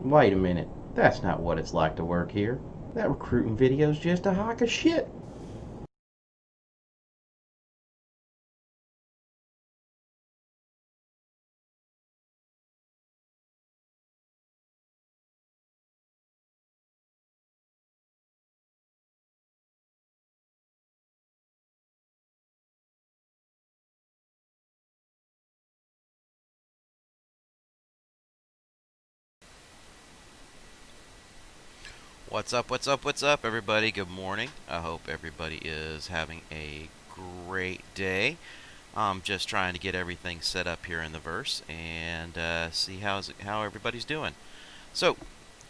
Wait a minute. That's not what it's like to work here. That recruiting video's just a hunk of shit. What's up, what's up, what's up, everybody? Good morning. I hope everybody is having a great day. I'm just trying to get everything set up here in the verse and see how everybody's doing. So,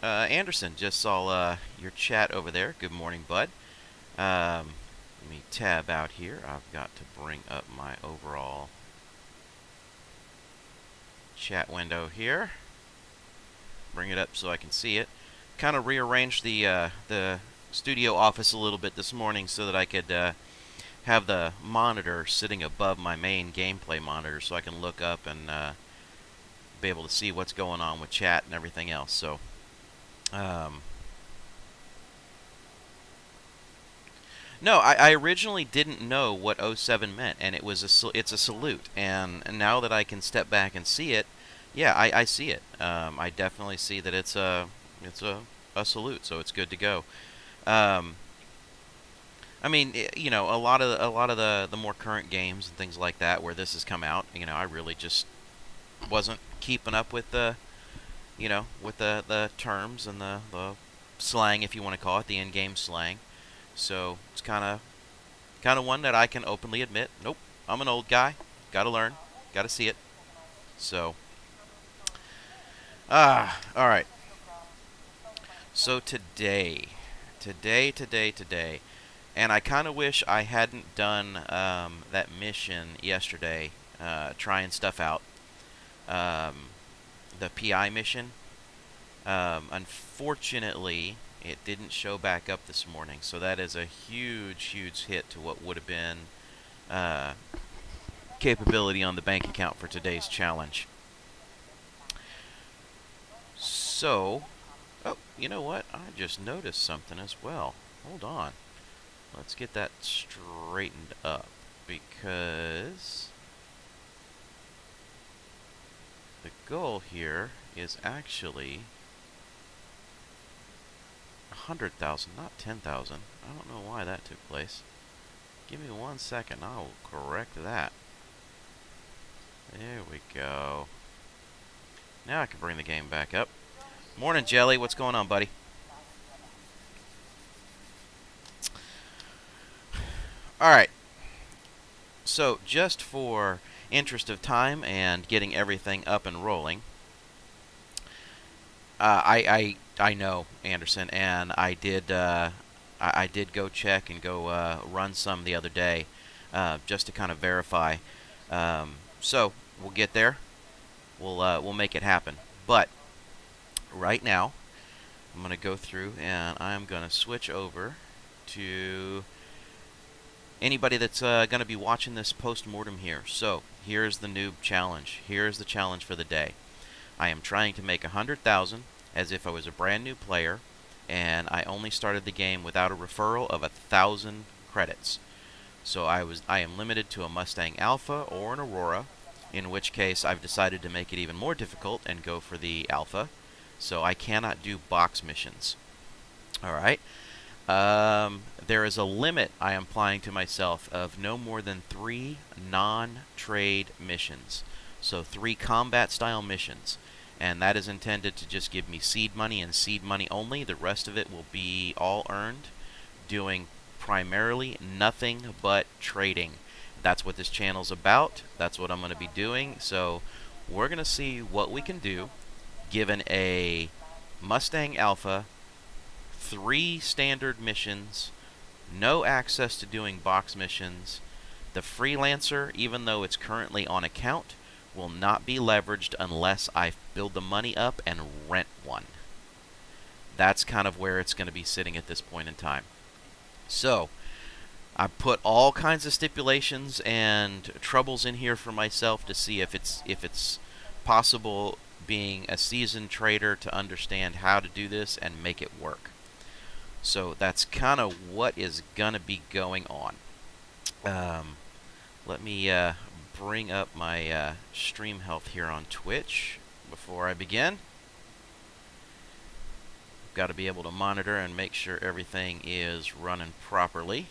Anderson, just saw your chat over there. Good morning, bud. Let me tab out here. I've got to bring up my overall chat window here. Bring it up so I can see it. Kind of rearranged the studio office a little bit this morning so that I could have the monitor sitting above my main gameplay monitor, so I can look up and be able to see what's going on with chat and everything else. So, no, I originally didn't know what '07 meant, and it's a salute. And now that I can step back and see it, yeah, I see it. I definitely see that it's a salute, so it's good to go. Um, I mean, a lot of the more current games and things like that where this has come out, I really just wasn't keeping up with the terms and the slang, if you want to call it, the in-game slang. So it's kind of one that I can openly admit, nope, I'm an old guy, got to learn, got to see it. So, all right. So today, and I kind of wish I hadn't done that mission yesterday, trying stuff out, um, the PI mission. Unfortunately, it didn't show back up this morning, so that is a huge, huge hit to what would have been uh, capability on the bank account for today's challenge. So, oh, you know what? I just noticed something as well. Hold on. Let's get that straightened up, because the goal here is actually 100,000, not 10,000. I don't know why that took place. Give me 1 second. I will correct that. There we go. Now I can bring the game back up. Morning, Jelly. What's going on, buddy? All right. So, just for interest of time and getting everything up and rolling, I know, Anderson, and I did go check and go run some the other day, just to kind of verify. So we'll get there. We'll make it happen. But right now, I'm going to go through and I'm going to switch over to anybody that's going to be watching this post-mortem here. So here's the noob challenge. Here's the challenge for the day. I am trying to make 100,000 as if I was a brand new player, and I only started the game without a referral of 1,000 credits. So I am limited to a Mustang Alpha or an Aurora, in which case I've decided to make it even more difficult and go for the Alpha. So I cannot do box missions. All right. There is a limit I am applying to myself of no more than 3 non-trade missions. So 3 combat-style missions. And that is intended to just give me seed money and seed money only. The rest of it will be all earned, doing primarily nothing but trading. That's what this channel's about. That's what I'm going to be doing. So we're going to see what we can do given a Mustang Alpha, 3 standard missions, no access to doing box missions. The freelancer, even though it's currently on account, will not be leveraged unless I build the money up and rent one. That's kind of where it's going to be sitting at this point in time. So, I put all kinds of stipulations and troubles in here for myself to see if it's possible being a seasoned trader to understand how to do this and make it work. So that's kind of what is going to be going on. Let me bring up my stream health here on Twitch before I begin. Got to be able to monitor and make sure everything is running properly.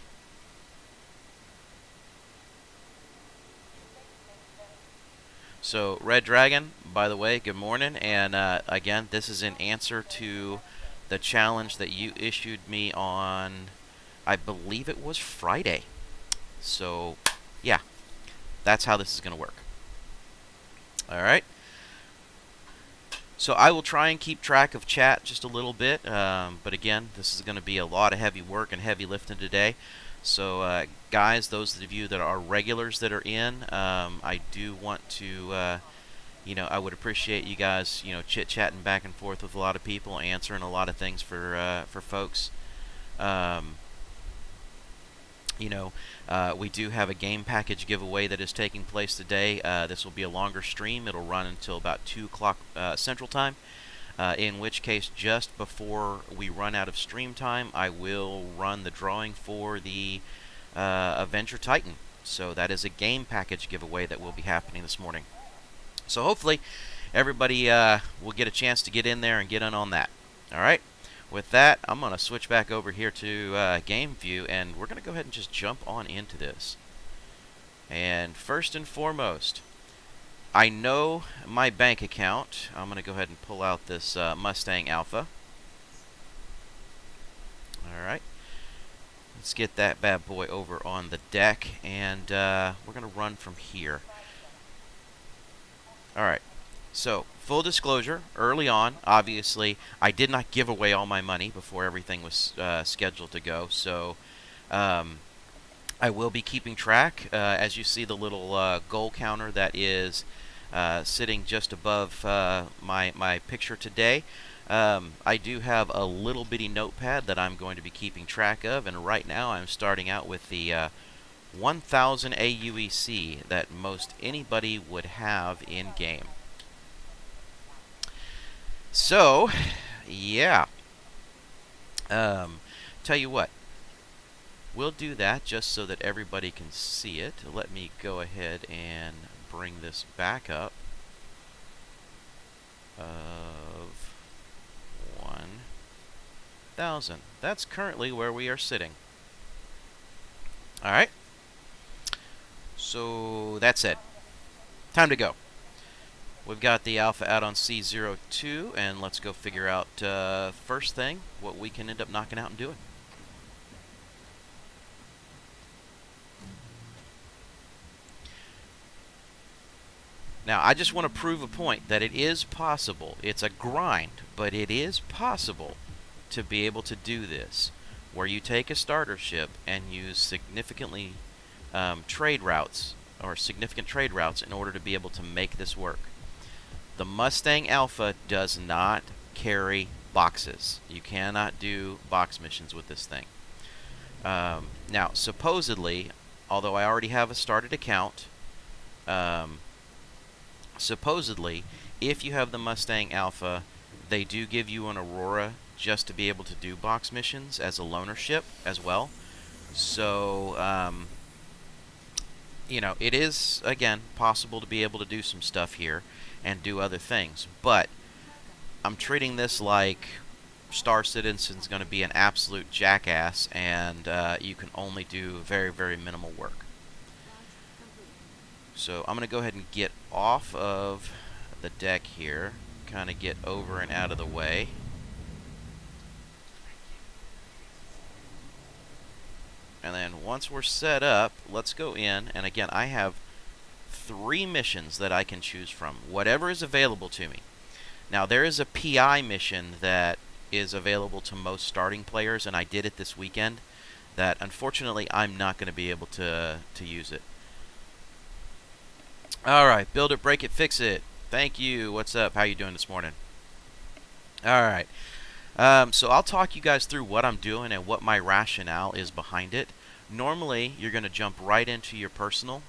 So, Red Dragon, by the way, good morning. And again, this is in answer to the challenge that you issued me on, I believe it was Friday. So, yeah, that's how this is going to work. All right. So I will try and keep track of chat just a little bit, but again, this is going to be a lot of heavy work and heavy lifting today. So guys, those of you that are regulars that are in, I do want to, I would appreciate you guys, chit-chatting back and forth with a lot of people, answering a lot of things for folks. We do have a game package giveaway that is taking place today. This will be a longer stream. It'll run until about 2 o'clock Central Time, in which case just before we run out of stream time, I will run the drawing for the Avenger Titan. So that is a game package giveaway that will be happening this morning. So hopefully everybody will get a chance to get in there and get in on that. All right. With that, I'm going to switch back over here to Game View, and we're going to go ahead and just jump on into this. And first and foremost, I know my bank account. I'm going to go ahead and pull out this Mustang Alpha. Alright. Let's get that bad boy over on the deck, and we're going to run from here. Alright. So, full disclosure, early on, obviously, I did not give away all my money before everything was scheduled to go. So, I will be keeping track. As you see the little goal counter that is sitting just above my picture today, I do have a little bitty notepad that I'm going to be keeping track of. And right now, I'm starting out with the 1000 AUEC that most anybody would have in-game. So, yeah. Tell you what. We'll do that just so that everybody can see it. Let me go ahead and bring this back up. Of 1000. That's currently where we are sitting. Alright. So, that's it. Time to go. We've got the Alpha out on C02, and let's go figure out, first thing, what we can end up knocking out and doing. Now, I just want to prove a point that it is possible. It's a grind, but it is possible to be able to do this, where you take a starter ship and use significantly trade routes, or significant trade routes, in order to be able to make this work. The Mustang Alpha does not carry boxes. You cannot do box missions with this thing. Now, supposedly, although I already have a started account, supposedly, if you have the Mustang Alpha, they do give you an Aurora just to be able to do box missions as a loaner ship as well. So, it is, again, possible to be able to do some stuff here and do other things, but I'm treating this like Star Citizen's going to be an absolute jackass, and you can only do very, very minimal work. So I'm going to go ahead and get off of the deck here, kind of get over and out of the way. And then once we're set up, let's go in, and again, I have 3 missions that I can choose from, whatever is available to me. Now, there is a PI mission that is available to most starting players, and I did it this weekend, that unfortunately I'm not going to be able to use it. Alright, build it, break it, fix it. Thank you. What's up? How you doing this morning? Alright. So I'll talk you guys through what I'm doing and what my rationale is behind it. Normally, you're going to jump right into your personal,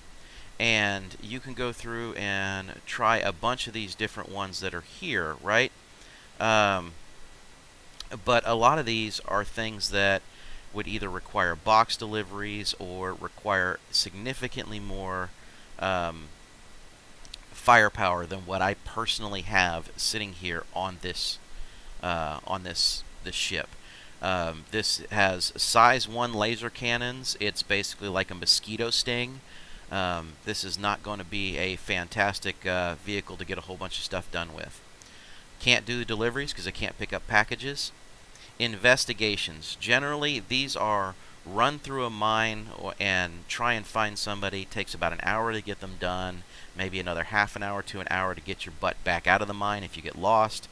and you can go through and try a bunch of these different ones that are here, right? Um, but a lot of these are things that would either require box deliveries or require significantly more firepower than what I personally have sitting here on this ship. This has size 1 laser cannons. It's basically like a mosquito sting. This is not going to be a fantastic vehicle to get a whole bunch of stuff done with. Can't do deliveries because I can't pick up packages. Investigations. Generally, these are run through a mine and try and find somebody. Takes about an hour to get them done. Maybe another half an hour to an hour to get your butt back out of the mine if you get lost.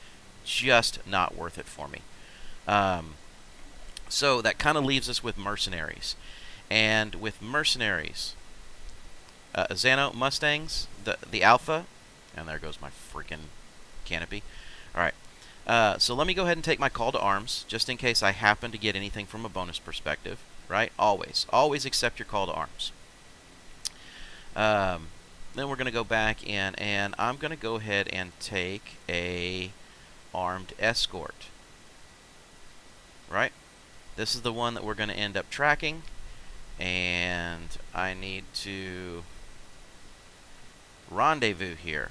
Just not worth it for me. So that kind of leaves us with mercenaries. And with mercenaries, Xano Mustangs, the Alpha, and there goes my freaking canopy. Alright, so let me go ahead and take my call to arms, just in case I happen to get anything from a bonus perspective, right? Always accept your call to arms. Then we're going to go back in, and I'm going to go ahead and take a armed escort, right? This is the one that we're going to end up tracking, and I need to rendezvous here.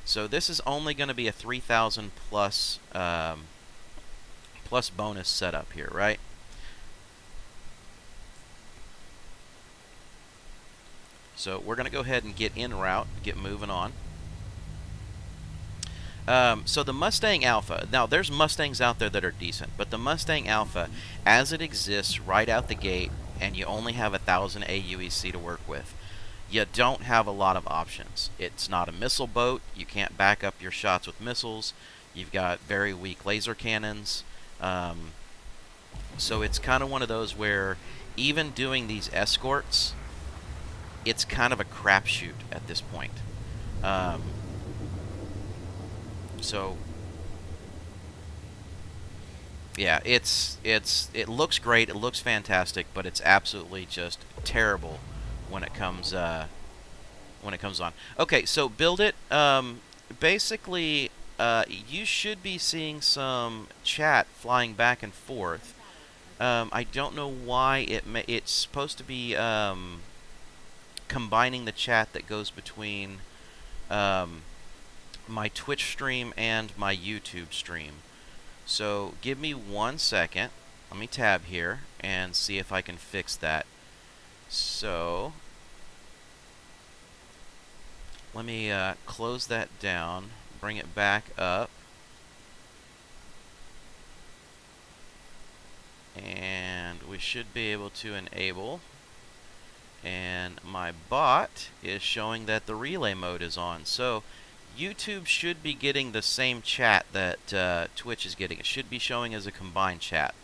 So this is only going to be a 3,000 plus plus bonus setup here, right? So we're going to go ahead and get en route, get moving on. So the Mustang Alpha, now there's Mustangs out there that are decent, but the Mustang Alpha, as it exists right out the gate, and you only have 1,000 AUEC to work with, you don't have a lot of options. It's not a missile boat. You can't back up your shots with missiles. You've got very weak laser cannons. So it's kind of one of those where even doing these escorts, it's kind of a crapshoot at this point. So yeah, it looks great, it looks fantastic, but it's absolutely just terrible when it comes on. Okay, so build it. Basically, you should be seeing some chat flying back and forth. I don't know why it's supposed to be combining the chat that goes between my Twitch stream and my YouTube stream. So give me 1 second. Let me tab here and see if I can fix that. So let me close that down, bring it back up, and we should be able to enable. And my bot is showing that the relay mode is on. So YouTube should be getting the same chat that Twitch is getting. It should be showing as a combined chat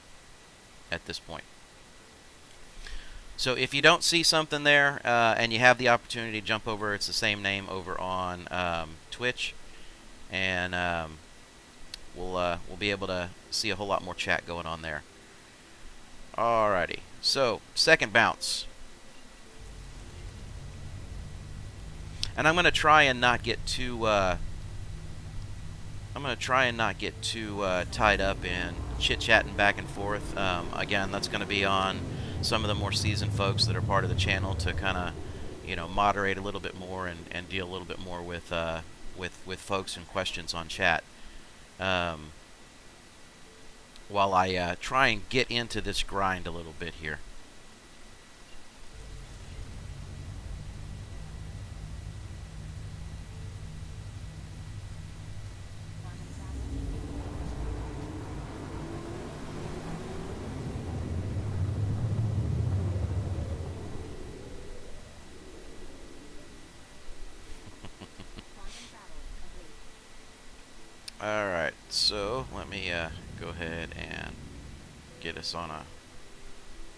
at this point. So if you don't see something there and you have the opportunity to jump over, it's the same name over on Twitch, and we'll be able to see a whole lot more chat going on there. Alrighty, so second bounce. And I'm going to try and not get too tied up in chit-chatting back and forth. Again, that's going to be on some of the more seasoned folks that are part of the channel to kind of, you know, moderate a little bit more and deal a little bit more with folks and questions on chat. While I try and get into this grind a little bit here. Alright, so let me go ahead and get us on a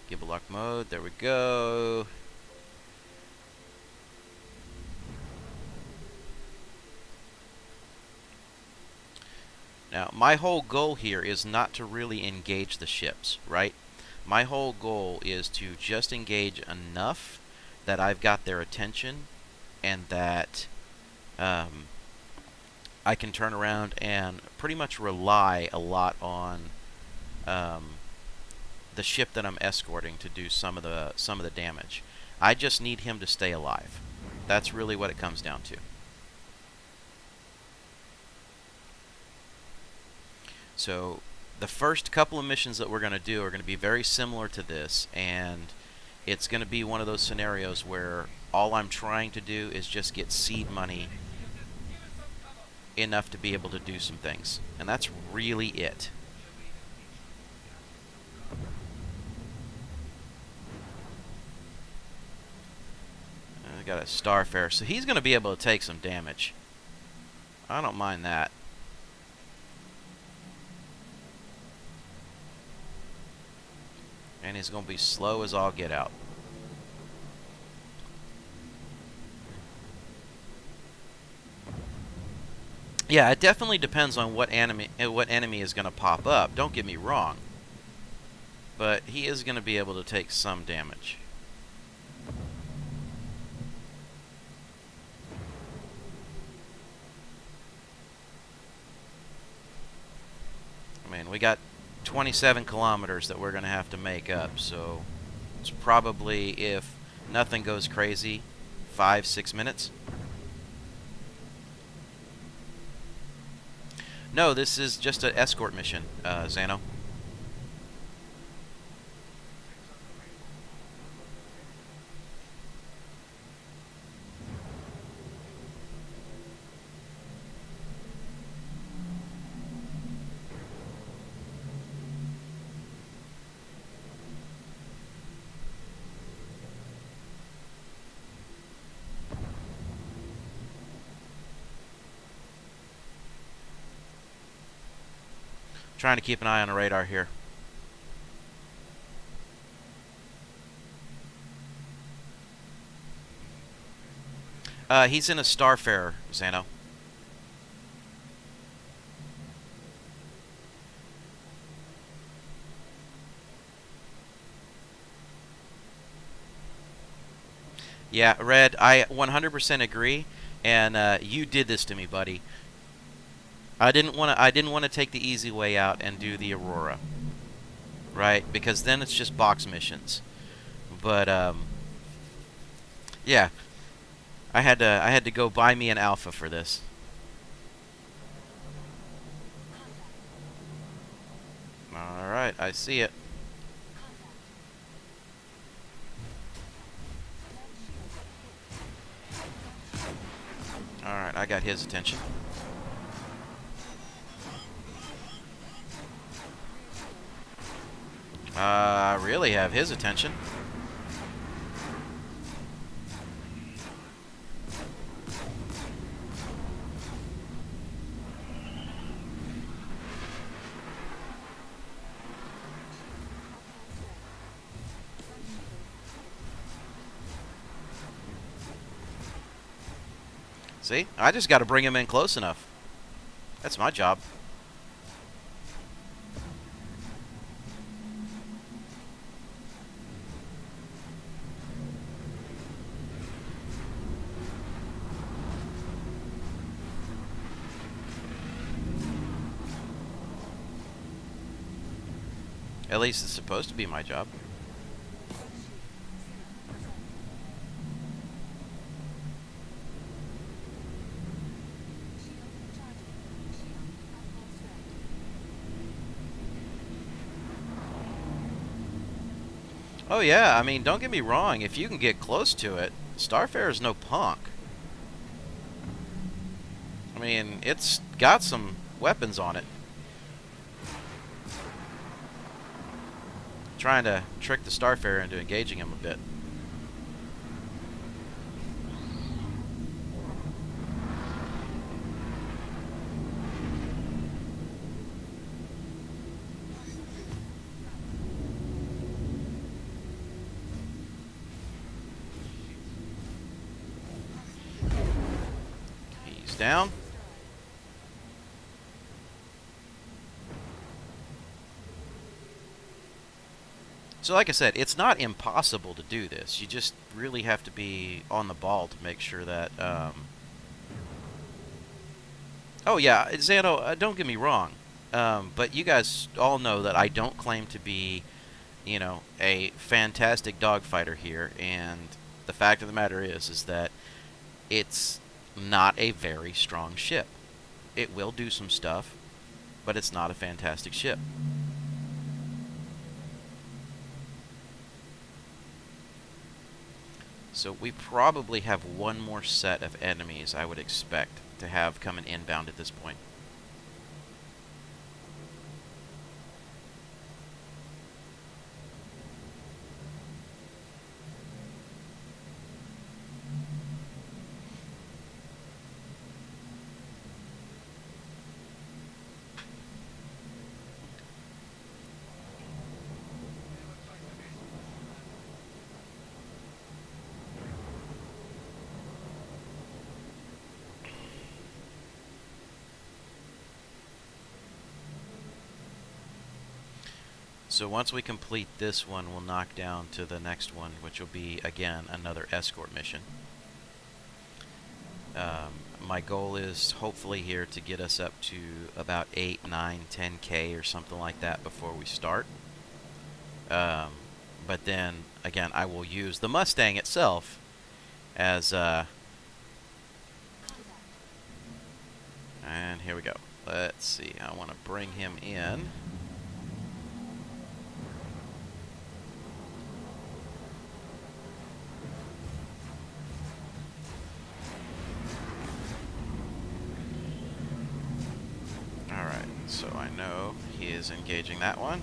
gibble lock mode. There we go. Now, my whole goal here is not to really engage the ships, right? My whole goal is to just engage enough that I've got their attention and that I can turn around and pretty much rely a lot on the ship that I'm escorting to do some of the damage. I just need him to stay alive. That's really what it comes down to. So the first couple of missions that we're going to do are going to be very similar to this, and it's going to be one of those scenarios where all I'm trying to do is just get seed money enough to be able to do some things. And that's really it. I got a Starfare, so he's going to be able to take some damage. I don't mind that. And he's going to be slow as all get out. Yeah, it definitely depends on what enemy is going to pop up. Don't get me wrong. But he is going to be able to take some damage. I mean, we got 27 kilometers that we're going to have to make up, so it's probably, if nothing goes crazy, 5-6 minutes. No, this is just an escort mission, Xano. Trying to keep an eye on the radar here. He's in a Starfare, Xano. Yeah, Red, I 100% agree, and you did this to me, buddy. I didn't want to take the easy way out and do the Aurora, right? Because then it's just box missions. But yeah, I had to go buy me an Alpha for this. All right, I see it. All right, I got his attention. I really have his attention. See? I just got to bring him in close enough. That's my job. At least it's supposed to be my job. Oh yeah, I mean, don't get me wrong, if you can get close to it, Starfare is no punk. I mean, it's got some weapons on it. Trying to trick the Starfare into engaging him a bit. He's down. So like I said, it's not impossible to do this. You just really have to be on the ball to make sure that... Oh yeah, Xano, don't get me wrong. But you guys all know that I don't claim to be, you know, a fantastic dogfighter here. And the fact of the matter is that it's not a very strong ship. It will do some stuff, but it's not a fantastic ship. So we probably have one more set of enemies I would expect to have coming inbound at this point. So once we complete this one, we'll knock down to the next one, which will be, again, another escort mission. My goal is hopefully here to get us up to about 8, 9, 10K or something like that before we start. But then, again, I will use the Mustang itself as... and here we go. Let's see. I want to bring him in. So I know he is engaging that one.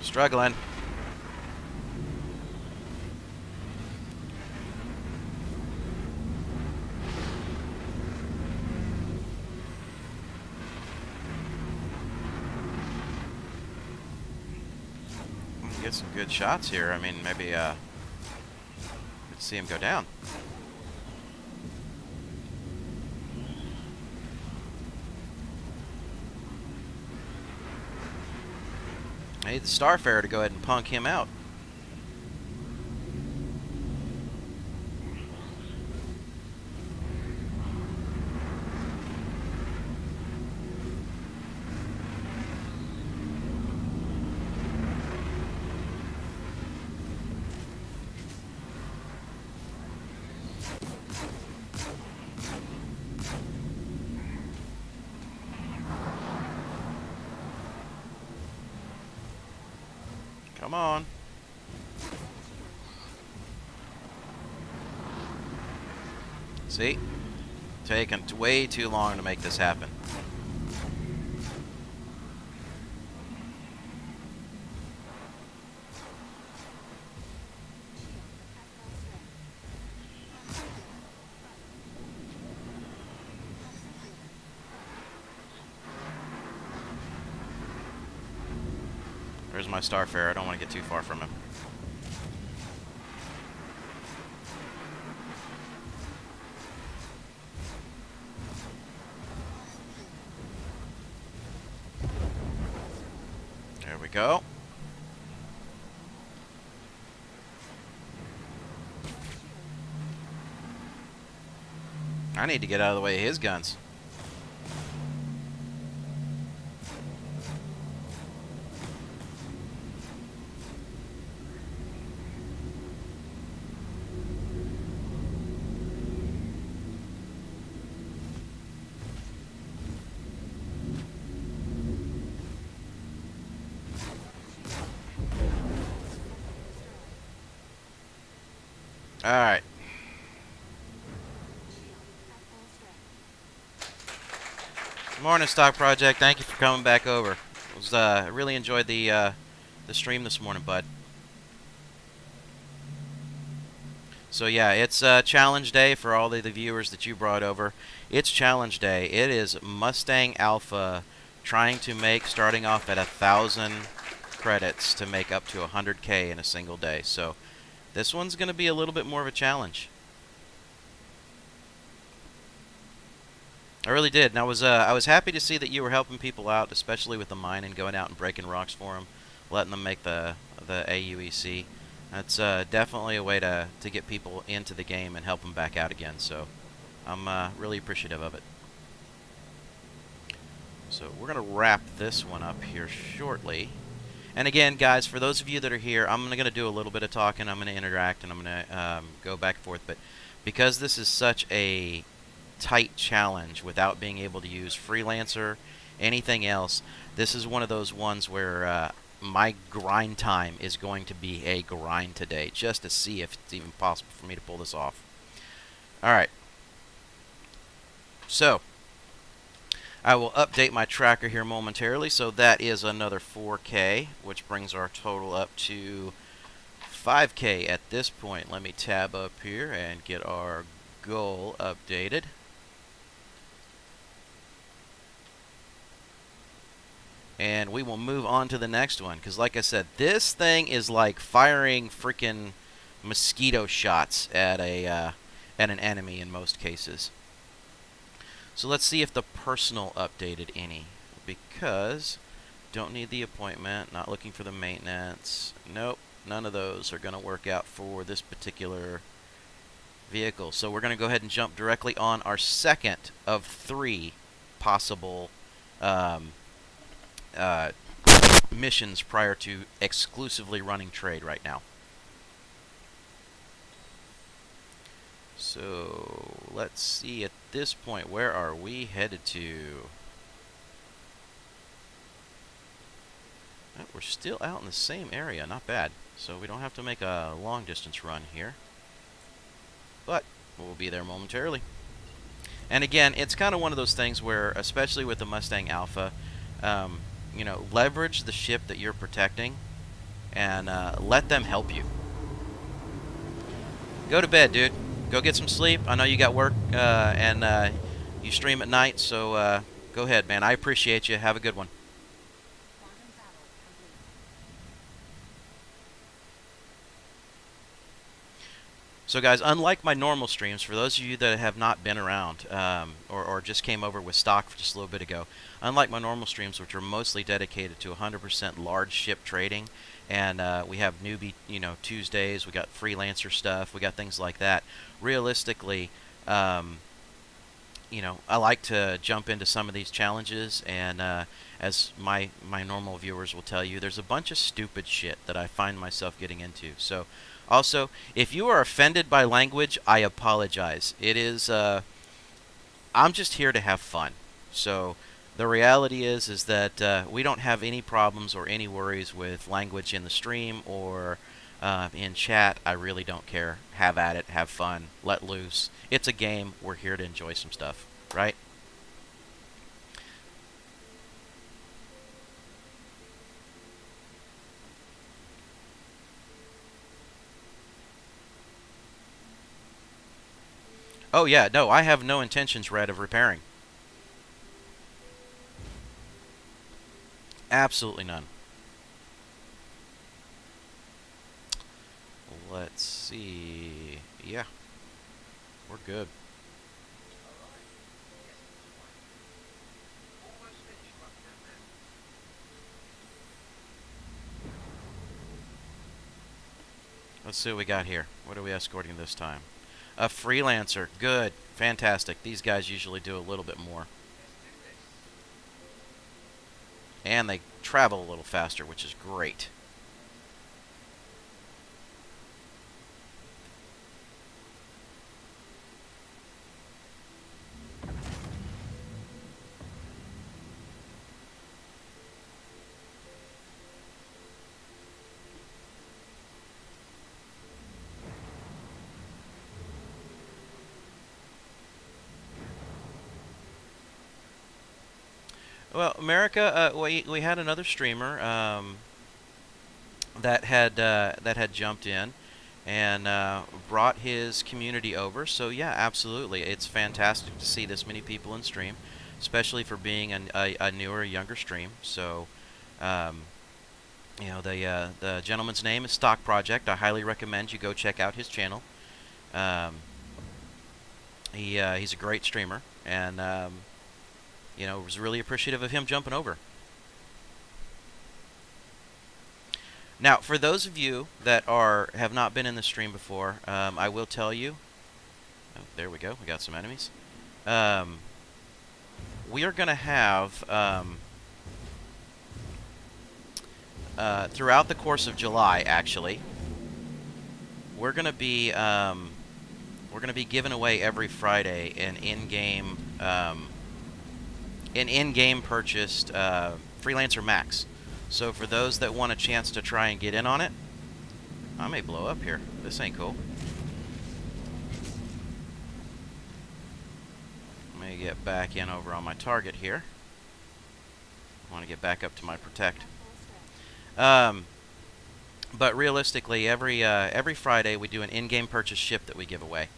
Struggling. Get some good shots here. I mean, maybe let's see him go down. I need the Starfarer to go ahead and punk him out. Come on. See? Taking way too long to make this happen. There's my Starfarer. I don't want to get too far from him. There we go. I need to get out of the way of his guns. Alright. Morning, Stock Project. Thank you for coming back over. I really enjoyed the stream this morning, bud. So yeah, it's challenge day for all of the viewers that you brought over. It's challenge day. It is Mustang Alpha trying to make, starting off at 1,000 credits to make up to 100K in a single day. So this one's going to be a little bit more of a challenge. I really did, and I was happy to see that you were helping people out, especially with the mining, going out and breaking rocks for them, letting them make the AUEC. That's definitely a way to get people into the game and help them back out again. So I'm really appreciative of it. So we're gonna wrap this one up here shortly. And again, guys, for those of you that are here, I'm going to do a little bit of talking. I'm going to interact, and I'm going to go back and forth. But because this is such a tight challenge without being able to use Freelancer, anything else, this is one of those ones where my grind time is going to be a grind today, just to see if it's even possible for me to pull this off. Alright. So, I will update my tracker here momentarily. So that is another 4K, which brings our total up to 5K at this point. Let me tab up here and get our goal updated. And we will move on to the next one, because like I said, this thing is like firing freaking mosquito shots at an enemy in most cases. So let's see if the personal updated any, because don't need the appointment, not looking for the maintenance. Nope, none of those are going to work out for this particular vehicle. So we're going to go ahead and jump directly on our second of 3 possible missions prior to exclusively running trade right now. So let's see at this point, where are we headed to? Oh, we're still out in the same area, not bad. So we don't have to make a long distance run here, but we'll be there momentarily. And again, it's kind of one of those things where, especially with the Mustang Alpha, you know, leverage the ship that you're protecting and let them help you. Go to bed, dude. Go get some sleep. I know you got work and you stream at night, so go ahead, man. I appreciate you. Have a good one. So guys, unlike my normal streams, for those of you that have not been around or just came over with stock for just a little bit ago, unlike my normal streams, which are mostly dedicated to 100% large ship trading, and we have newbie, you know, Tuesdays, we got freelancer stuff, we got things like that. Realistically, you know, I like to jump into some of these challenges, and as my normal viewers will tell you, there's a bunch of stupid shit that I find myself getting into. So also, if you are offended by language, I apologize. It is, I'm just here to have fun. So the reality is that we don't have any problems or any worries with language in the stream or in chat. I really don't care. Have at it. Have fun. Let loose. It's a game. We're here to enjoy some stuff, right? Oh yeah, no, I have no intentions, Red, of repairing. Absolutely none. Let's see. Yeah, we're good. Let's see what we got here. What are we escorting this time? A freelancer. Good. Fantastic. These guys usually do a little bit more. And they travel a little faster, which is great. Well, America, we had another streamer that had jumped in and brought his community over. So yeah, absolutely, it's fantastic to see this many people in stream, especially for being a newer, younger stream. So, um, you know, the gentleman's name is Stock Project. I highly recommend you go check out his channel. Um, he's a great streamer, and you know, was really appreciative of him jumping over. Now, for those of you that have not been in the stream before, I will tell you. Oh, there we go. We got some enemies. We are going to have throughout the course of July. Actually, we're going to be giving away every Friday an in-game purchased Freelancer Max. So for those that want a chance to try and get in on it, I may blow up here. This ain't cool. Let me get back in over on my target here. I want to get back up to my protect. But realistically, every Friday we do an in-game purchase ship that we give away.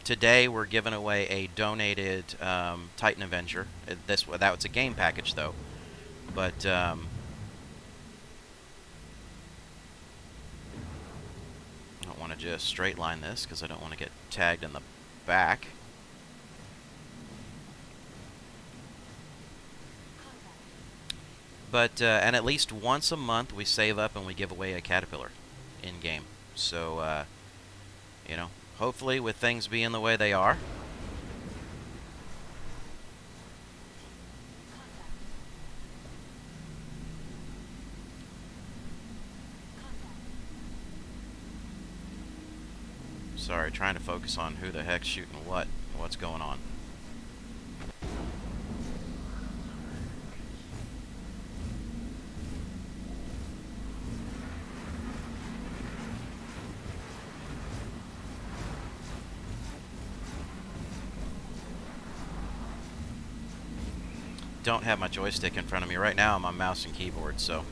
Today we're giving away a donated Titan Avenger. That was a game package though, but I don't want to just straight line this because I don't want to get tagged in the back. But and at least once a month we save up and we give away a Caterpillar in game. So you know, hopefully with things being the way they are, sorry, trying to focus on who the heck's shooting what's going on. Don't have my joystick in front of me right now. I'm on mouse and keyboard, so.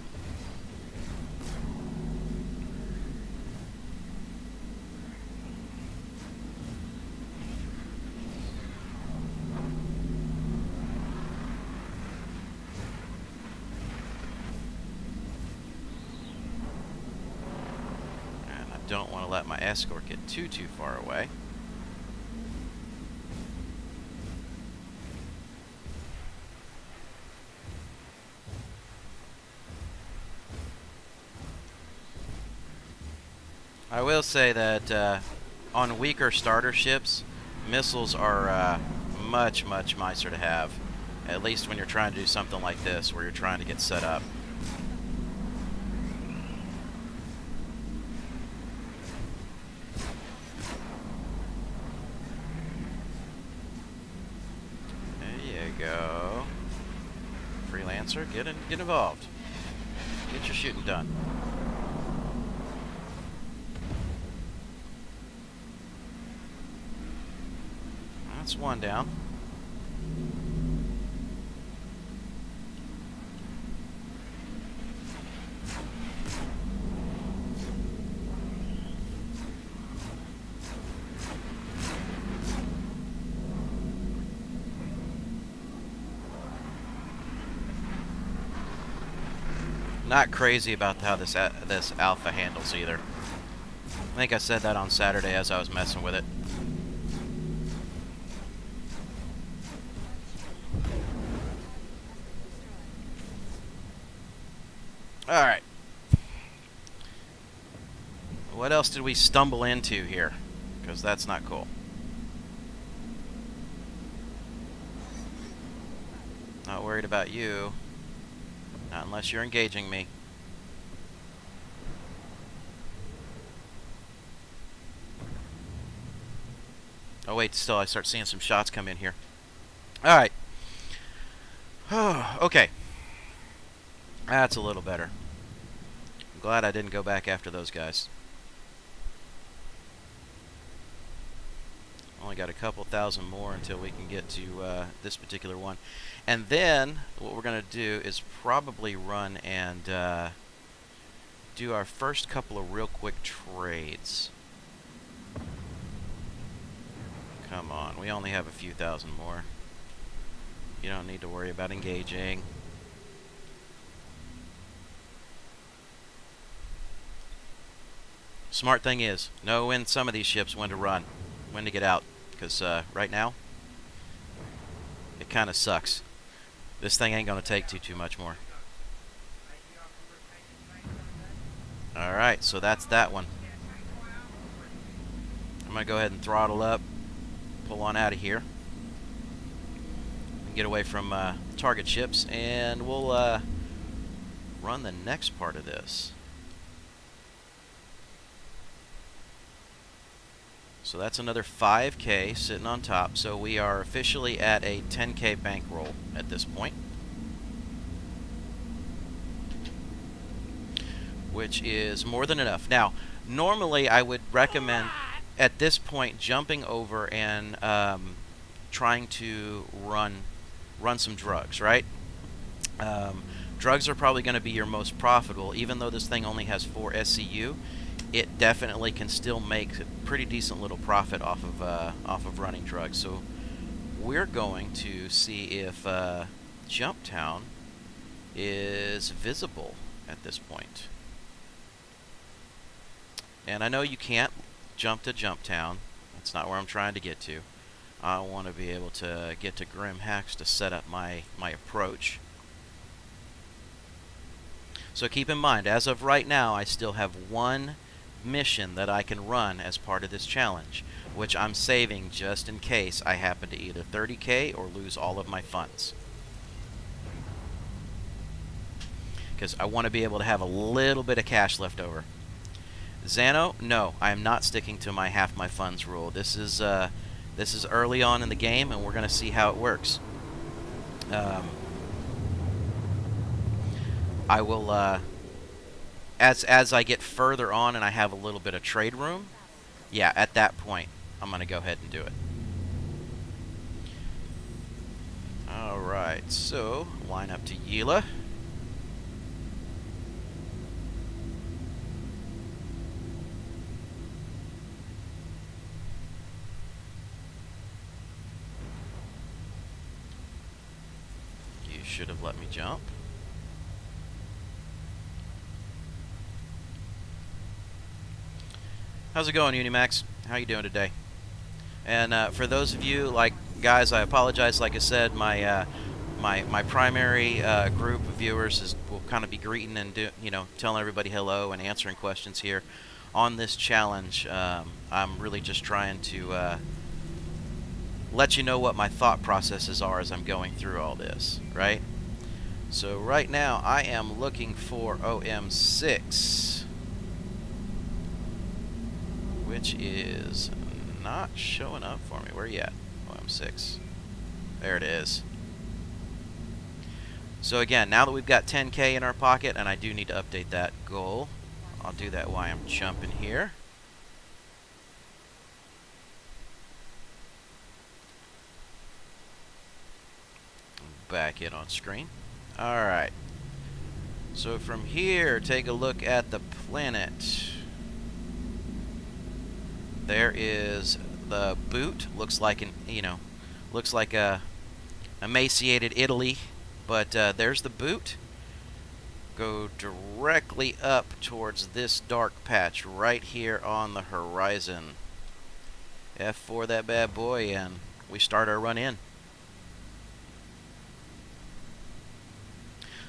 And I don't want to let my escort get too far away. I will say that on weaker starter ships, missiles are much nicer to have. At least when you're trying to do something like this, where you're trying to get set up. There you go. Freelancer, get involved. Get your shooting done. That's one down. Not crazy about how this alpha handles either. I think I said that on Saturday as I was messing with it. Alright. What else did we stumble into here? Because that's not cool. Not worried about you. Not unless you're engaging me. Oh wait, still I start seeing some shots come in here. Alright. Okay. That's a little better. I'm glad I didn't go back after those guys. Only got a couple thousand more until we can get to this particular one. And then what we're going to do is probably run and do our first couple of real quick trades. Come on, we only have a few thousand more. You don't need to worry about engaging. Smart thing is, know when some of these ships when to run, when to get out. Because right now, it kind of sucks. This thing ain't going to take too much more. Alright, so that's that one. I'm going to go ahead and throttle up, pull on out of here, and get away from target ships, and we'll run the next part of this. So that's another 5K sitting on top. So we are officially at a 10K bankroll at this point, which is more than enough. Now, normally I would recommend at this point jumping over and trying to run some drugs, right? Drugs are probably going to be your most profitable, even though this thing only has 4 SCU. It definitely can still make a pretty decent little profit off of running drugs. So we're going to see if Jumptown is visible at this point. And I know you can't jump to Jumptown. That's not where I'm trying to get to. I want to be able to get to Grim Hacks to set up my approach. So keep in mind, as of right now, I still have one mission that I can run as part of this challenge, which I'm saving just in case I happen to either 30K or lose all of my funds. Because I want to be able to have a little bit of cash left over. Xano, no, I am not sticking to my half my funds rule. This is early on in the game, and we're going to see how it works. I will, as I get further on and I have a little bit of trade room, yeah, at that point, I'm going to go ahead and do it. Alright, so, line up to Yila. You should have let me jump. How's it going, Unimax? How you doing today? And for those of you, like, guys, I apologize. Like I said, my my primary group of viewers will kind of be greeting and telling everybody hello and answering questions here on this challenge. I'm really just trying to let you know what my thought processes are as I'm going through all this, right? So right now, I am looking for OM6. Which is not showing up for me. Where are you at? OM6. There it is. So again, now that we've got 10K in our pocket, and I do need to update that goal, I'll do that while I'm jumping here. Back in on screen. Alright. So from here, take a look at the planet. There is the boot. Looks like looks like a emaciated Italy, but there's the boot. Go directly up towards this dark patch right here on the horizon. F4 that bad boy, and we start our run in.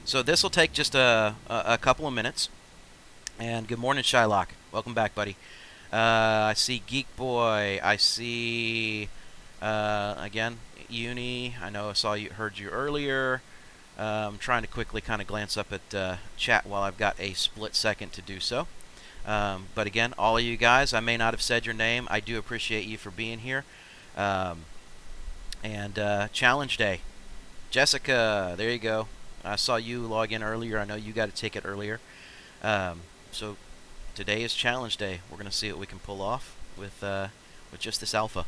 So this will take just a couple of minutes. And good morning, Shylock. Welcome back, buddy. I see Geek Boy. I see again Uni. I know I heard you earlier. I'm trying to quickly kind of glance up at chat while I've got a split second to do so. But again, all of you guys, I may not have said your name. I do appreciate you for being here. And challenge day, Jessica. There you go. I saw you log in earlier. I know you got a ticket earlier. So today is challenge day. We're going to see what we can pull off with just this alpha.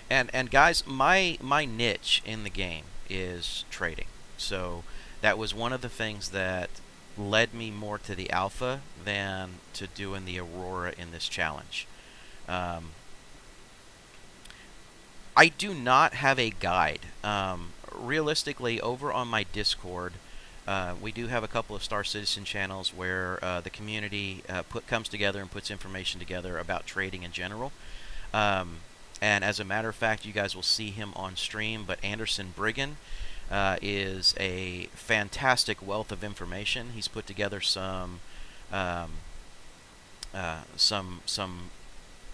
And guys, my niche in the game is trading. So that was one of the things that led me more to the alpha than to doing the Aurora in this challenge. Um, I do not have a guide. Realistically, over on my Discord, we do have a couple of Star Citizen channels where the community comes together and puts information together about trading in general. Um, and as a matter of fact, you guys will see him on stream. But Anderson Briggan is a fantastic wealth of information. He's put together um, some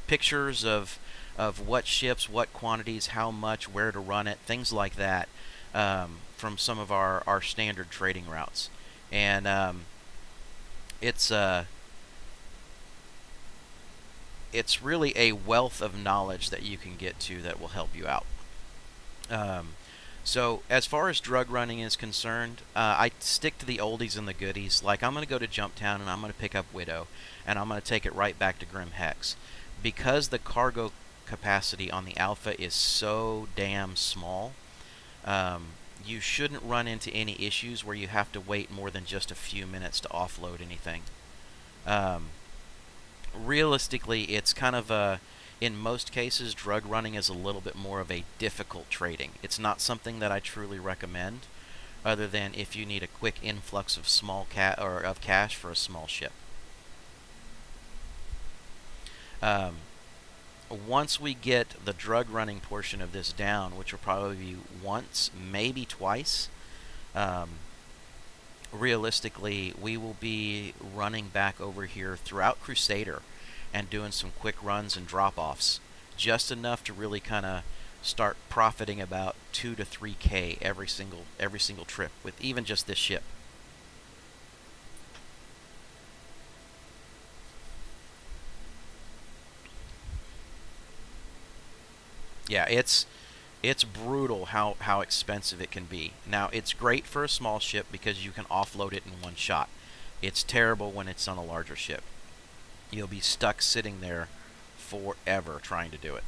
pictures of what ships, what quantities, how much, where to run it, things like that, from some of our standard trading routes. And it's it's really a wealth of knowledge that you can get to that will help you out. Um, so as far as drug running is concerned, I stick to the oldies and the goodies. Like, I'm going to go to Jumptown and I'm going to pick up Widow, and I'm going to take it right back to Grim Hex. Because the cargo capacity on the Alpha is so damn small, you shouldn't run into any issues where you have to wait more than just a few minutes to offload anything. Realistically, it's kind of in most cases, drug running is a little bit more of a difficult trading. It's not something that I truly recommend, other than if you need a quick influx of of cash for a small ship. Once we get the drug running portion of this down, which will probably be once, maybe twice, realistically, we will be running back over here throughout Crusader and doing some quick runs and drop-offs, just enough to really kind of start profiting about 2 to 3K every single trip with even just this ship. Yeah, it's brutal how expensive it can be. Now, it's great for a small ship because you can offload it in one shot. It's terrible when it's on a larger ship. You'll be stuck sitting there forever trying to do it.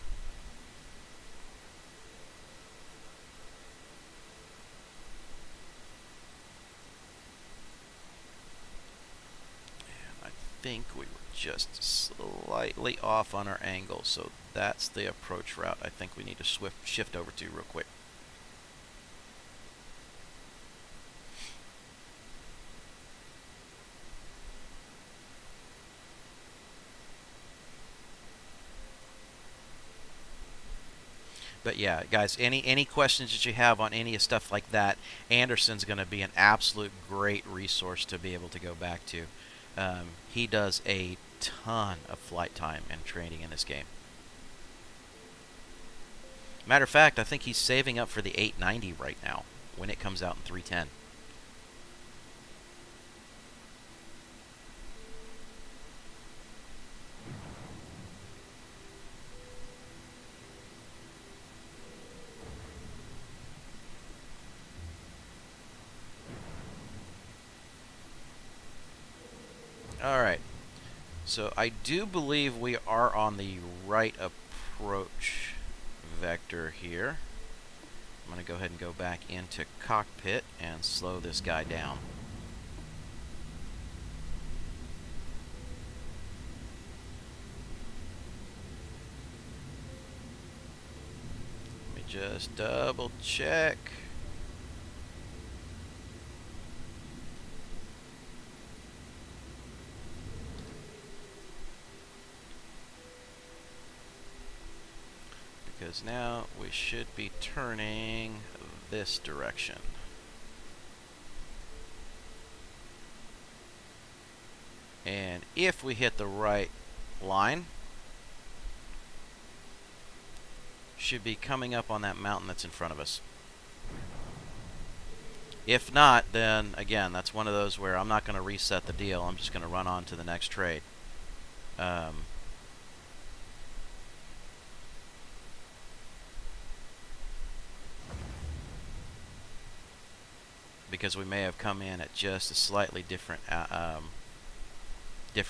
And I think we were just slightly off on our angle, so that's the approach route I think we need to shift over to real quick. But yeah, guys, any questions that you have on any stuff like that, Anderson's going to be an absolute great resource to be able to go back to. He does a ton of flight time and training in this game. Matter of fact, I think he's saving up for the 890 right now when it comes out in 310. Alright, so I do believe we are on the right approach vector here. I'm going to go ahead and go back into cockpit and slow this guy down. Let me just double check. Because now we should be turning this direction. And if we hit the right line, should be coming up on that mountain that's in front of us. If not, then again, that's one of those where I'm not going to reset the deal. I'm just going to run on to the next trade. Because we may have come in at just a slightly different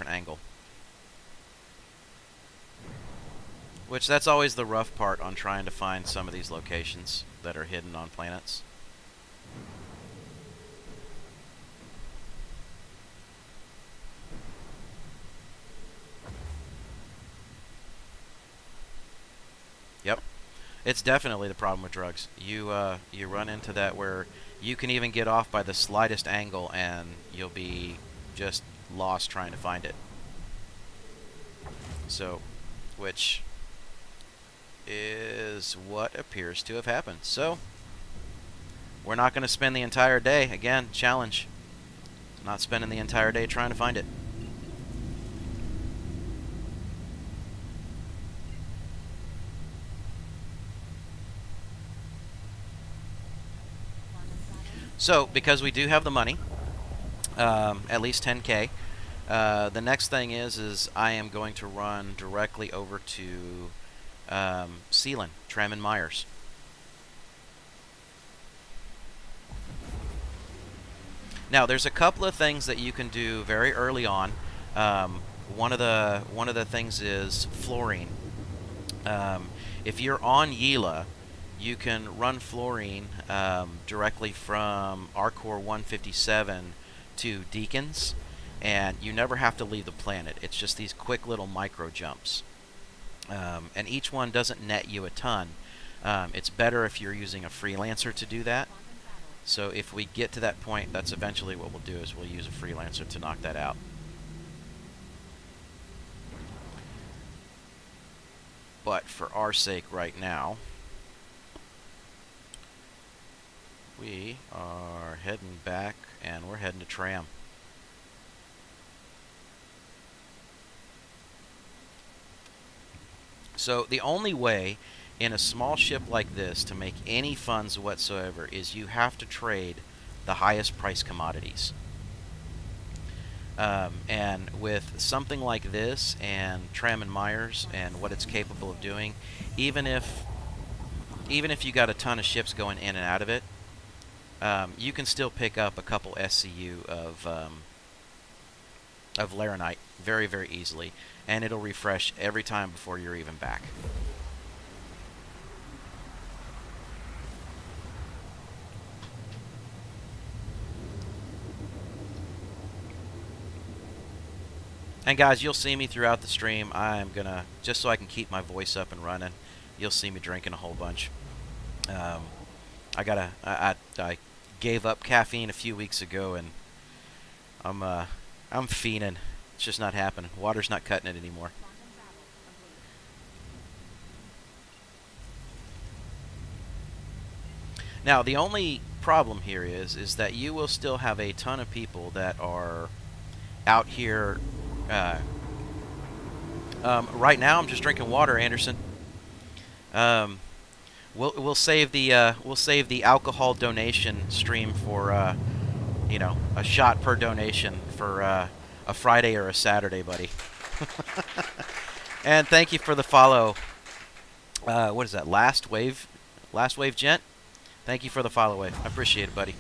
angle. Which, that's always the rough part on trying to find some of these locations that are hidden on planets. Yep. It's definitely the problem with drugs. You run into that where you can even get off by the slightest angle and you'll be just lost trying to find it. So, which is what appears to have happened. So, we're not going to spend the entire day, again, challenge, not spending the entire day trying to find it. So, because we do have the money, at least 10K, the next thing is I am going to run directly over to Sealand, Tram and Myers. Now, there's a couple of things that you can do very early on. One of the things is fluorine. If you're on Yela, you can run fluorine directly from Arcor 157 to Deacons, and you never have to leave the planet. It's just these quick little micro jumps. And each one doesn't net you a ton. It's better if you're using a freelancer to do that. So if we get to that point, that's eventually what we'll do, is we'll use a freelancer to knock that out. But for our sake right now, we are heading back, and we're heading to Tram. So the only way in a small ship like this to make any funds whatsoever is you have to trade the highest price commodities. And with something like this and Tram and Myers and what it's capable of doing, even if you got a ton of ships going in and out of it, you can still pick up a couple SCU of Laranite very, very easily, and it'll refresh every time before you're even back. And guys, you'll see me throughout the stream. I'm gonna, just so I can keep my voice up and running, you'll see me drinking a whole bunch. I gave up caffeine a few weeks ago, and I'm fiending. It's just not happening. Water's not cutting it anymore. Now, the only problem here is that you will still have a ton of people that are out here. Right now, I'm just drinking water, Anderson. We'll save the alcohol donation stream for you know, a shot per donation for a Friday or a Saturday, buddy. And thank you for the follow. What is that? Last wave gent. Thank you for the follow wave. I appreciate it, buddy.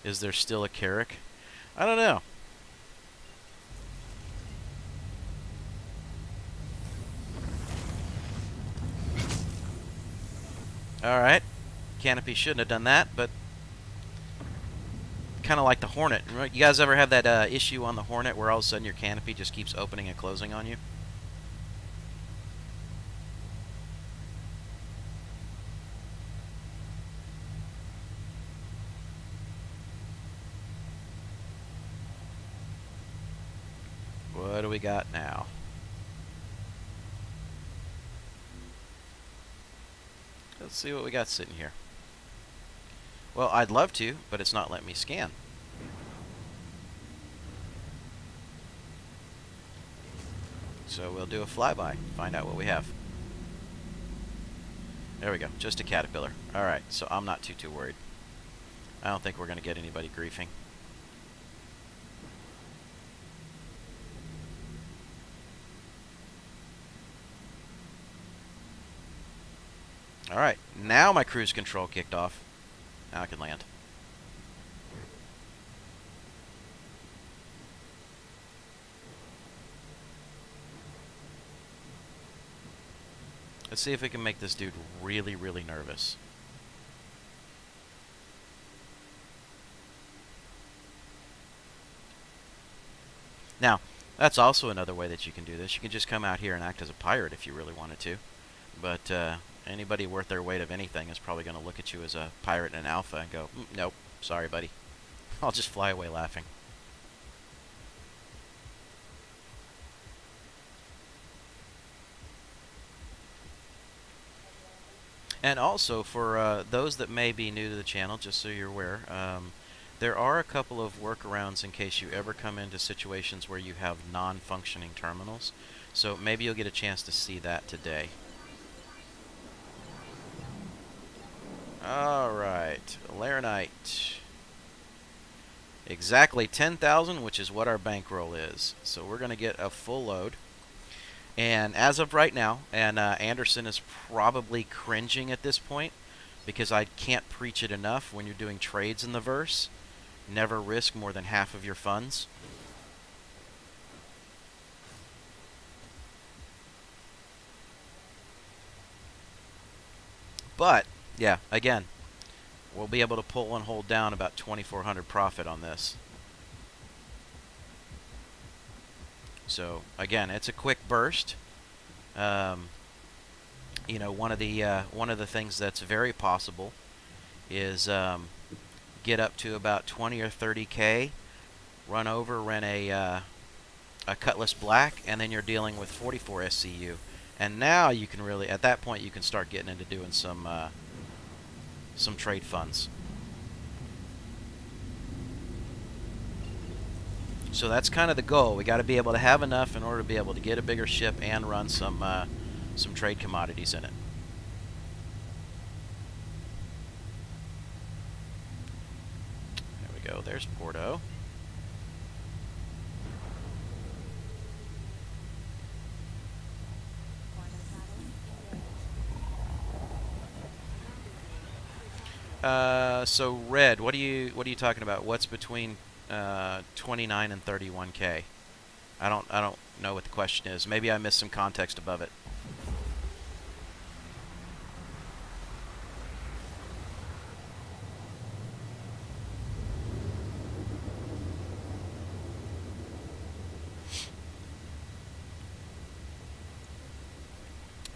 Is there still a Carrick? I don't know. Alright. Canopy shouldn't have done that, but kind of like the Hornet. You guys ever have that issue on the Hornet where all of a sudden your canopy just keeps opening and closing on you? What do we got now? Let's see what we got sitting here. Well, I'd love to, but it's not letting me scan. So we'll do a flyby, find out what we have. There we go, just a caterpillar. Alright, so I'm not too worried. I don't think we're going to get anybody griefing. Alright, now my cruise control kicked off. Now I can land. Let's see if we can make this dude really, really nervous. Now, that's also another way that you can do this. You can just come out here and act as a pirate if you really wanted to. But anybody worth their weight of anything is probably going to look at you as a pirate and an alpha and go, nope, sorry, buddy. I'll just fly away laughing. And also, for those that may be new to the channel, just so you're aware, there are a couple of workarounds in case you ever come into situations where you have non-functioning terminals. So maybe you'll get a chance to see that today. Alright, Laranite. Exactly 10,000, which is what our bankroll is. So we're going to get a full load. And as of right now, and Anderson is probably cringing at this point, because I can't preach it enough when you're doing trades in the verse, never risk more than half of your funds. But, yeah, again, we'll be able to pull and hold down about 2,400 profit on this. So, again, it's a quick burst. You know, one of the things that's very possible is get up to about 20 or 30K, run over, rent a Cutlass Black, and then you're dealing with 44 SCU. And now you can really, at that point, you can start getting into doing some trade funds. So that's kind of the goal. We got to be able to have enough in order to be able to get a bigger ship and run some trade commodities in it. There we go. There's Porto. So red, what are you talking about? What's between 29 and 31K? I don't know what the question is. Maybe I missed some context above it.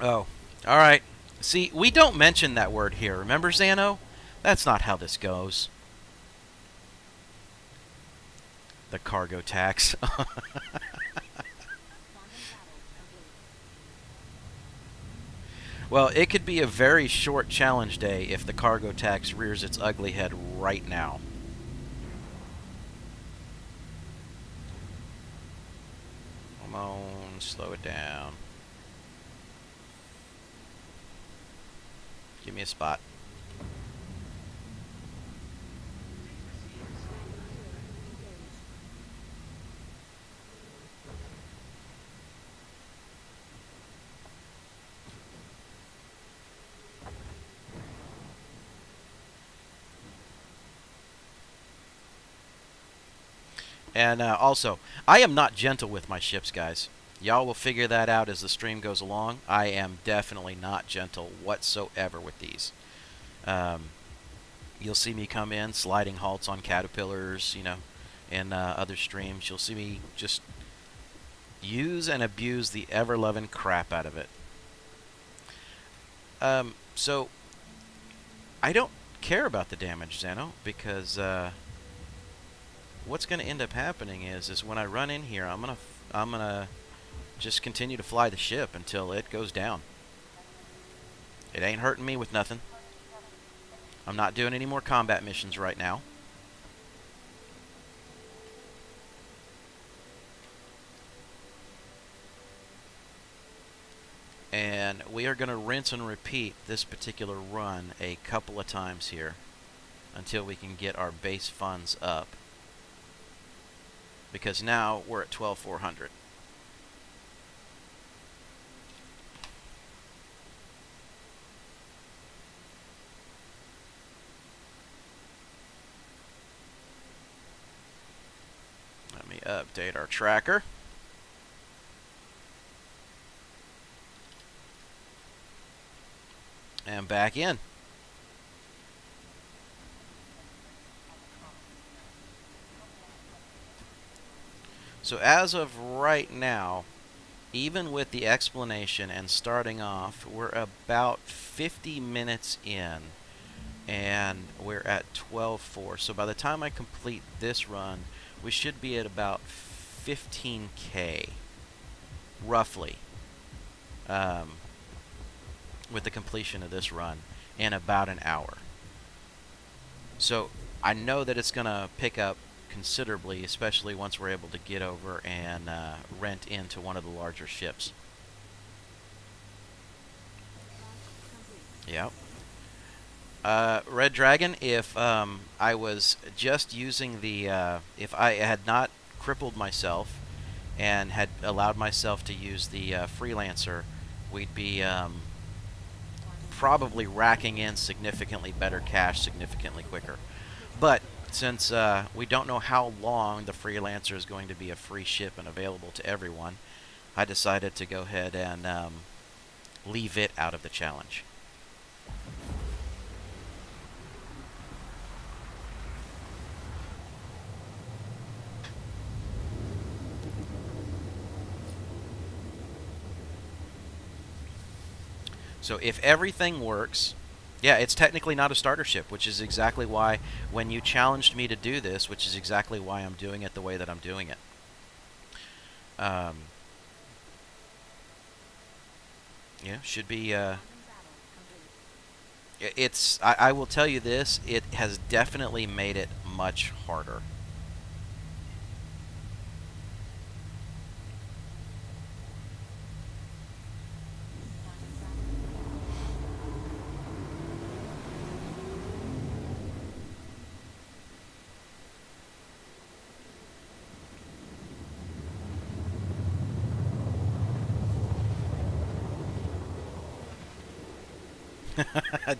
Oh, all right. See, we don't mention that word here. Remember, Xano? That's not how this goes. The cargo tax. Well, it could be a very short challenge day if the cargo tax rears its ugly head right now. Come on, slow it down. Give me a spot. And also, I am not gentle with my ships, guys. Y'all will figure that out as the stream goes along. I am definitely not gentle whatsoever with these. You'll see me come in, sliding halts on caterpillars, you know, in other streams. You'll see me just use and abuse the ever-loving crap out of it. So, I don't care about the damage, Xano, because what's going to end up happening is when I run in here, I'm gonna just continue to fly the ship until it goes down. It ain't hurting me with nothing. I'm not doing any more combat missions right now. And we are going to rinse and repeat this particular run a couple of times here until we can get our base funds up. Because now we're at 12,400. Let me update our tracker. And back in. So as of right now, even with the explanation and starting off, we're about 50 minutes in, and we're at 12.4. So by the time I complete this run, we should be at about 15K, roughly, with the completion of this run in about an hour. So I know that it's going to pick up considerably, especially once we're able to get over and rent into one of the larger ships. Yep. Red Dragon, if I was just using the, if I had not crippled myself and had allowed myself to use the freelancer, we'd be probably racking in significantly better cash significantly quicker. But since we don't know how long the freelancer is going to be a free ship and available to everyone, I decided to go ahead and leave it out of the challenge. So if everything works, yeah, it's technically not a starter ship, which is exactly why when you challenged me to do this, which is exactly why I'm doing it the way that I'm doing it. Yeah, should be. I will tell you this. It has definitely made it much harder.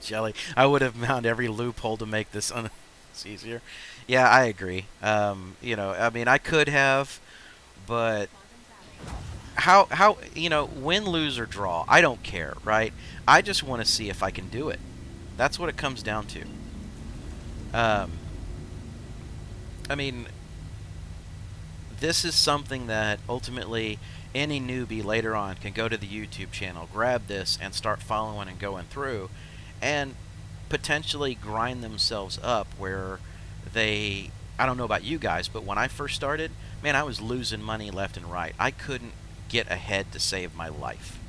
Jelly. I would have found every loophole to make this easier. Yeah, I agree. You know, I mean, I could have, but win, lose, or draw, I don't care, right? I just want to see if I can do it. That's what it comes down to. Um, I mean, this is something that ultimately any newbie later on can go to the YouTube channel, grab this, and start following and going through, and potentially grind themselves up where they, I don't know about you guys, but when I first started, man, I was losing money left and right. I couldn't get ahead to save my life.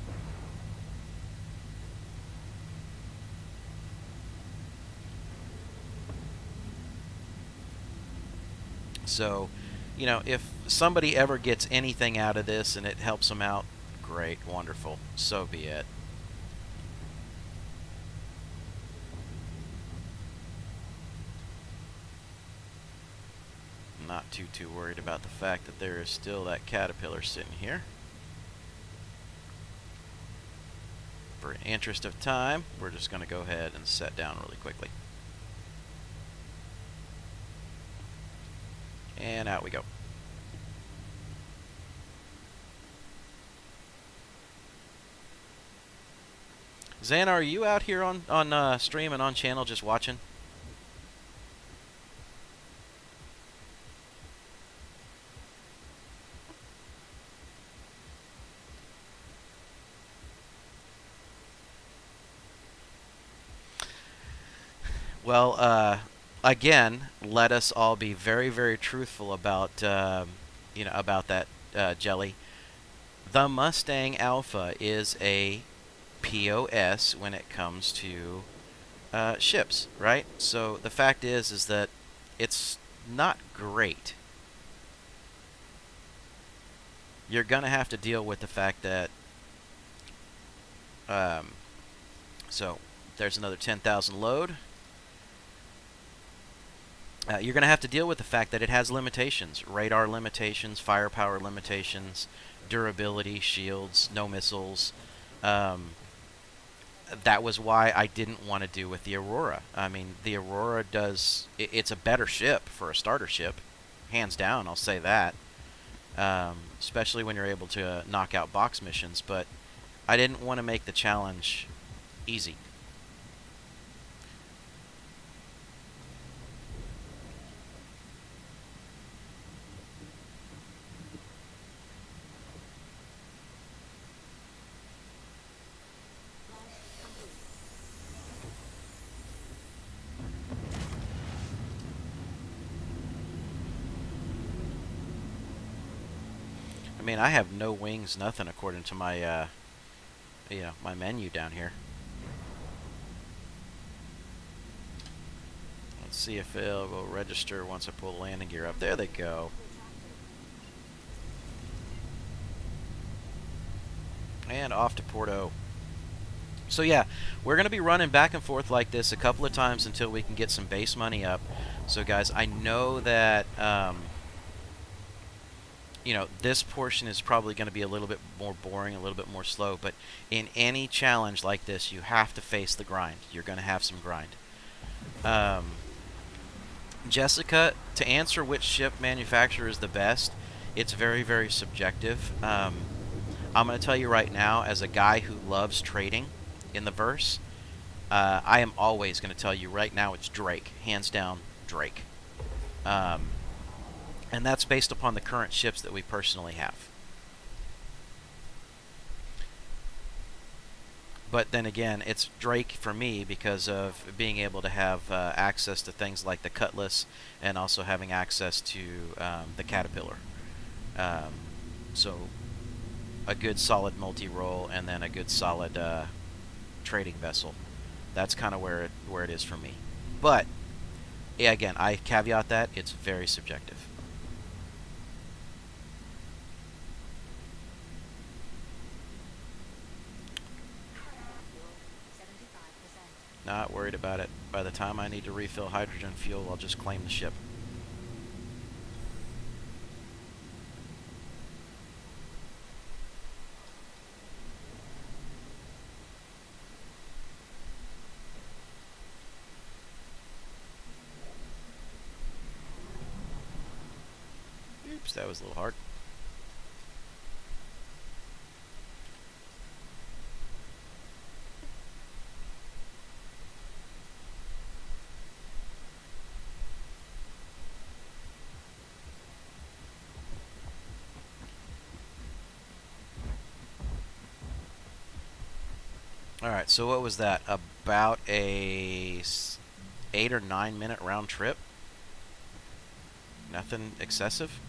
So, you know, if somebody ever gets anything out of this and it helps them out, great, wonderful, so be it. I'm not too worried about the fact that there is still that caterpillar sitting here. For interest of time, we're just going to go ahead and set down really quickly. And out we go. Xana, are you out here on stream and on channel just watching? Well, again, let us all be very truthful about about that, Jelly. The Mustang Alpha is a POS when it comes to ships, right? So the fact is that it's not great. You're gonna have to deal with the fact that so there's another 10,000 load. You're going to have to deal with the fact that it has limitations. Radar limitations, firepower limitations, durability, shields, no missiles. That was why I didn't want to do with the Aurora. I mean, the Aurora does... It's a better ship for a starter ship. Hands down, I'll say that. Especially when you're able to knock out box missions. But I didn't want to make the challenge easy. mean, I have no wings, nothing, according to my, you know, my menu down here. Let's see if it will register once I pull the landing gear up. There they go. And off to Porto. So yeah, we're going to be running back and forth like this a couple of times until we can get some base money up. So guys, I know that, you know, this portion is probably going to be a little bit more boring, a little bit more slow, but in any challenge like this, you have to face the grind. You're going to have some grind. Jessica, to answer which ship manufacturer is the best, it's very, very subjective. I'm going to tell you right now, as a guy who loves trading in the verse, I am always going to tell you right now it's Drake. Hands down, Drake. And that's based upon the current ships that we personally have. But then again, it's Drake for me because of being able to have access to things like the Cutlass and also having access to the Caterpillar. So a good solid multi-role and then a good solid trading vessel. That's kind of where it is for me. But yeah, again, I caveat that it's very subjective. Not worried about it. By the time I need to refill hydrogen fuel, I'll just claim the ship. Oops, that was a little hard. Alright, so what was that? About a 8 or 9 minute round trip? Nothing excessive?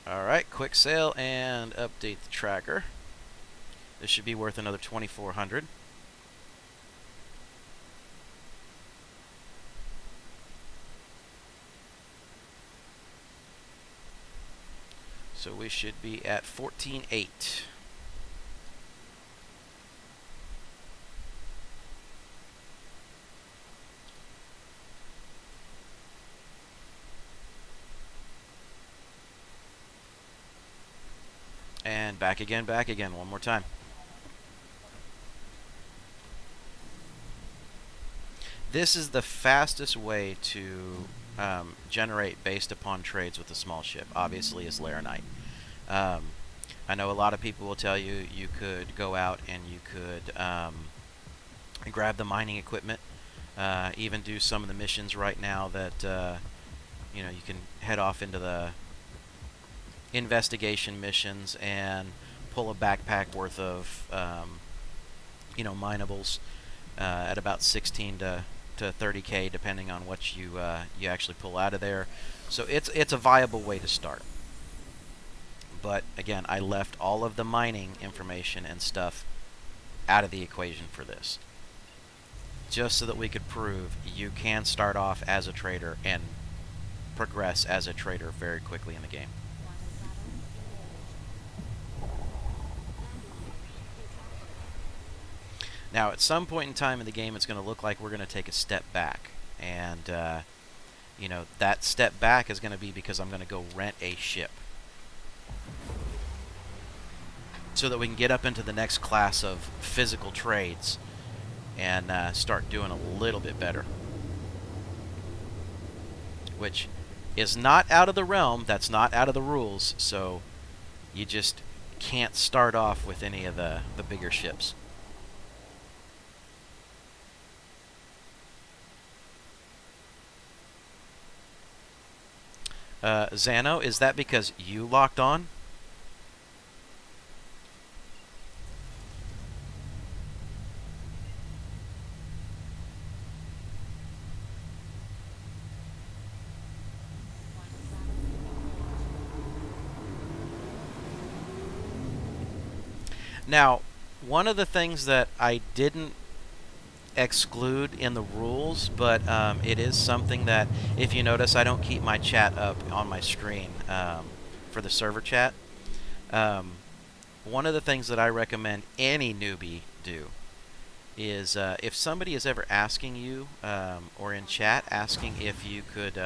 Alright, quick sale and update the tracker. This should be worth another 2,400. So we should be at 14.8. And back again, one more time. This is the fastest way to generate based upon trades with a small ship. Obviously, is Laranite. I know a lot of people will tell you you could go out and you could grab the mining equipment, even do some of the missions right now that you know, you can head off into the investigation missions and pull a backpack worth of you know, minables at about 16 to 30k, depending on what you actually pull out of there. So it's a viable way to start. But again, I left all of the mining information and stuff out of the equation for this, just so that we could prove you can start off as a trader and progress as a trader very quickly in the game. Now, at some point in time in the game, it's going to look like we're going to take a step back. And, you know, that step back is going to be because I'm going to go rent a ship, so that we can get up into the next class of physical trades and start doing a little bit better. Which is not out of the realm, that's not out of the rules, so you just can't start off with any of the bigger ships. Zano, is that because you locked on? Now, one of the things that I didn't exclude in the rules, but it is something that, if you notice, I don't keep my chat up on my screen for the server chat. One of the things that I recommend any newbie do is if somebody is ever asking you or in chat asking if you could,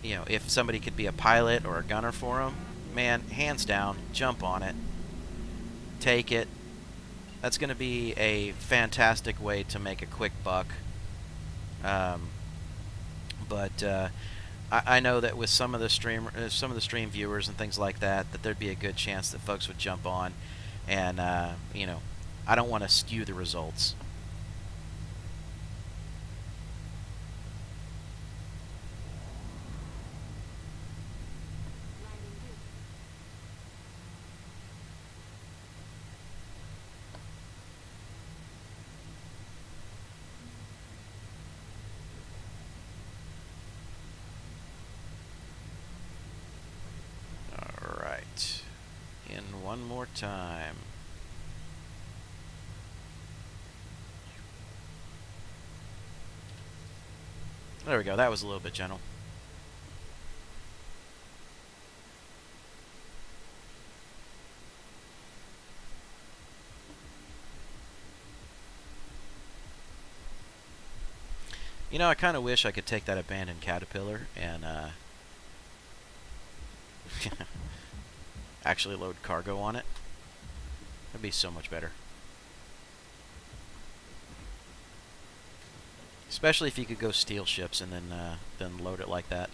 if somebody could be a pilot or a gunner for them, man, hands down, jump on it, take it. That's going to be a fantastic way to make a quick buck. But I know that with some of the stream viewers and things like that, that there'd be a good chance that folks would jump on, and I don't want to skew the results. Alright. In one more time. There we go. That was a little bit gentle. I kind of wish I could take that abandoned Caterpillar and actually load cargo on it. That'd be so much better. Especially if you could go steal ships and then load it like that.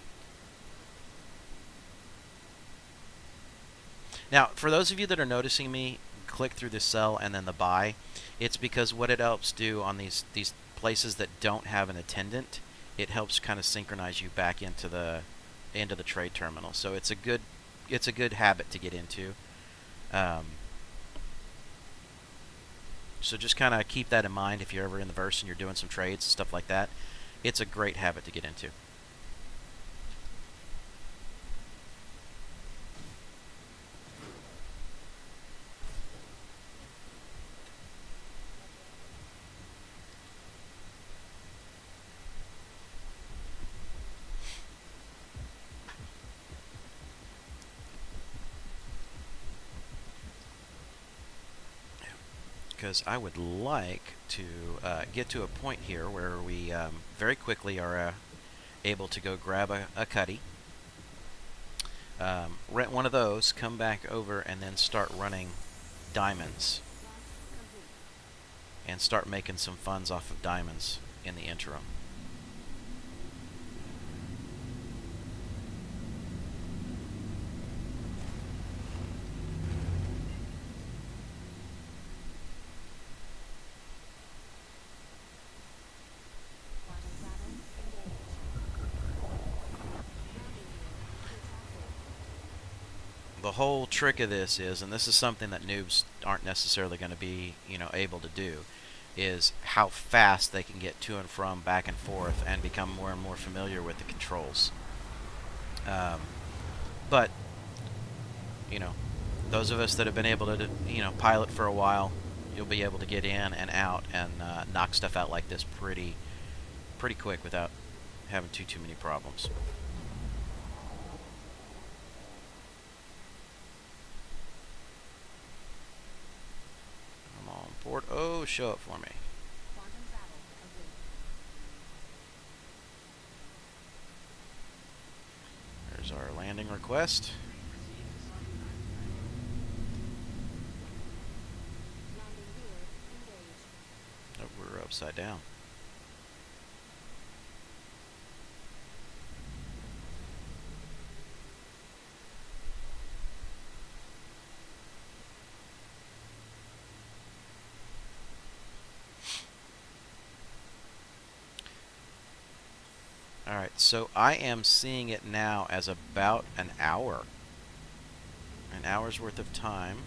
Now, for those of you that are noticing me click through the sell and then the buy, it's because what it helps do on these places that don't have an attendant, it helps kind of synchronize you back into the trade terminal. So it's a good habit to get into. So just kind of keep that in mind if you're ever in the verse and you're doing some trades and stuff like that. It's a great habit to get into. Because I would like to get to a point here where we very quickly are able to go grab a cuddy, rent one of those, come back over, and then start running diamonds and start making some funds off of diamonds in the interim. The whole trick of this is, and this is something that noobs aren't necessarily going to be, able to do, is how fast they can get to and from, back and forth, and become more and more familiar with the controls. But, those of us that have been able to, pilot for a while, you'll be able to get in and out and knock stuff out like this pretty quick without having too many problems. Board. Oh, show up for me. There's our landing request. Oh, we're upside down. Alright, so I am seeing it now as about an hour. An hour's worth of time.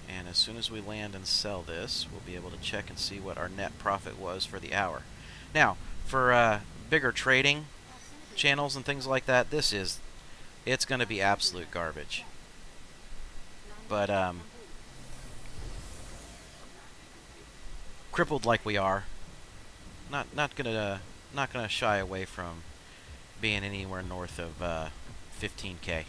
And as soon as we land and sell this, we'll be able to check and see what our net profit was for the hour. Now, for bigger trading channels and things like that, this is it's going to be absolute garbage. But crippled like we are, not gonna shy away from being anywhere north of 15K.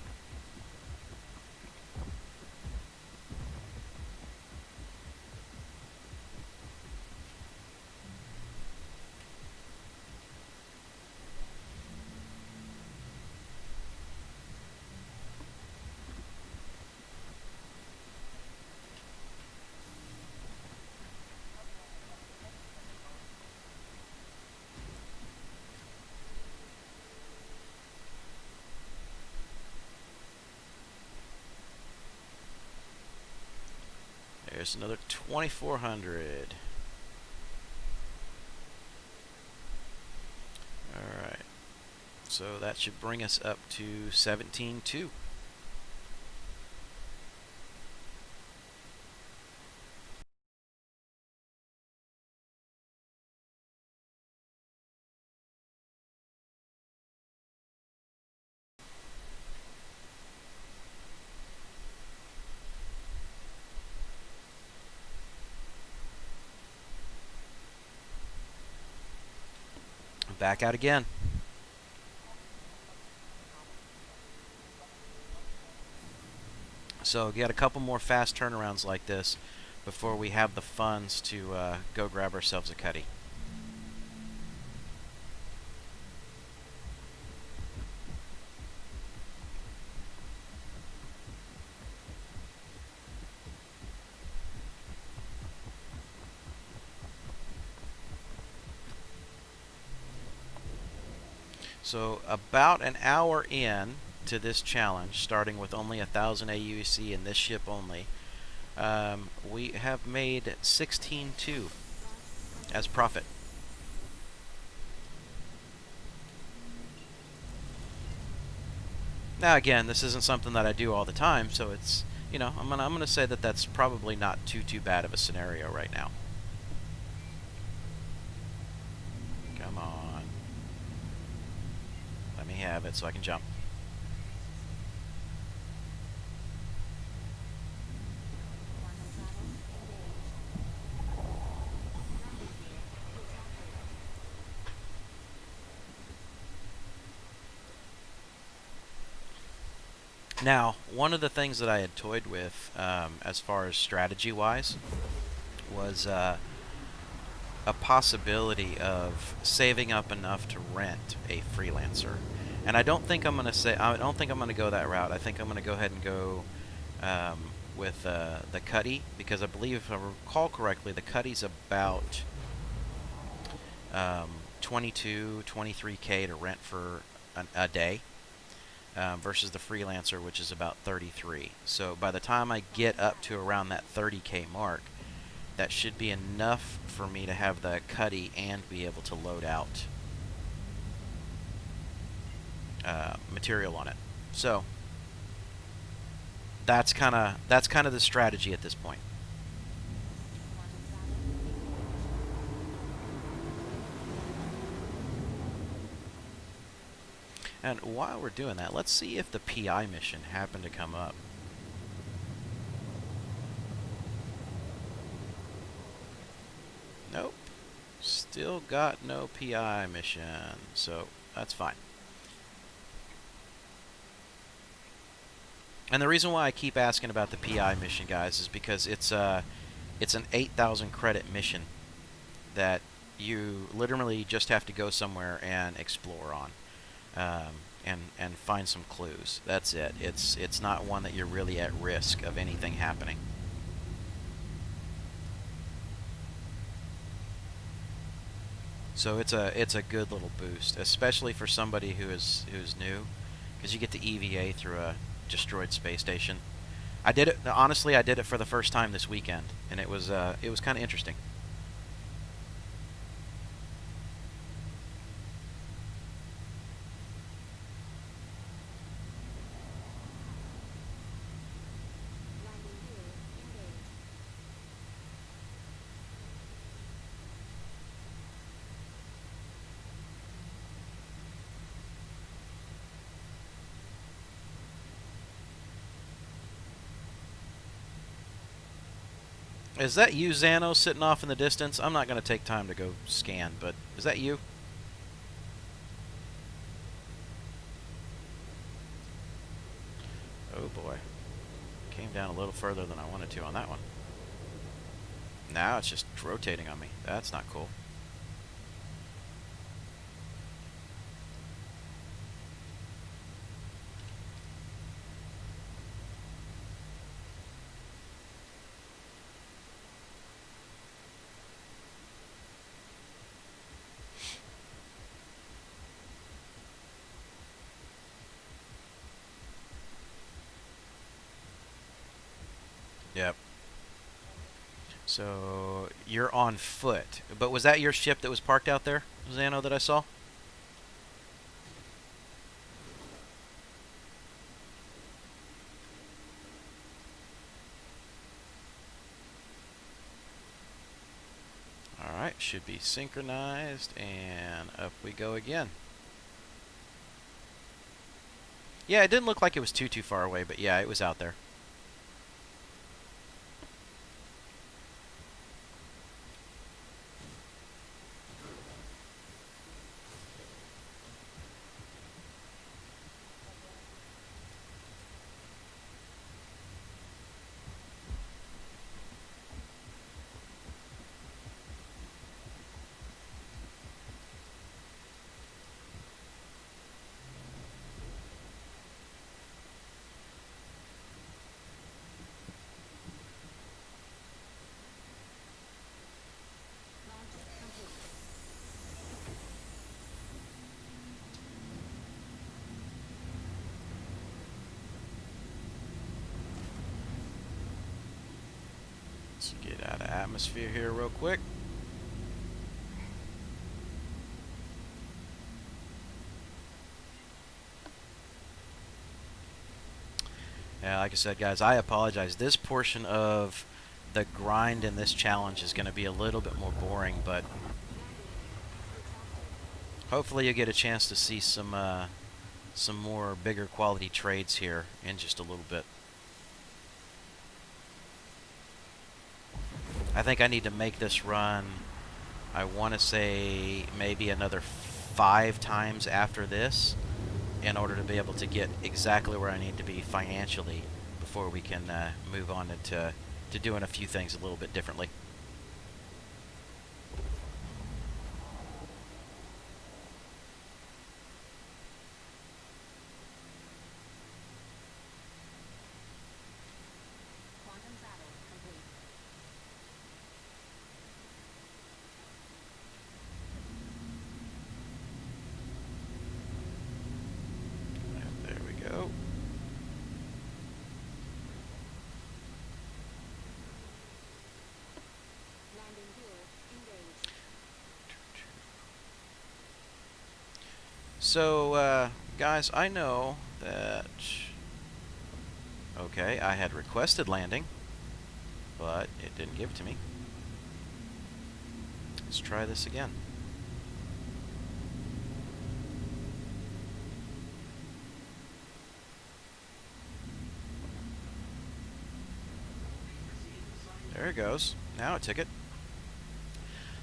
There's another 2,400. Alright. So that should bring us up to 17.2. Back out again. So get a couple more fast turnarounds like this before we have the funds to go grab ourselves a cutty. So about an hour in to this challenge, starting with only 1,000 AUC in this ship only, we have made 16.2 as profit. Now again, this isn't something that I do all the time, so it's, you know, I'm gonna say that that's probably not too bad of a scenario right now. Come on. Let me have it so I can jump. Now, one of the things that I had toyed with, as far as strategy-wise, was a possibility of saving up enough to rent a freelancer. And I don't think I'm going to go that route. I think I'm going to go ahead and go with the Cuddy, because I believe, if I recall correctly, the Cuddy's about 22, 23K to rent for a day. Versus the freelancer, which is about 33. So by the time I get up to around that 30K mark, that should be enough for me to have the Cuddy and be able to load out material on it. So that's kind of the strategy at this point. And while we're doing that, let's see if the PI mission happened to come up. Nope. Still got no PI mission, so that's fine. And the reason why I keep asking about the PI mission, guys, is because it's an 8,000 credit mission that you literally just have to go somewhere and explore on. And find some clues. That's it. It's not one that you're really at risk of anything happening. So it's a good little boost, especially for somebody who's new, because you get to EVA through a destroyed space station. I did it honestly. I did it for the first time this weekend, and it was kind of interesting. Is that you, Xano, sitting off in the distance? I'm not going to take time to go scan, but is that you? Oh boy. Came down a little further than I wanted to on that one. Now it's just rotating on me. That's not cool. Yep. So you're on foot. But was that your ship that was parked out there, Xano, that I saw? Alright, should be synchronized, and up we go again. Yeah, it didn't look like it was too far away, but yeah, it was out there. Let's get out of atmosphere here real quick. Yeah, like I said, guys, I apologize. This portion of the grind in this challenge is going to be a little bit more boring, but hopefully you get a chance to see some more bigger quality trades here in just a little bit. I think I need to make this run, I want to say maybe another 5 times after this in order to be able to get exactly where I need to be financially before we can move on to doing a few things a little bit differently. There we go. So, guys, I know that... Okay, I had requested landing, but it didn't give it to me. Let's try this again. There it goes. Now it took it.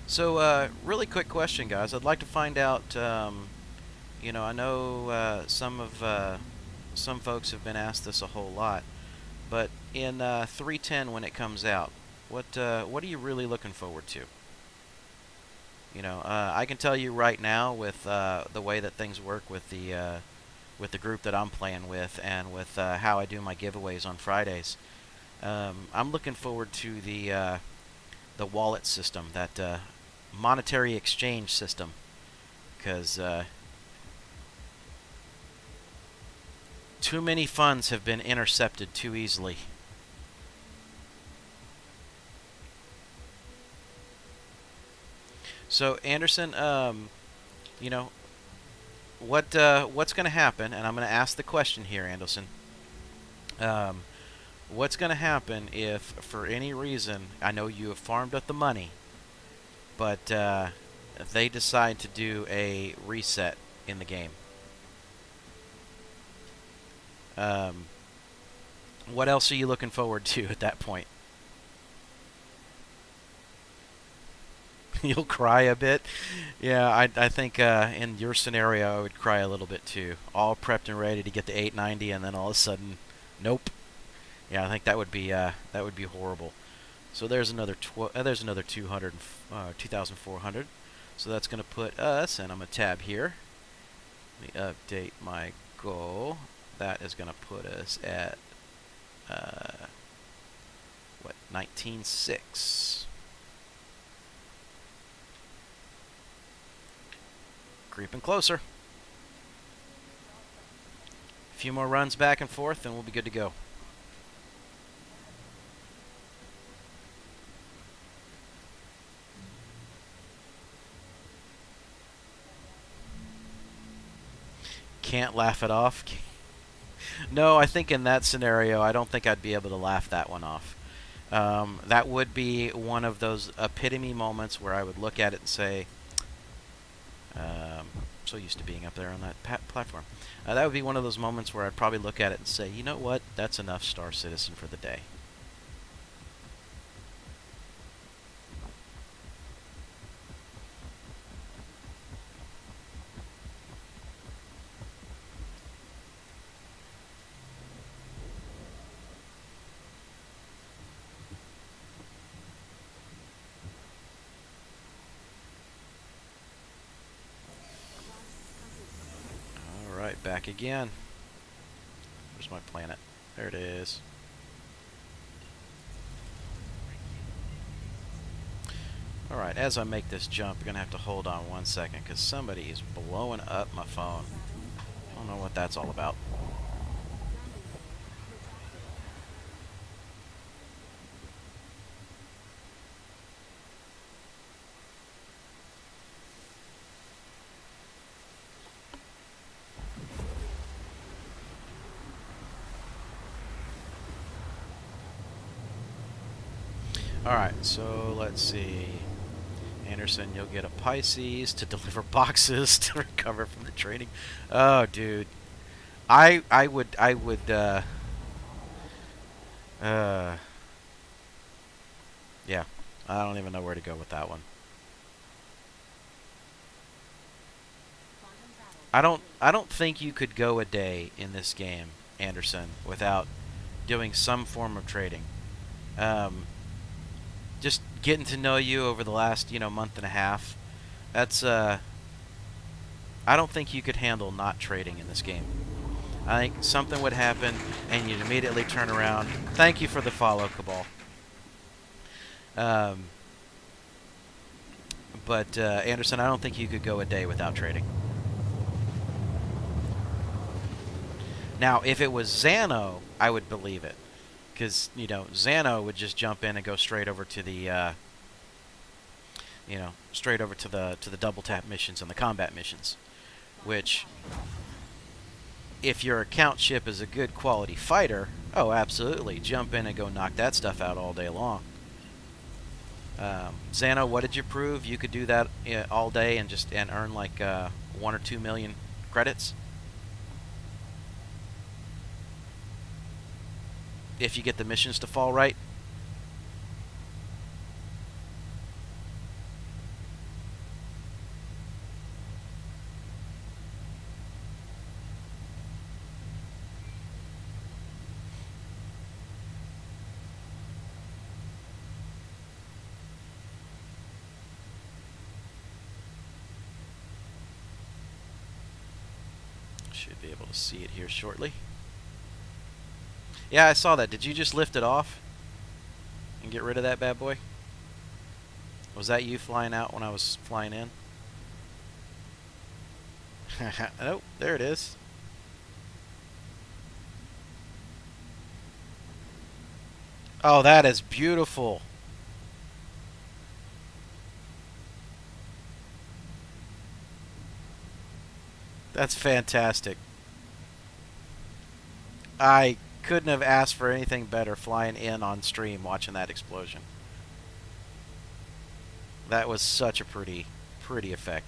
So, really quick question, guys. I'd like to find out, you know, I know some folks have been asked this a whole lot, but in 3.10 when it comes out, what are you really looking forward to? You know, I can tell you right now with the way that things work with the group that I'm playing with and with how I do my giveaways on Fridays. I'm looking forward to the wallet system, that monetary exchange system, because too many funds have been intercepted too easily. So Anderson, you know, what's going to happen? And I'm going to ask the question here, Anderson. What's going to happen if, for any reason, I know you have farmed up the money, but they decide to do a reset in the game? What else are you looking forward to at that point? You'll cry a bit. Yeah, I think in your scenario I would cry a little bit too. All prepped and ready to get the 890, and then all of a sudden, nope. Yeah, I think that would be horrible. So there's another 200, 2,400. So that's going to put us, and I'm going to tab here. Let me update my goal. That is going to put us at what, 19.6. Creeping closer. A few more runs back and forth, and we'll be good to go. Can't laugh it off. No, I think in that scenario, I don't think I'd be able to laugh that one off. That would be one of those epitome moments where I would look at it and say, so used to being up there on that platform. That would be one of those moments where I'd probably look at it and say, you know what, that's enough Star Citizen for the day. Alright, back again. Where's my planet? There it is. Alright, as I make this jump, you're going to have to hold on 1 second because somebody is blowing up my phone. I don't know what that's all about. Alright, so let's see. Anderson, you'll get a Pisces to deliver boxes to recover from the training. Oh, dude. I would, yeah. I don't even know where to go with that one. I don't think you could go a day in this game, Anderson, without doing some form of trading. Just getting to know you over the last, month and a half. That's I don't think you could handle not trading in this game. I think something would happen and you'd immediately turn around. Thank you for the follow, Cabal. But Anderson, I don't think you could go a day without trading. Now, if it was Xano, I would believe it. Because, Xano would just jump in and go straight over to the, straight over to the double tap missions and the combat missions. Which, if your account ship is a good quality fighter, oh, absolutely, jump in and go knock that stuff out all day long. Xano, what did you prove? You could do that all day and earn like 1 or 2 million credits? If you get the missions to fall right. Should be able to see it here shortly. Yeah, I saw that. Did you just lift it off and get rid of that bad boy? Was that you flying out when I was flying in? Oh, there it is. Oh, that is beautiful. That's fantastic. I couldn't have asked for anything better flying in on stream watching that explosion. That was such a pretty effect.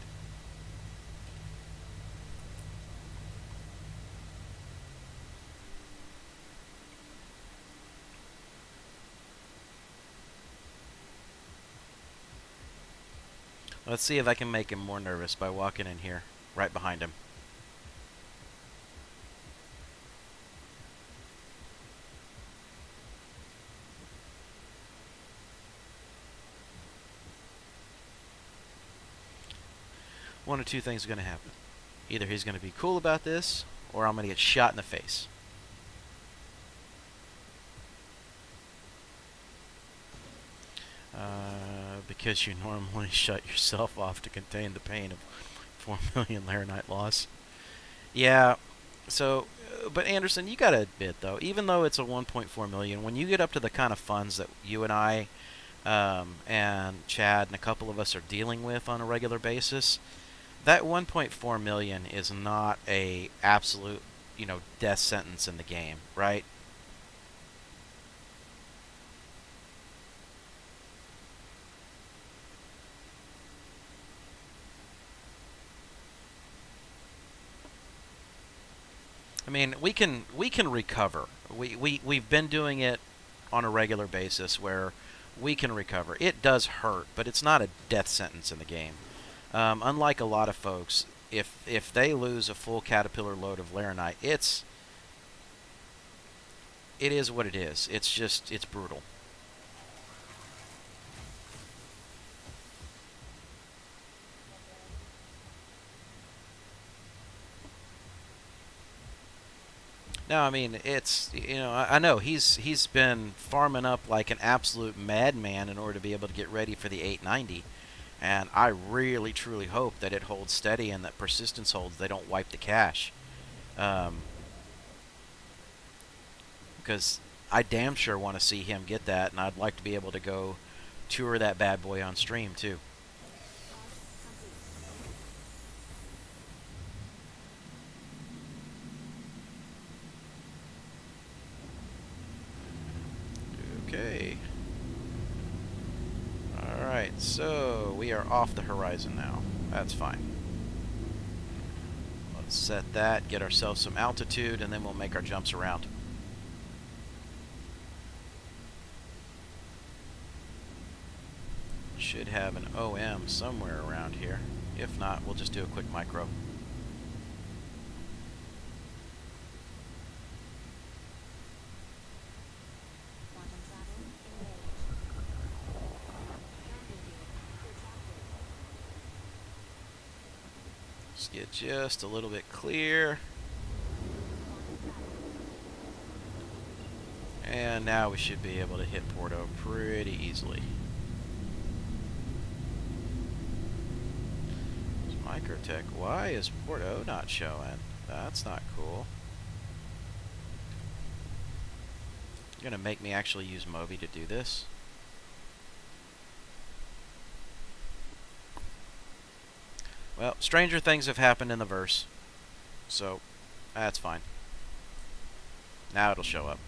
Let's see if I can make him more nervous by walking in here, right behind him. One of two things are going to happen. Either he's going to be cool about this, or I'm going to get shot in the face. Because you normally shut yourself off to contain the pain of 4 million Laranite loss. Yeah, so, but Anderson, you gotta admit though, even though it's a 1.4 million, when you get up to the kind of funds that you and I, and Chad and a couple of us are dealing with on a regular basis, that 1.4 million is not a absolute, death sentence in the game, right? I mean, we can recover. We've been doing it on a regular basis where we can recover. It does hurt, but it's not a death sentence in the game. Unlike a lot of folks, if they lose a full caterpillar load of Laranite, it is what it is. It's brutal. No, I mean it's I know he's been farming up like an absolute madman in order to be able to get ready for the 890, and I really truly hope that it holds steady and that persistence holds. They don't wipe the cache, because I damn sure want to see him get that, and I'd like to be able to go tour that bad boy on stream too. Okay. Alright, so we are off the horizon now. That's fine. Let's set that, get ourselves some altitude, and then we'll make our jumps around. Should have an OM somewhere around here. If not, we'll just do a quick micro. Let's get just a little bit clear. And now we should be able to hit Porto pretty easily. Microtech, why is Porto not showing? That's not cool. You're gonna make me actually use Moby to do this? Well, stranger things have happened in the verse, so that's fine. Now it'll show up.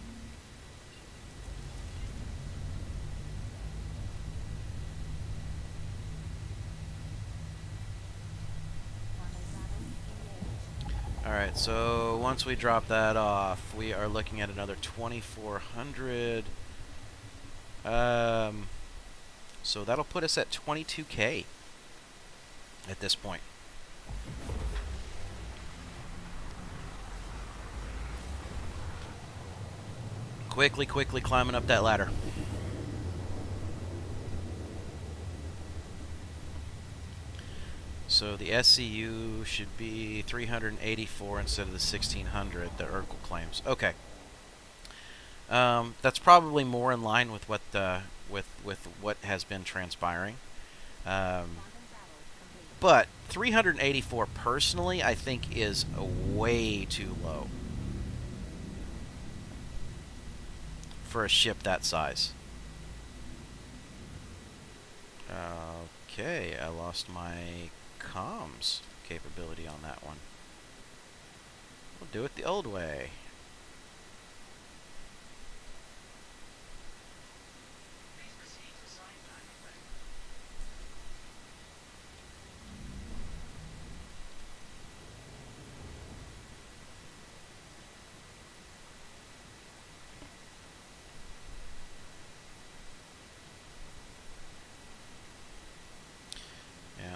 Alright, so once we drop that off, we are looking at another 2,400. So that'll put us at 22K at this point. Quickly climbing up that ladder. So the SCU should be 384 instead of the 1600 that Urkel claims. Okay. That's probably more in line with what with what has been transpiring. But 384 personally, I think, is way too low for a ship that size. Okay, I lost my comms capability on that one. We'll do it the old way.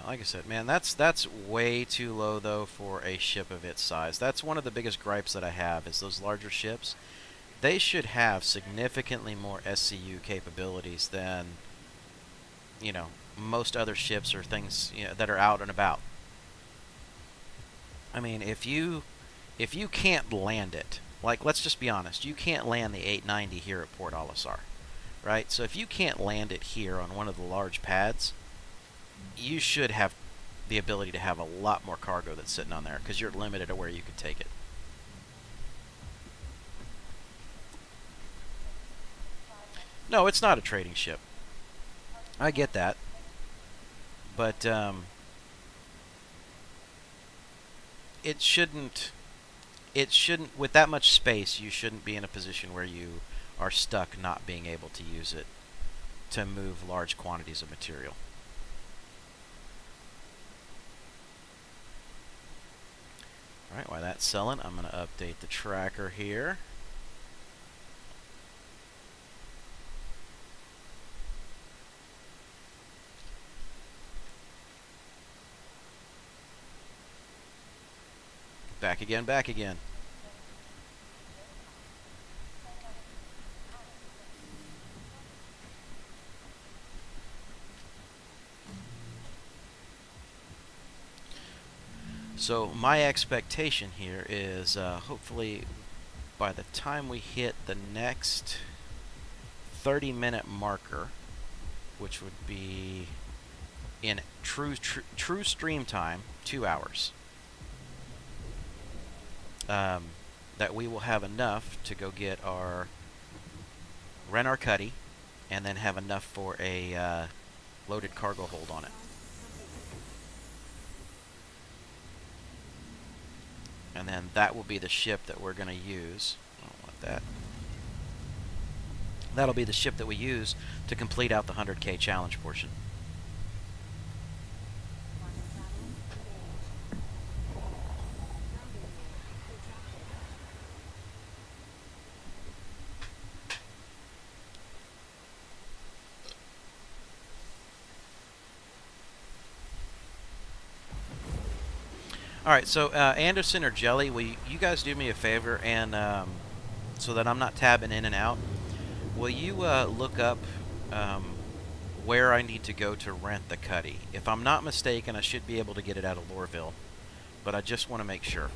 like I said, man, that's way too low though for a ship of its size. That's one of the biggest gripes that I have is those larger ships. They should have significantly more SCU capabilities than, you know, most other ships or things, you know, that are out and about. I mean, if you can't land it, like, let's just be honest, you can't land the 890 here at Port Olisar, right? So if you can't land it here on one of the large pads, you should have the ability to have a lot more cargo that's sitting on there because you're limited to where you can take it. No, it's not a trading ship. I get that, but it shouldn't. It shouldn't. With that much space, you shouldn't be in a position where you are stuck not being able to use it to move large quantities of material. Alright, while that's selling, I'm going to update the tracker here. Back again, back again. So my expectation here is hopefully by the time we hit the next 30-minute marker, which would be in true stream time, 2 hours, that we will have enough to go get rent our cuddy, and then have enough for a loaded cargo hold on it. And then that will be the ship that we're going to use. I don't want that. That'll be the ship that we use to complete out the 100K challenge portion. Alright, so Anderson or Jelly, will you guys do me a favor, and so that I'm not tabbing in and out, will you look up where I need to go to rent the cuddy? If I'm not mistaken, I should be able to get it out of Loreville, but I just want to make sure.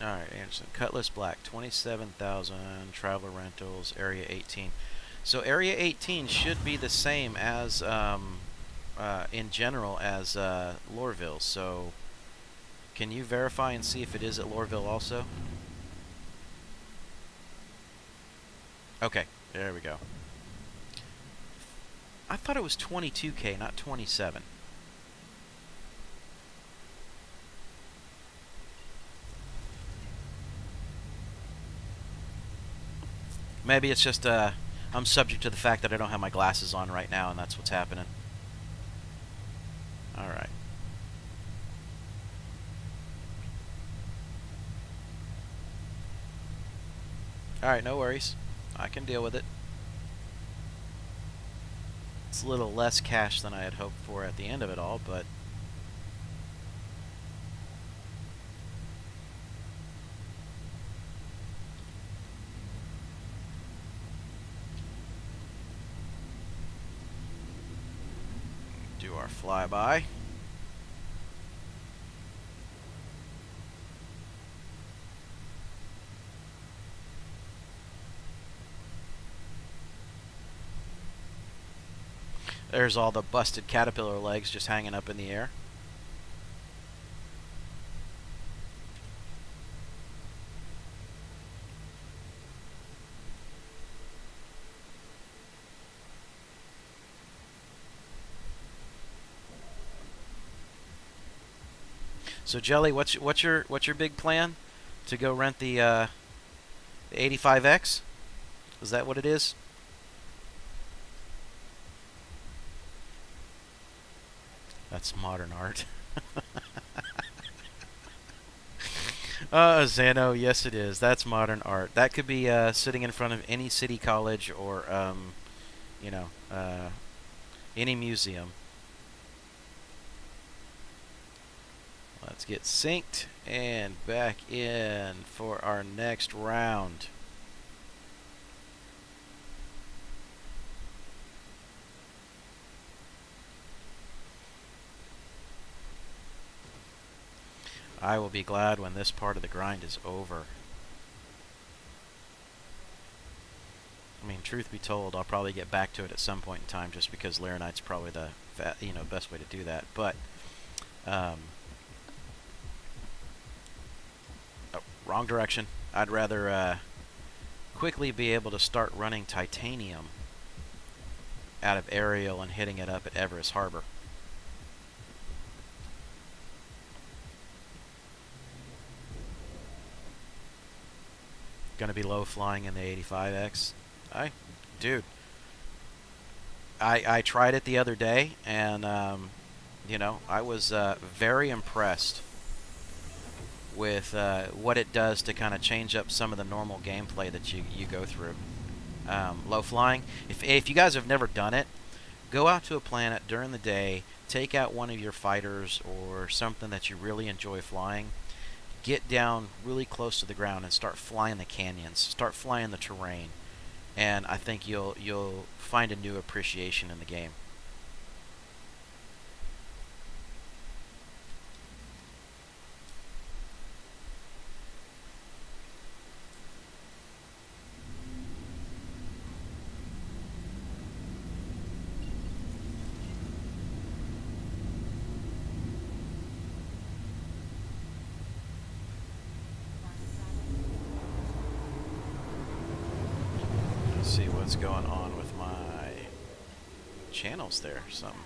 Alright, Anderson. Cutlass Black, 27,000. Traveler Rentals, Area 18. So Area 18 should be the same as, in general, as Loreville. So, can you verify and see if it is at Loreville also? Okay, there we go. I thought it was 22K, not 27. Maybe it's just I'm subject to the fact that I don't have my glasses on right now, and that's what's happening. Alright. Alright, no worries. I can deal with it. It's a little less cash than I had hoped for at the end of it all, but do our flyby. There's all the busted caterpillar legs just hanging up in the air. So Jelly, what's your big plan? To go rent the 85X? Is that what it is? That's modern art. Zano, yes it is. That's modern art. That could be sitting in front of any city college or, you know, any museum. Let's get synced and back in for our next round. I will be glad when this part of the grind is over. I mean, truth be told, I'll probably get back to it at some point in time, just because Laranite's probably the best way to do that. But oh, wrong direction. I'd rather quickly be able to start running titanium out of Ariel and hitting it up at Everest Harbor. Gonna be low flying in the 85X. Dude, I tried it the other day, and I was very impressed with what it does to kind of change up some of the normal gameplay that you go through. Low flying. If you guys have never done it, go out to a planet during the day, take out one of your fighters or something that you really enjoy flying, get down really close to the ground and start flying the canyons, start flying the terrain, and I think you'll find a new appreciation in the game. See what's going on with my channels there or something.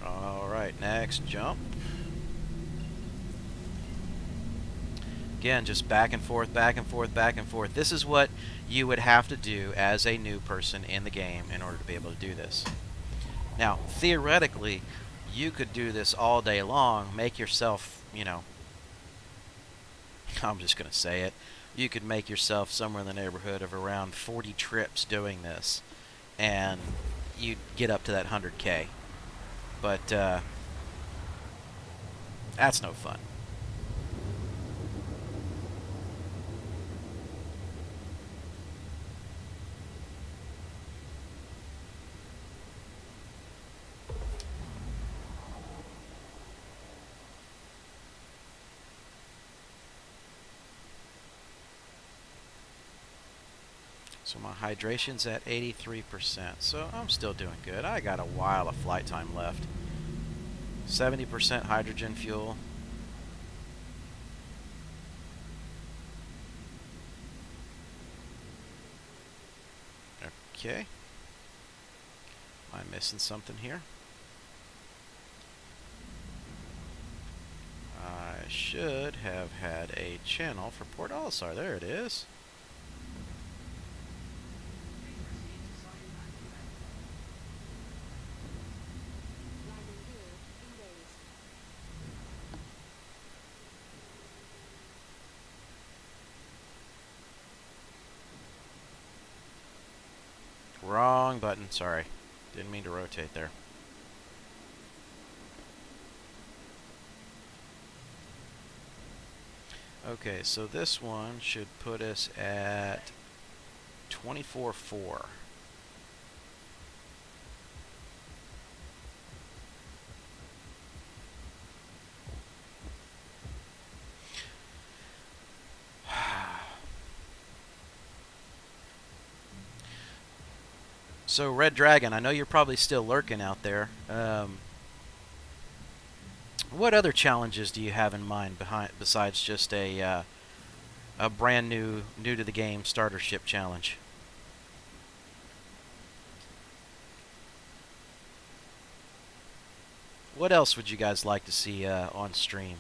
Alright, next jump. Again, just back and forth, back and forth, back and forth. This is what you would have to do as a new person in the game in order to be able to do this. Now, theoretically, you could do this all day long, make yourself, I'm just going to say it, you could make yourself somewhere in the neighborhood of around 40 trips doing this, and you'd get up to that 100K. But that's no fun. So my hydration's at 83%, so I'm still doing good. I got a while of flight time left. 70% hydrogen fuel. Okay. Am I missing something here? I should have had a channel for Port Olisar. There it is. Wrong button, sorry. Didn't mean to rotate there. Okay, so this one should put us at 24.4. So, Red Dragon, I know you're probably still lurking out there. What other challenges do you have in mind besides just a brand new to the game starter ship challenge? What else would you guys like to see on stream?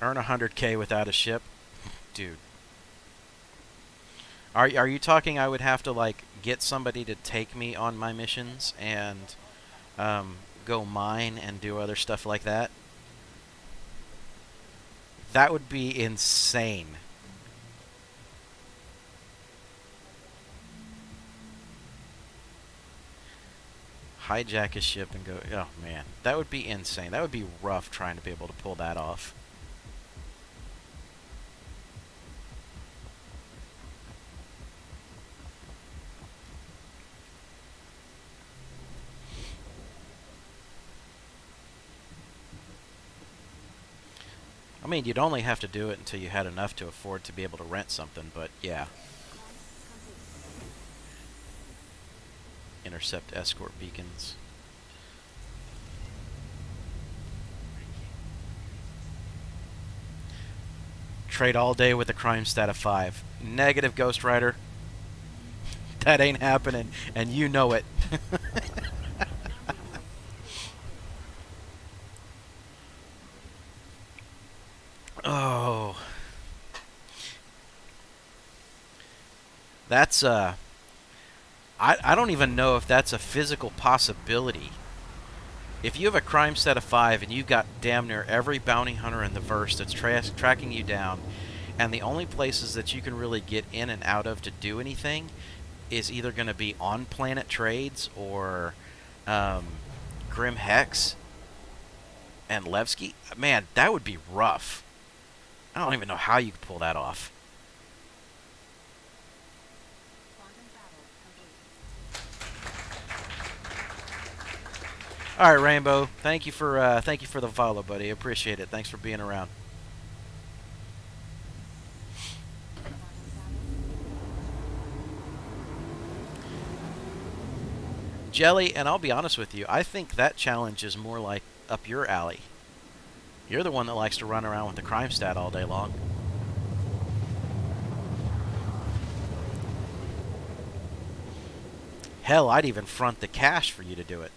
Earn 100K without a ship? Dude. Are you talking I would have to, like, get somebody to take me on my missions and go mine and do other stuff like that? That would be insane. Hijack a ship and go... Oh, man. That would be insane. That would be rough trying to be able to pull that off. I mean, you'd only have to do it until you had enough to afford to be able to rent something, but yeah. Intercept escort beacons. Trade all day with a crime stat of 5. Negative, Ghost Rider. That ain't happening, and you know it. Oh. That's, I don't even know if that's a physical possibility. If you have a crime stat of 5 and you've got damn near every bounty hunter in the verse that's tracking you down, and the only places that you can really get in and out of to do anything is either going to be on-planet trades or Grim Hex and Levski, man, that would be rough. I don't even know how you could pull that off. All right, Rainbow. Thank you for the follow, buddy. Appreciate it. Thanks for being around. Jelly, and I'll be honest with you, I think that challenge is more like up your alley. You're the one that likes to run around with the crime stat all day long. Hell, I'd even front the cash for you to do it.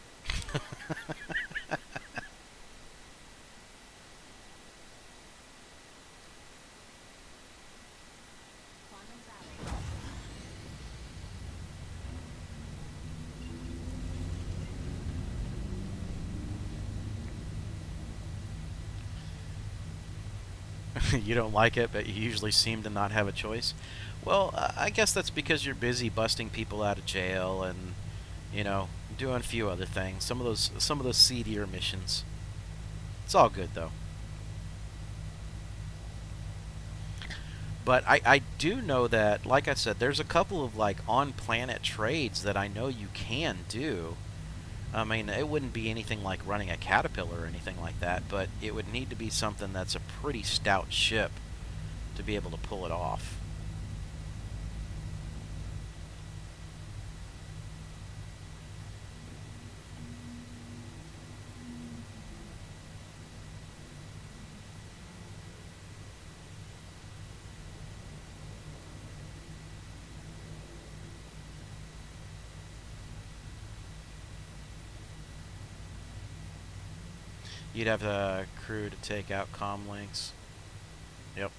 You don't like it, but you usually seem to not have a choice. Well, I guess that's because you're busy busting people out of jail and, you know, doing a few other things. Some of those seedier missions. It's all good though. But I do know that, like I said, there's a couple of like on-planet trades that I know you can do. I mean, it wouldn't be anything like running a Caterpillar or anything like that, but it would need to be something that's a pretty stout ship to be able to pull it off. You'd have the crew to take out comm links. Yep.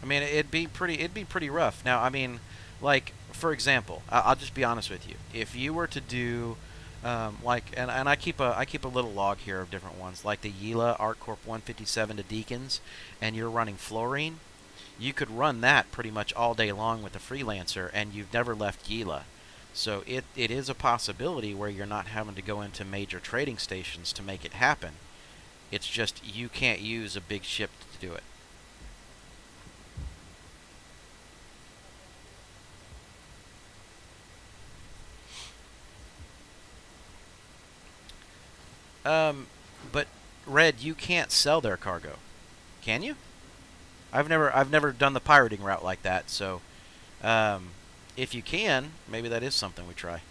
I mean, it'd be pretty rough. Now, I mean, like for example, I'll just be honest with you. If you were to do, like, and I keep a little log here of different ones, like the Yila ArcCorp 157 to Deacons, and you're running fluorine, you could run that pretty much all day long with the freelancer, and you've never left Yila. So it is a possibility where you're not having to go into major trading stations to make it happen. It's just you can't use a big ship to do it. But Red, you can't sell their cargo, can you? I've never done the pirating route like that. So, if you can, maybe that is something we try.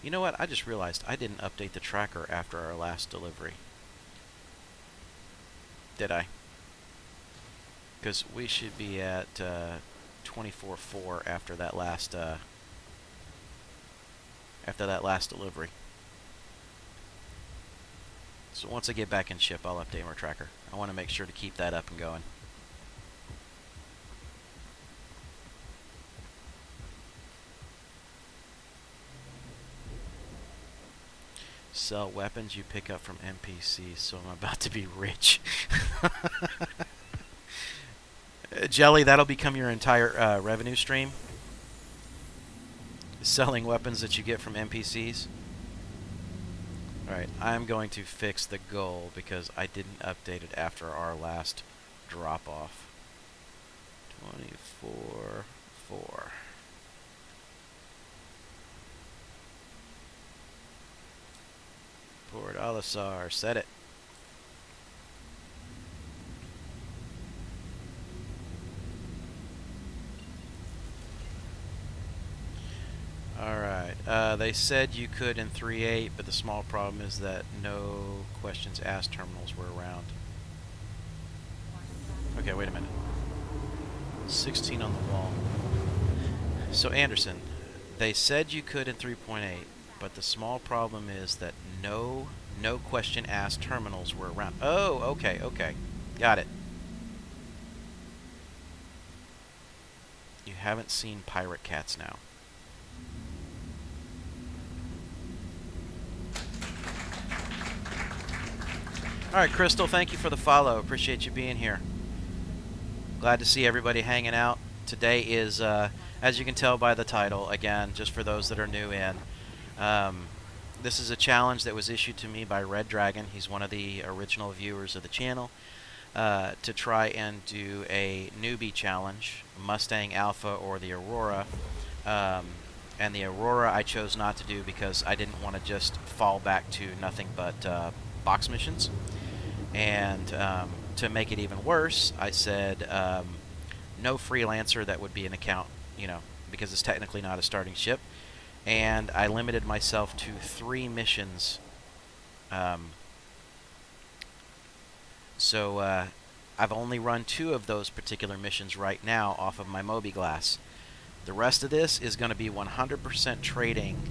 You know what? I just realized I didn't update the tracker after our last delivery. Did I? Because we should be at 24.4 after that last delivery. So once I get back in ship, I'll update my tracker. I want to make sure to keep that up and going. Sell weapons you pick up from NPCs, so I'm about to be rich. Jelly, that'll become your entire revenue stream. Selling weapons that you get from NPCs. Alright, I'm going to fix the goal because I didn't update it after our last drop-off. 24.4. Port Alisar, set it. Alright, they said you could in 3.8, but the small problem is that no questions asked terminals were around. Okay, wait a minute. 16 on the wall. So Anderson, they said you could in 3.8, but the small problem is that no question asked terminals were around. Oh, okay. Got it. You haven't seen pirate cats now. Alright, Crystal, thank you for the follow. Appreciate you being here. Glad to see everybody hanging out. Today is, as you can tell by the title, again, just for those that are new in, this is a challenge that was issued to me by Red Dragon. He's one of the original viewers of the channel, to try and do a newbie challenge, Mustang Alpha or the Aurora. And the Aurora I chose not to do because I didn't want to just fall back to nothing but box missions. And to make it even worse, I said no freelancer that would be an account, you know, because it's technically not a starting ship. And I limited myself to 3 missions. So I've only run 2 of those particular missions right now off of my Moby Glass. The rest of this is going to be 100% trading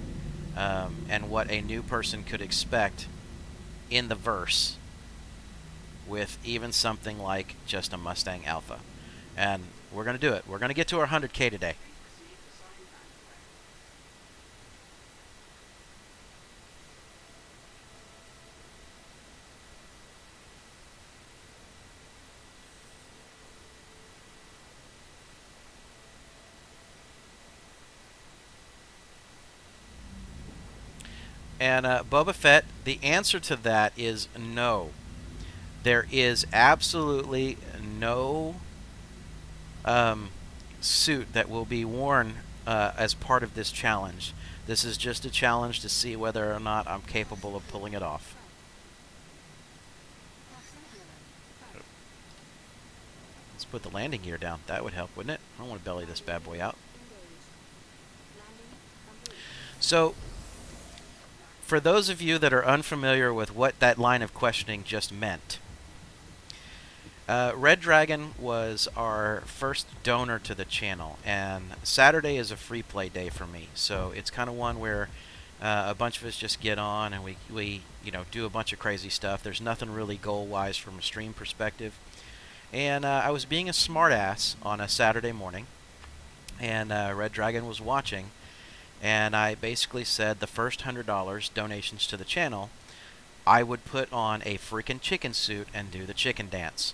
and what a new person could expect in the verse, with even something like just a Mustang Alpha. And we're going to do it. We're going to get to our 100K today. And Boba Fett, the answer to that is no. There is absolutely no suit that will be worn as part of this challenge. This is just a challenge to see whether or not I'm capable of pulling it off. Let's put the landing gear down. That would help, wouldn't it? I don't want to belly this bad boy out. So, for those of you that are unfamiliar with what that line of questioning just meant, Red Dragon was our first donor to the channel, and Saturday is a free play day for me, so it's kind of one where a bunch of us just get on and we you know, do a bunch of crazy stuff. There's nothing really goal-wise from a stream perspective, and I was being a smartass on a Saturday morning, and Red Dragon was watching, and I basically said the first $100 donations to the channel, I would put on a freaking chicken suit and do the chicken dance.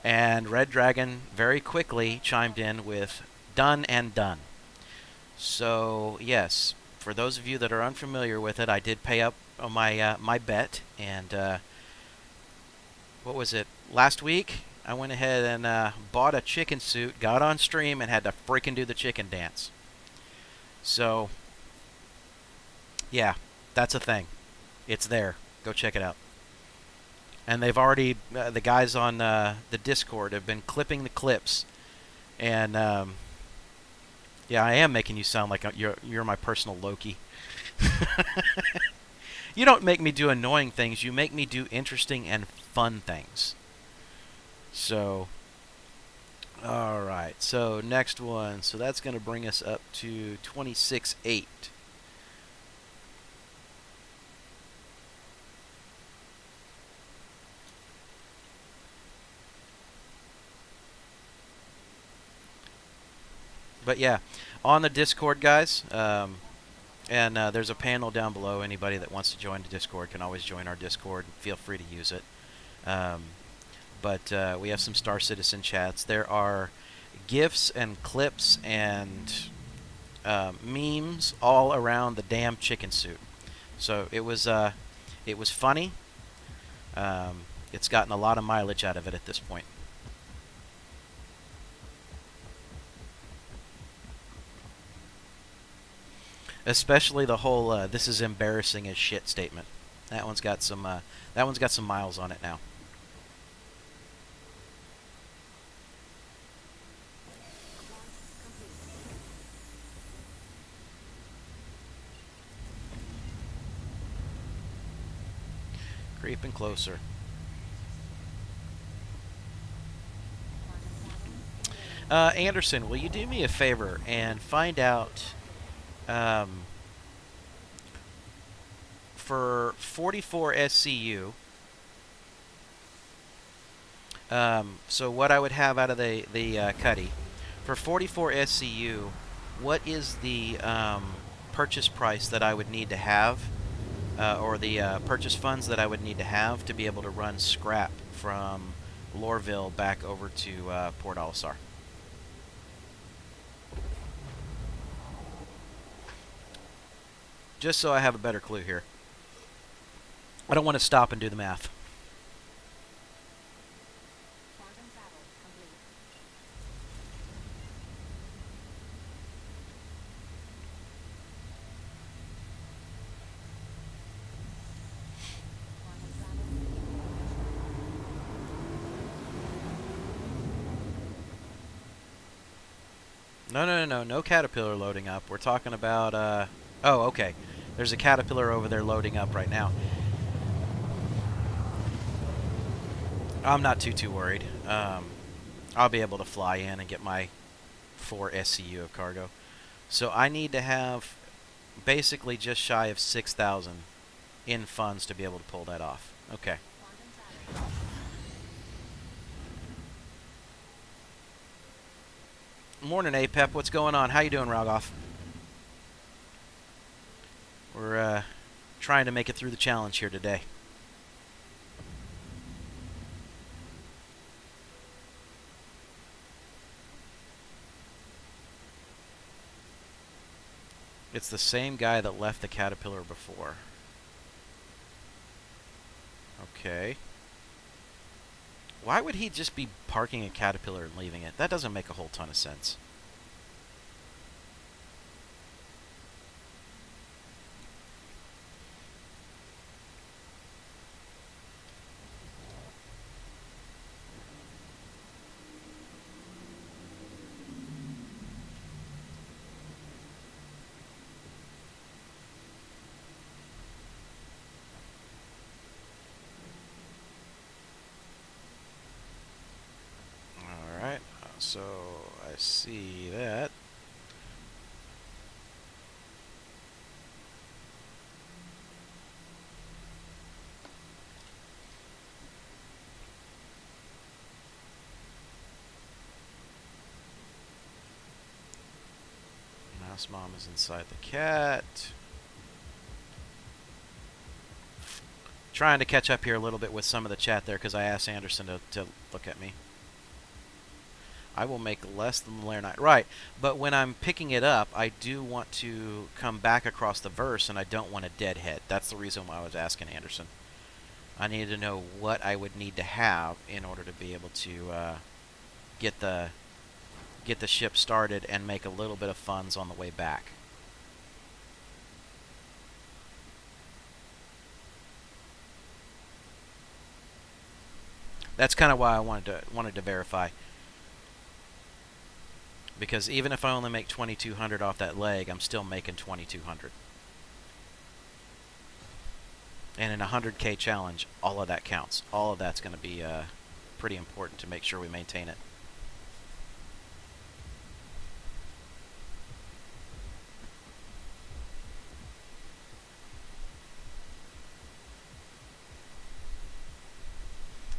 And Red Dragon very quickly chimed in with done and done. So yes, for those of you that are unfamiliar with it, I did pay up on my my bet, and what was it, last week I went ahead and bought a chicken suit, got on stream, and had to freaking do the chicken dance. So yeah, that's a thing. It's there. Go check it out. And they've already, the guys on the Discord have been clipping the clips, and yeah, I am making you sound like you're my personal Loki. You don't make me do annoying things. You make me do interesting and fun things. So, all right. So next one. So that's going to bring us up to 26.8. But yeah, on the Discord, guys, and there's a panel down below. Anybody that wants to join the Discord can always join our Discord. Feel free to use it. But we have some Star Citizen chats. There are GIFs and clips and memes all around the damn chicken suit. So it was funny. It's gotten a lot of mileage out of it at this point. Especially the whole "this is embarrassing as shit" statement. That one's got some miles on it now. Creeping closer. Anderson, will you do me a favor and find out for 44 SCU, so what I would have out of the Cuddy, for 44 SCU, what is the purchase price that I would need to have, or the purchase funds that I would need to have to be able to run scrap from Lorville back over to Port Olisar? Just so I have a better clue here. I don't want to stop and do the math. No Caterpillar loading up. We're talking about, oh, okay. There's a Caterpillar over there loading up right now. I'm not too worried. I'll be able to fly in and get my 4 SCU of cargo. So I need to have basically just shy of 6,000 in funds to be able to pull that off. Okay. Morning, Apep. What's going on? How you doing, Rogoff? We're trying to make it through the challenge here today. It's the same guy that left the Caterpillar before. Okay. Why would he just be parking a Caterpillar and leaving it? That doesn't make a whole ton of sense. So I see that. Mouse Mom is inside the cat. Trying to catch up here a little bit with some of the chat there because I asked Anderson to look at me. I will make less than the Lair Knight. Right, but when I'm picking it up, I do want to come back across the verse, and I don't want a deadhead. That's the reason why I was asking Anderson. I needed to know what I would need to have in order to be able to get the ship started and make a little bit of funds on the way back. That's kind of why I wanted to verify. Because even if I only make 2,200 off that leg, I'm still making 2,200. And in a 100K challenge, all of that counts. All of that's going to be pretty important to make sure we maintain it.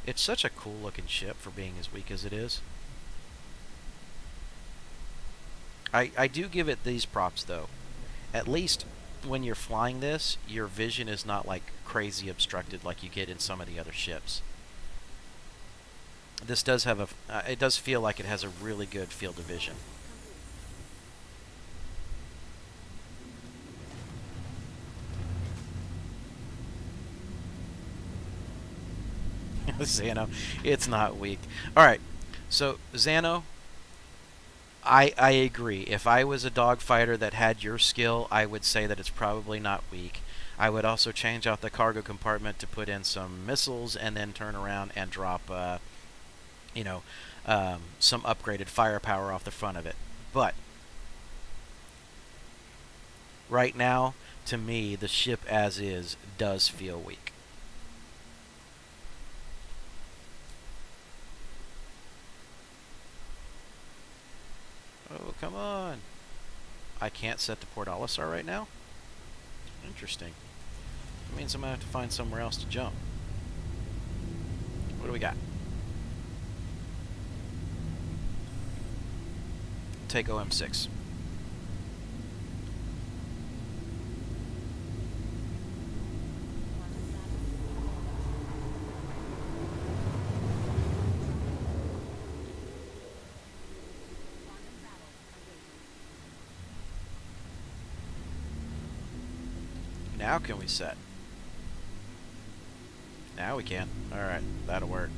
It's such a cool looking ship for being as weak as it is. I do give it these props though. At least when you're flying this, your vision is not like crazy obstructed like you get in some of the other ships. This does have a, it does feel like it has a really good field of vision. Xano, it's not weak. Alright, so Xano, I agree. If I was a dogfighter that had your skill, I would say that it's probably not weak. I would also change out the cargo compartment to put in some missiles and then turn around and drop, you know, some upgraded firepower off the front of it. But right now, to me, the ship as is does feel weak. Oh, come on. I can't set the Port Olisar right now? Interesting. That means I'm going to have to find somewhere else to jump. What do we got? Take OM6. Now can we set? Now we can. Alright, that'll work.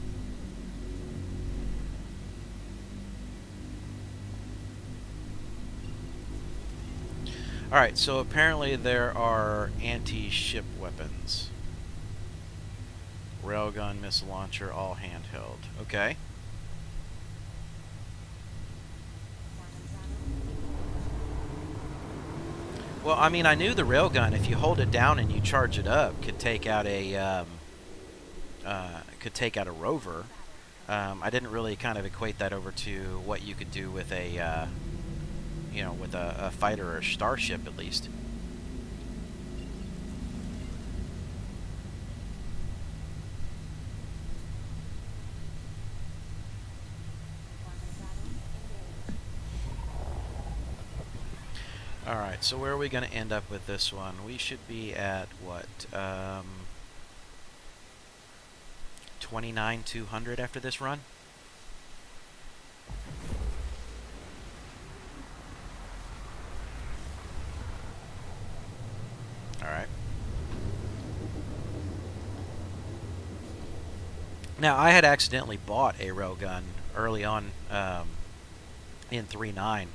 Alright, so apparently there are anti-ship weapons. Railgun, missile launcher, all handheld. Okay. Well, I mean, I knew the railgun, if you hold it down and you charge it up, could take out a rover. I didn't really kind of equate that over to what you could do with a, you know, with a fighter or a starship at least. Alright, so where are we going to end up with this one? We should be at, what, 29,200 after this run? Alright. Now, I had accidentally bought a railgun early on in 3.9.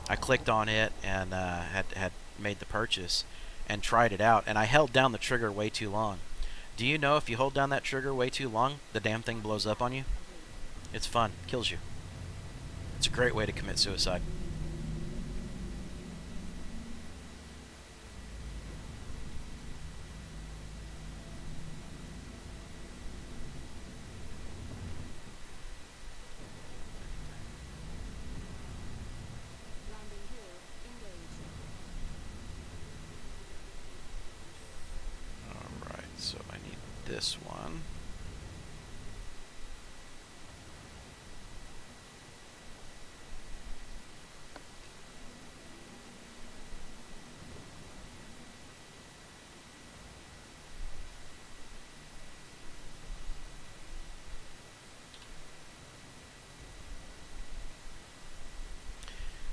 I clicked on it and had made the purchase and tried it out, and I held down the trigger way too long. Do you know if you hold down that trigger way too long, the damn thing blows up on you? It's fun. Kills you. It's a great way to commit suicide. So I need this one.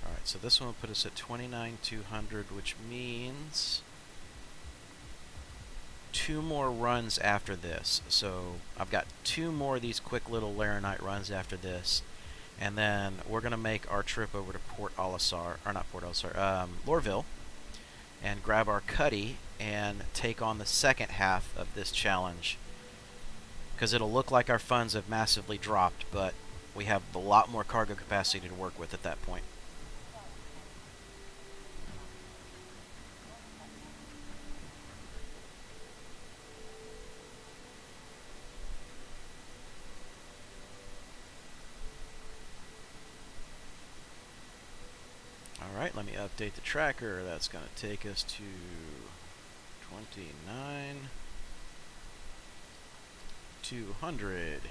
Alright, so this one will put us at 29,200, which means 2 more runs after this. So I've got 2 more of these quick little Laranite runs after this, and then we're gonna make our trip over to Port Olisar, or not Port Olisar, Lorville, and grab our Cuddy and take on the second half of this challenge, because it'll look like our funds have massively dropped, but we have a lot more cargo capacity to work with at that point. update the tracker. That's going to take us to 29 200.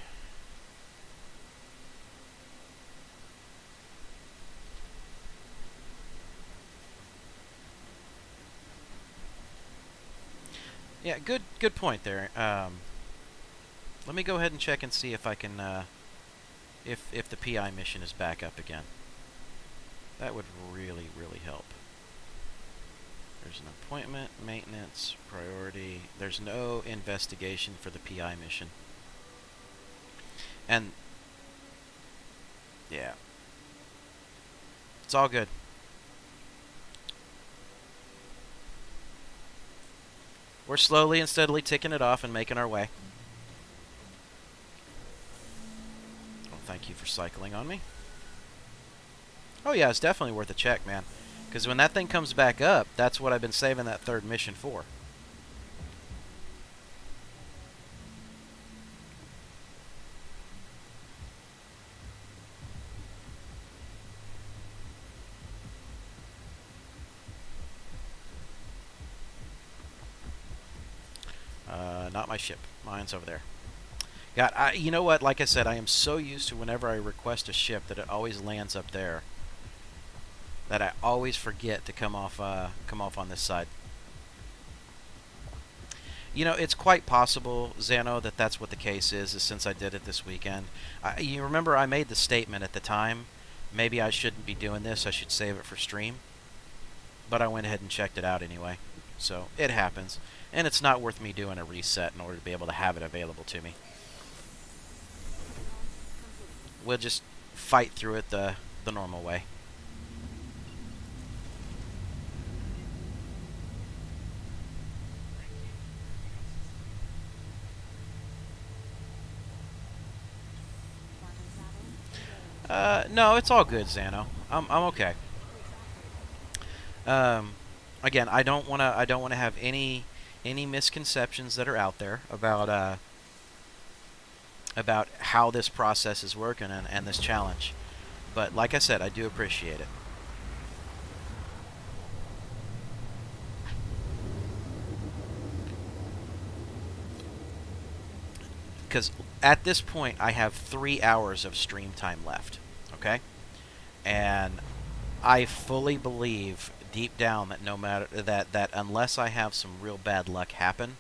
Yeah, good point there. Let me go ahead and check and see if I can, if the PI mission is back up again. That would really, really help. There's an appointment, maintenance, priority. There's no investigation for the PI mission. And, yeah. It's all good. We're slowly and steadily ticking it off and making our way. Well, thank you for cycling on me. Oh yeah, it's definitely worth a check, man. Because when that thing comes back up, that's what I've been saving that third mission for. Not my ship. Mine's over there. God, you know what? Like I said, I am so used to whenever I request a ship that it always lands up there, that I always forget to come off on this side. You know, it's quite possible, Zano, that that's what the case is since I did it this weekend. You remember I made the statement at the time, maybe I shouldn't be doing this, I should save it for stream. But I went ahead and checked it out anyway. So, it happens. And it's not worth me doing a reset in order to be able to have it available to me. We'll just fight through it the normal way. No, it's all good, Zano. I'm okay. Again, I don't wanna have any misconceptions that are out there about how this process is working and this challenge. But like I said, I do appreciate it. Because at this point, I have 3 hours of stream time left, okay? And I fully believe deep down that no matter that unless I have some real bad luck happen,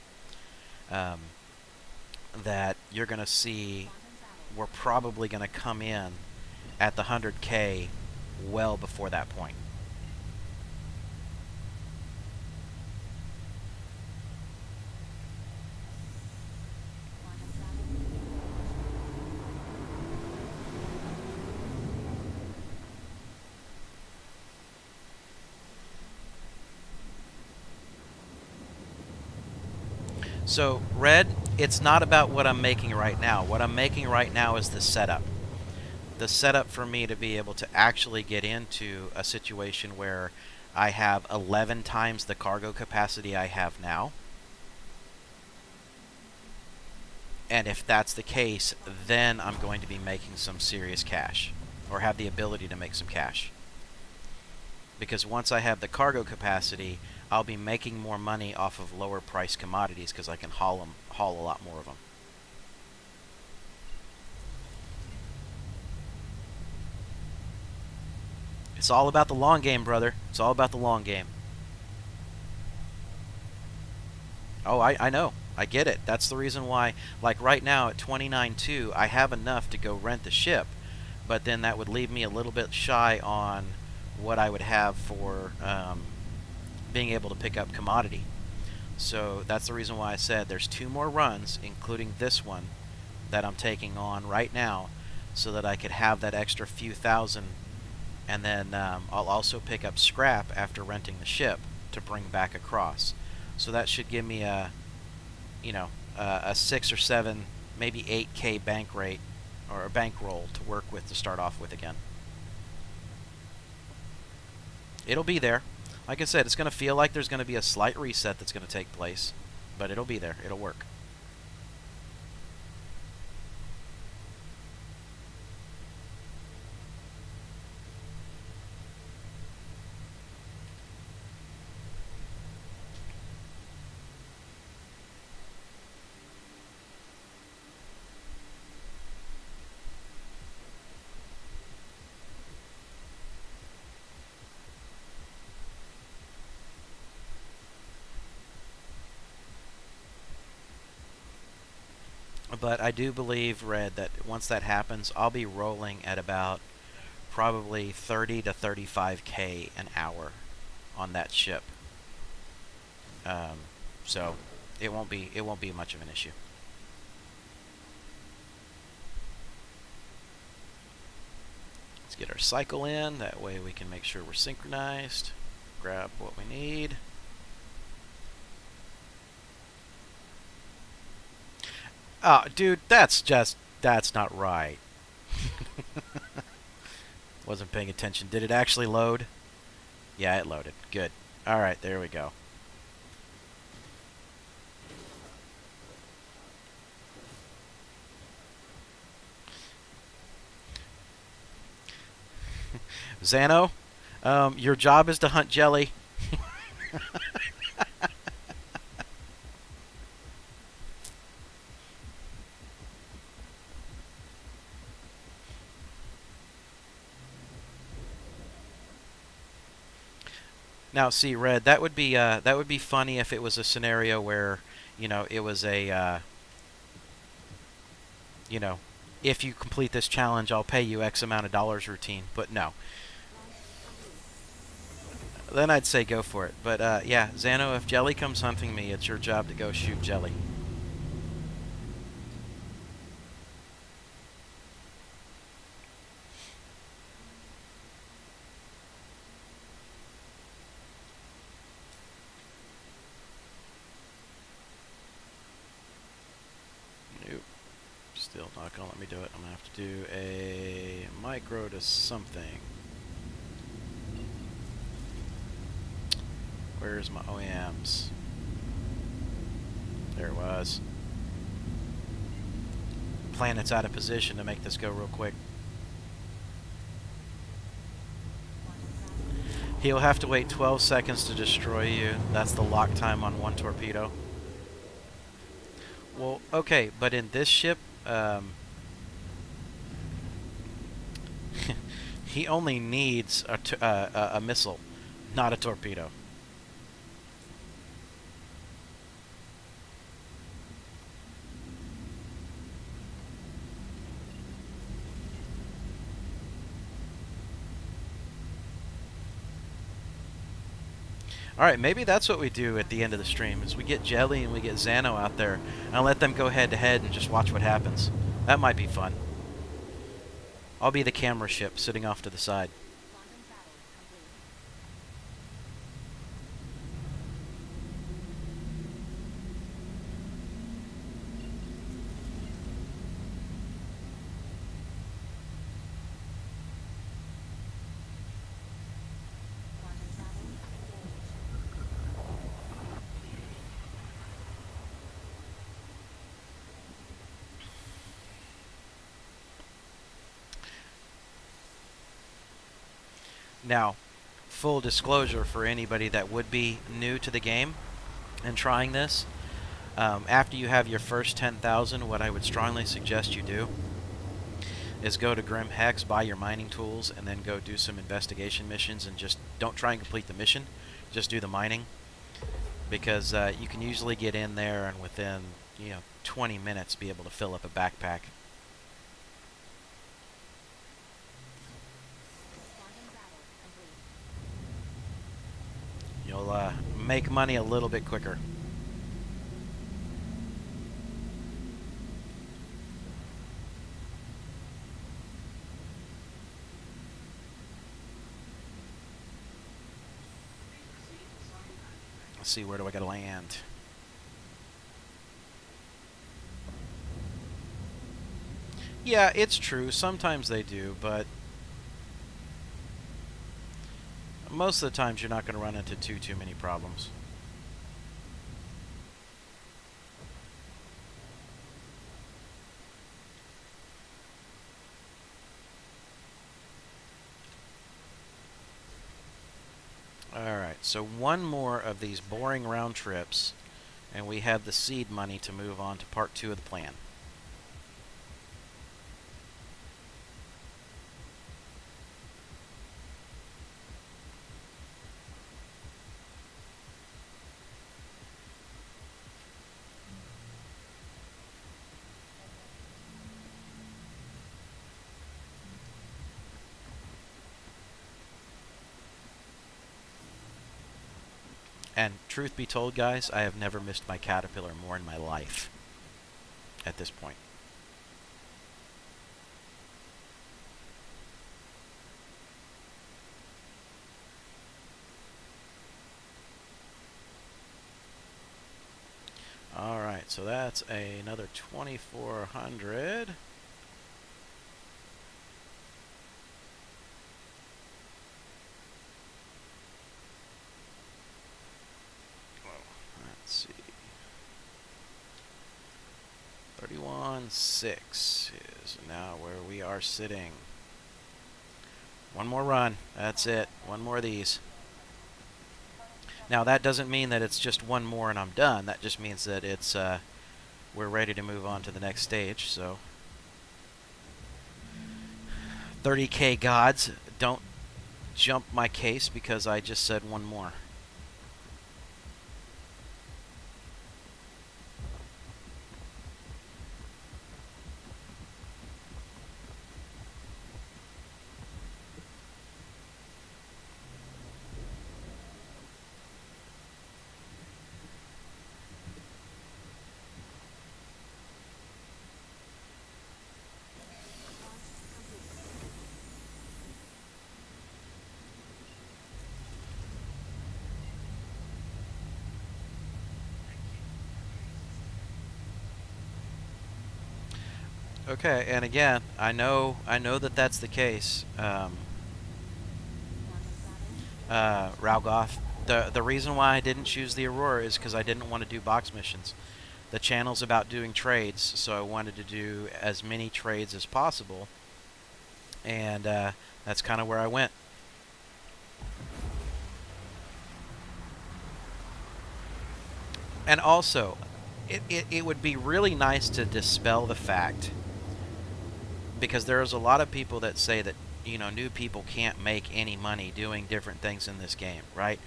that you're going to see we're probably going to come in at the 100K well before that point. So, Red, it's not about what I'm making right now. What I'm making right now is the setup. The setup for me to be able to actually get into a situation where I have 11 times the cargo capacity I have now. And if that's the case, then I'm going to be making some serious cash, or have the ability to make some cash. Because once I have the cargo capacity, I'll be making more money off of lower price commodities because I can haul a lot more of them. It's all about the long game, brother. It's all about the long game. Oh, I know. I get it. That's the reason why, like right now at 29.2, I have enough to go rent the ship, but then that would leave me a little bit shy on what I would have for being able to pick up commodity. So that's the reason why I said there's 2 more runs, including this one, that I'm taking on right now, so that I could have that extra few thousand, and then I'll also pick up scrap after renting the ship to bring back across. So that should give me a, you know, a 6 or 7, maybe 8K bank rate, or a bankroll to work with to start off with again. It'll be there. Like I said, it's going to feel like there's going to be a slight reset that's going to take place, but it'll be there. It'll work. But I do believe, Red, that once that happens, I'll be rolling at about probably 30 to 35K an hour on that ship. So it won't be much of an issue. Let's get our cycle in. That way we can make sure we're synchronized. Grab what we need. Oh, dude, that's not right. Wasn't paying attention. Did it actually load? Yeah, it loaded. Good. All right, there we go. Xano, your job is to hunt jelly. Now, see, Red, that would be funny if it was a scenario where, it was a, if you complete this challenge, I'll pay you X amount of dollars routine. But no. Then I'd say go for it. But yeah, Xano, if Jelly comes hunting me, it's your job to go shoot Jelly. Nope. Still not gonna let me do it. I'm gonna have to do a micro to something. Where's my OEMs? There it was. Planet's out of position to make this go real quick. He'll have to wait 12 seconds to destroy you. That's the lock time on one torpedo. Well, okay, but in this ship, he only needs a missile, not a torpedo. Alright, maybe that's what we do at the end of the stream, is we get Jelly and we get Xano out there, and let them go head-to-head and just watch what happens. That might be fun. I'll be the camera ship sitting off to the side. Now, full disclosure for anybody that would be new to the game and trying this, after you have your first 10,000, what I would strongly suggest you do is go to Grim Hex, buy your mining tools, and then go do some investigation missions, and just don't try and complete the mission, just do the mining, because you can usually get in there and within 20 minutes be able to fill up a backpack. You'll make money a little bit quicker. Let's see, where do I gotta land? Yeah, it's true. Sometimes they do, but most of the times you're not going to run into too many problems. Alright, so one more of these boring round trips, and we have the seed money to move on to part 2 of the plan. And truth be told, guys, I have never missed my caterpillar more in my life at this point. Alright, so that's another 2,400. Let's see. 31.6 is now where we are sitting. One more run. That's it. One more of these. Now that doesn't mean that it's just one more and I'm done. That just means that it's we're ready to move on to the next stage. So 30K gods, don't jump my case because I just said one more. Okay, and again, I know that that's the case. Ralgoth. The reason why I didn't choose the Aurora is because I didn't want to do box missions. The channel's about doing trades, so I wanted to do as many trades as possible, and that's kind of where I went. And also, it would be really nice to dispel the fact, because there's a lot of people that say that, you know, new people can't make any money doing different things in this game, right?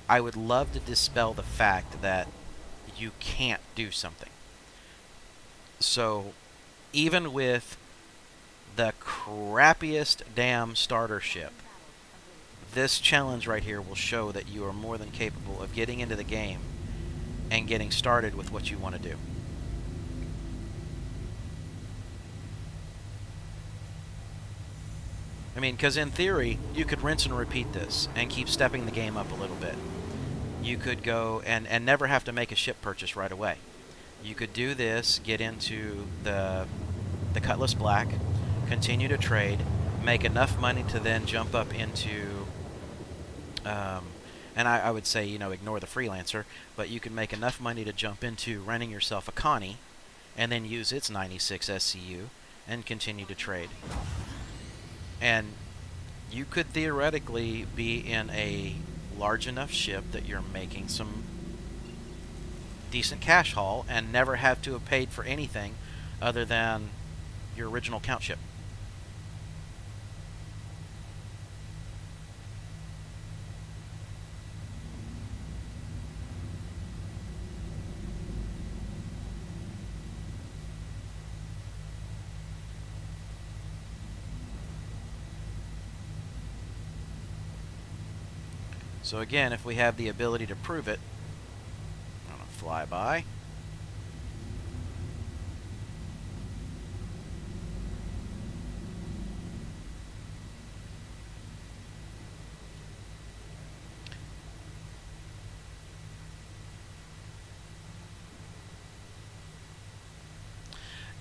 I would love to dispel the fact that you can't do something. So, even with the crappiest damn starter ship, this challenge right here will show that you are more than capable of getting into the game and getting started with what you want to do. I mean, because in theory, you could rinse and repeat this and keep stepping the game up a little bit. You could go and never have to make a ship purchase right away. You could do this, get into the Cutlass Black, continue to trade, make enough money to then jump up into, and I would say, you know, ignore the freelancer, but you can make enough money to jump into renting yourself a Connie, and then use its 96 SCU, and continue to trade. And you could theoretically be in a large enough ship that you're making some decent cash haul and never have to have paid for anything other than your original count ship. So again, if we have the ability to prove it, I'm going to fly by.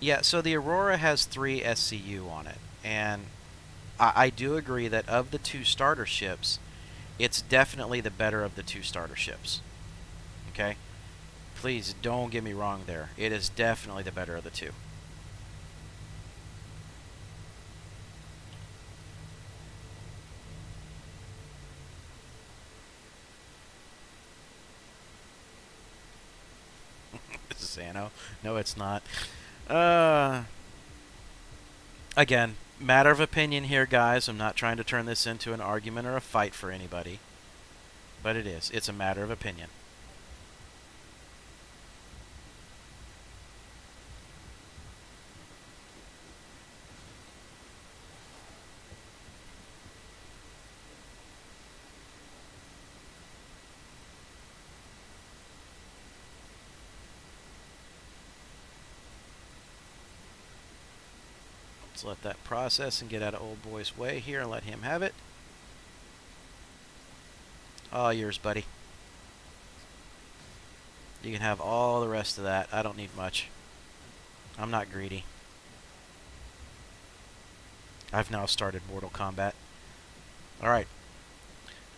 Yeah, so the Aurora has 3 SCU on it, and I do agree that of the 2 starter ships, it's definitely the better of the 2 starter ships. Okay? Please don't get me wrong there. It is definitely the better of the 2. Zano. No, it's not. Again, matter of opinion here, guys. I'm not trying to turn this into an argument or a fight for anybody. But it is. It's a matter of opinion. Let's let that process and get out of old boy's way here and let him have it. All yours, buddy. You can have all the rest of that. I don't need much. I'm not greedy. I've now started Mortal Kombat. All right.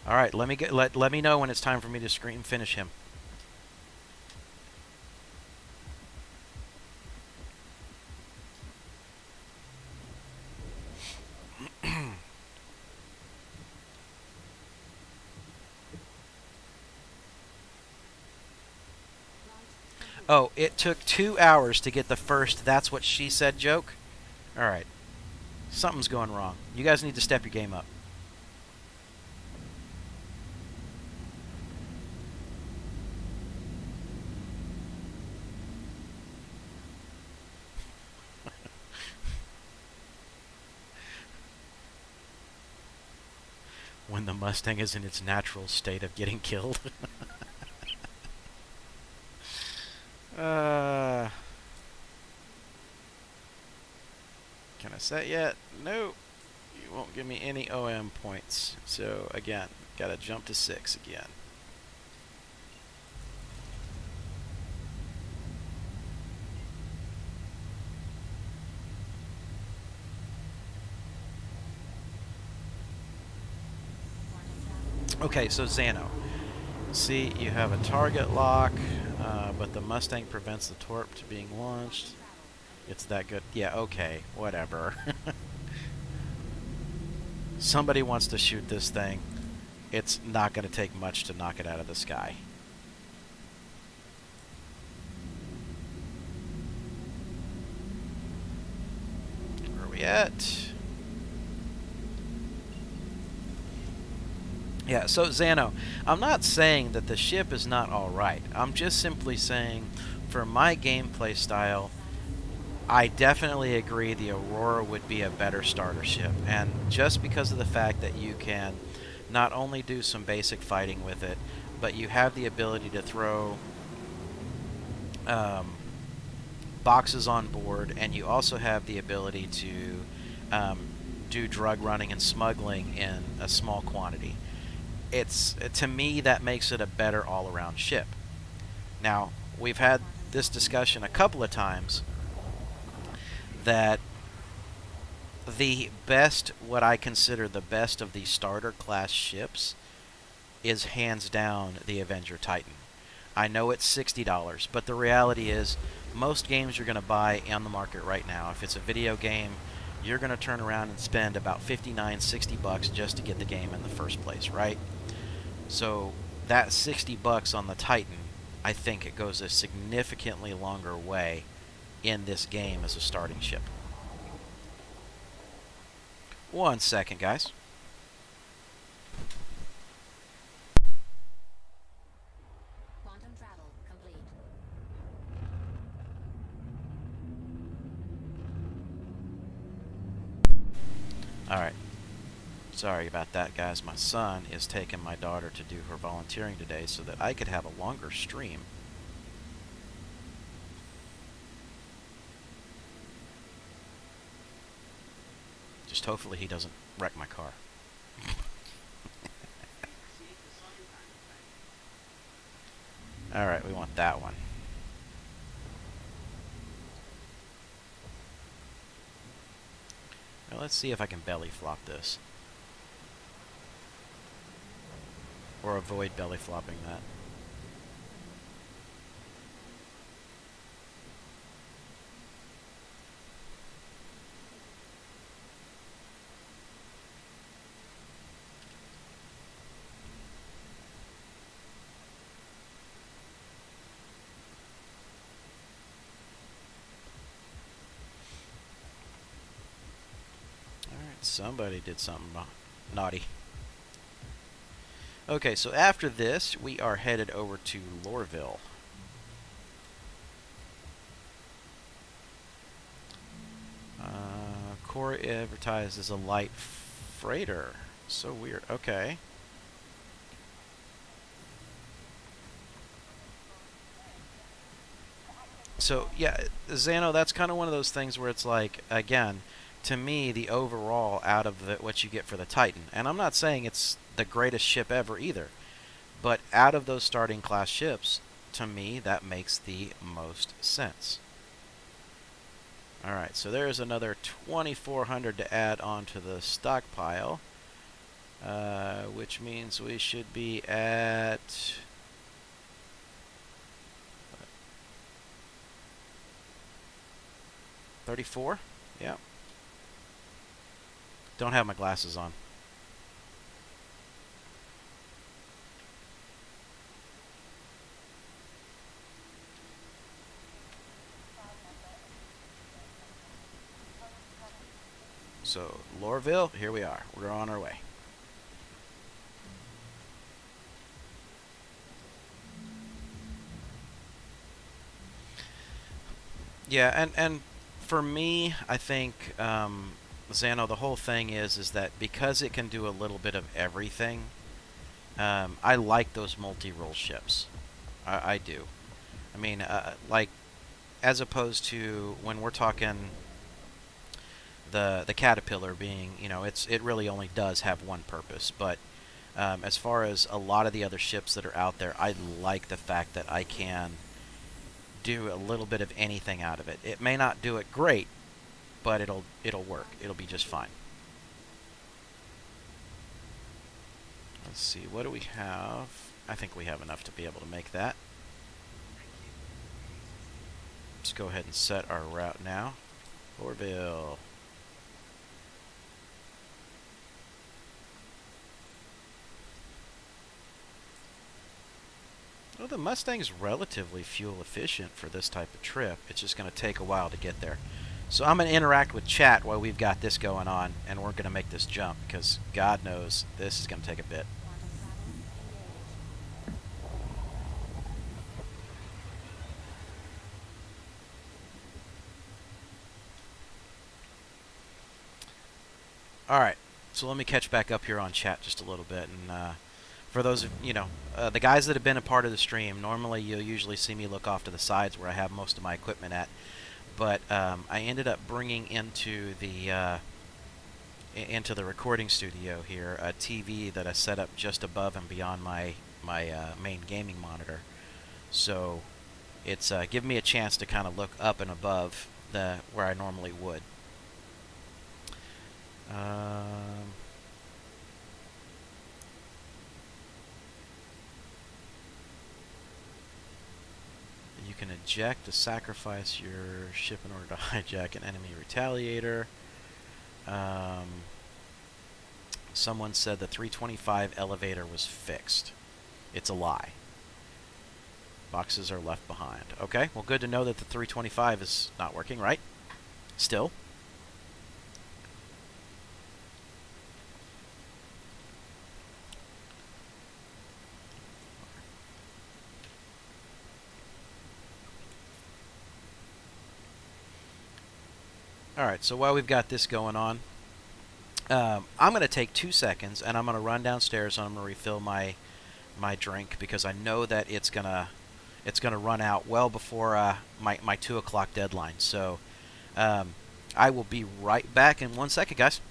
All right, let me know when it's time for me to scream finish him. Oh, it took 2 hours to get the first "that's what she said" joke? Alright. Something's going wrong. You guys need to step your game up. When the Mustang is in its natural state of getting killed. Can I set yet? No. You won't give me any OM points. So, again, gotta jump to 6 again. Okay, so Xano. See, you have a target lock, but the Mustang prevents the torp to being launched. It's that good. Yeah, okay, whatever. Somebody wants to shoot this thing. It's not going to take much to knock it out of the sky. Where are we at? Yeah, so Xano, I'm not saying that the ship is not alright. I'm just simply saying, for my gameplay style, I definitely agree the Aurora would be a better starter ship. And just because of the fact that you can not only do some basic fighting with it, but you have the ability to throw boxes on board, and you also have the ability to do drug running and smuggling in a small quantity. To me, that makes it a better all-around ship. Now, we've had this discussion a couple of times that the best, what I consider the best of the starter class ships, is hands down the Avenger Titan. I know it's $60, but the reality is most games you're going to buy on the market right now, if it's a video game, you're going to turn around and spend about $59, $60 just to get the game in the first place, right? So that $60 on the Titan, I think it goes a significantly longer way in this game as a starting ship. 1 second, guys. Quantum travel complete. Alright. Sorry about that, guys. My son is taking my daughter to do her volunteering today so that I could have a longer stream. Just hopefully he doesn't wreck my car. Alright, we want that one. Now let's see if I can belly flop this. Or avoid belly flopping that. Alright, somebody did something naughty. Okay, so after this, we are headed over to Lorville. Core advertised as a light freighter. So weird. Okay. So, yeah, Xano, that's kind of one of those things where it's like, again, to me, the overall out of what you get for the Titan, and I'm not saying it's the greatest ship ever either, but out of those starting class ships, to me, that makes the most sense. Alright, so there's another 2,400 to add onto the stockpile, which means we should be at 34. Yeah. Don't have my glasses on. So, Lorville, here we are. We're on our way. Yeah, and for me, I think, Xano, the whole thing is that because it can do a little bit of everything, I like those multi-role ships. I do. I mean, like, as opposed to when we're talking the Caterpillar being, it really only does have one purpose. But as far as a lot of the other ships that are out there, I like the fact that I can do a little bit of anything out of it. It may not do it great, but it'll work. It'll be just fine. Let's see, what do we have? I think we have enough to be able to make that. Let's go ahead and set our route now. Orville. Well, the Mustang's relatively fuel efficient for this type of trip. It's just going to take a while to get there. So I'm going to interact with chat while we've got this going on, and we're going to make this jump, because God knows this is going to take a bit. Alright, so let me catch back up here on chat just a little bit, and for those of, the guys that have been a part of the stream, normally you'll usually see me look off to the sides where I have most of my equipment at. But I ended up bringing into the recording studio here a TV that I set up just above and beyond my main gaming monitor. So it's given me a chance to kind of look up and above where I normally would. You can eject to sacrifice your ship in order to hijack an enemy retaliator. Someone said the 325 elevator was fixed. It's a lie. Boxes are left behind. Okay, well, good to know that the 325 is not working, right? Still. Alright, so while we've got this going on, I'm going to take 2 seconds, and I'm going to run downstairs, and I'm going to refill my drink, because I know that it's gonna run out well before my 2 o'clock deadline. So I will be right back in 1 second, guys.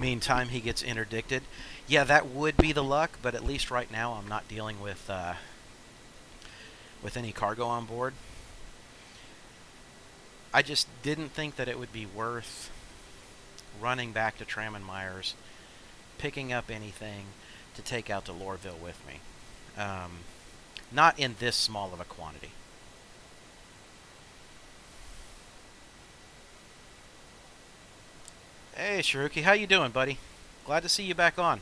Meantime, he gets interdicted. Yeah, that would be the luck, but at least right now I'm not dealing with any cargo on board. I just didn't think that it would be worth running back to Tram and Myers, picking up anything to take out to Lorville with me. Not in this small of a quantity. Hey, Shiruki, how you doing, buddy? Glad to see you back on.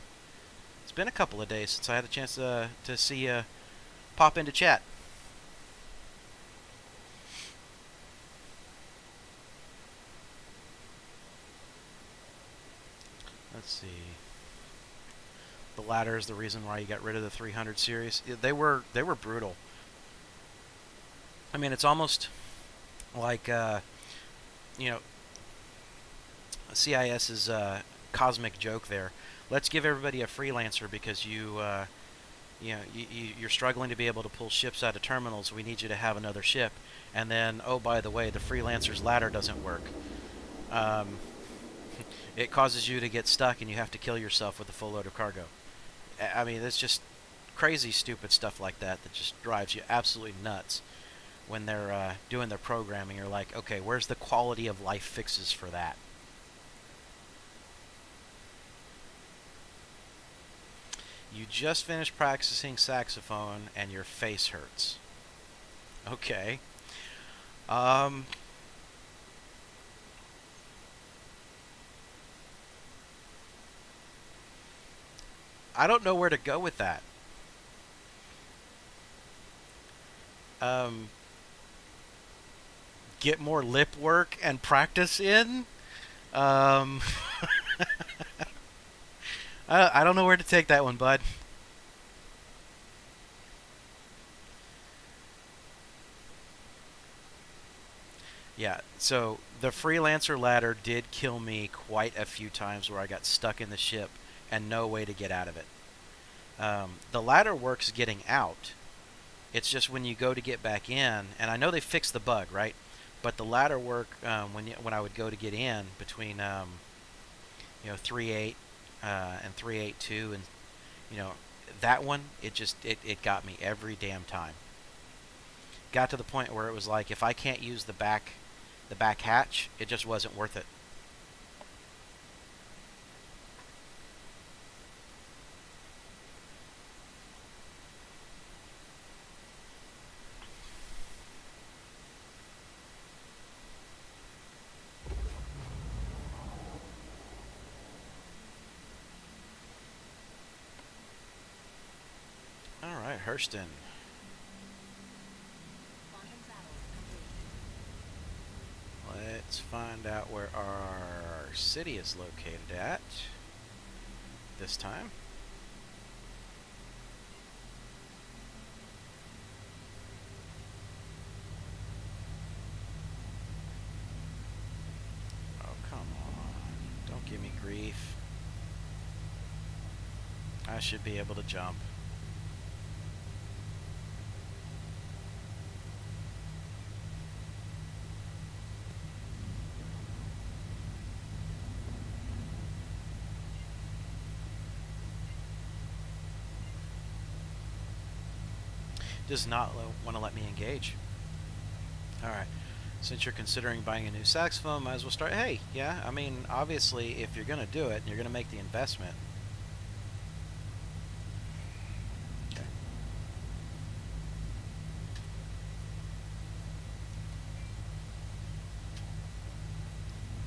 It's been a couple of days since I had a chance to see you pop into chat. Let's see. The ladder is the reason why you got rid of the 300 series. They were brutal. I mean, it's almost like you know, CIS's cosmic joke there. Let's give everybody a freelancer because you're struggling to be able to pull ships out of terminals. We need you to have another ship. And then, oh, by the way, the freelancer's ladder doesn't work. It causes you to get stuck and you have to kill yourself with a full load of cargo. I mean, it's just crazy, stupid stuff like that that just drives you absolutely nuts when they're doing their programming. You're like, okay, where's the quality of life fixes for that? You just finished practicing saxophone and your face hurts. Okay. I don't know where to go with that. Get more lip work and practice in? I don't know where to take that one, bud. Yeah, so the freelancer ladder did kill me quite a few times where I got stuck in the ship and no way to get out of it. The ladder works getting out. It's just when you go to get back in, and I know they fixed the bug, right? But the ladder work when I would go to get in between 3.8 and 3.82, and that one, it got me every damn time. Got to the point where it was like, if I can't use the back hatch, it just wasn't worth it. All right, Hurston. Let's find out where our city is located at this time. Oh, come on. Don't give me grief. I should be able to jump. Does not want to let me engage. Alright, since you're considering buying a new saxophone, might as well start. Hey, yeah, I mean, obviously, if you're going to do it, and you're going to make the investment. Okay.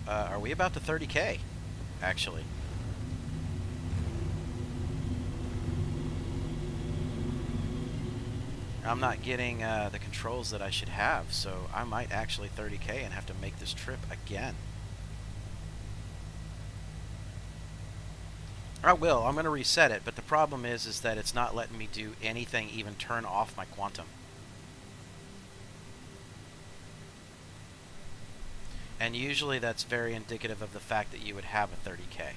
Are we about to 30K, actually? I'm not getting the controls that I should have, so I might actually 30K and have to make this trip again. I will. I'm going to reset it, but the problem is that it's not letting me do anything, even turn off my quantum. And usually that's very indicative of the fact that you would have a 30K.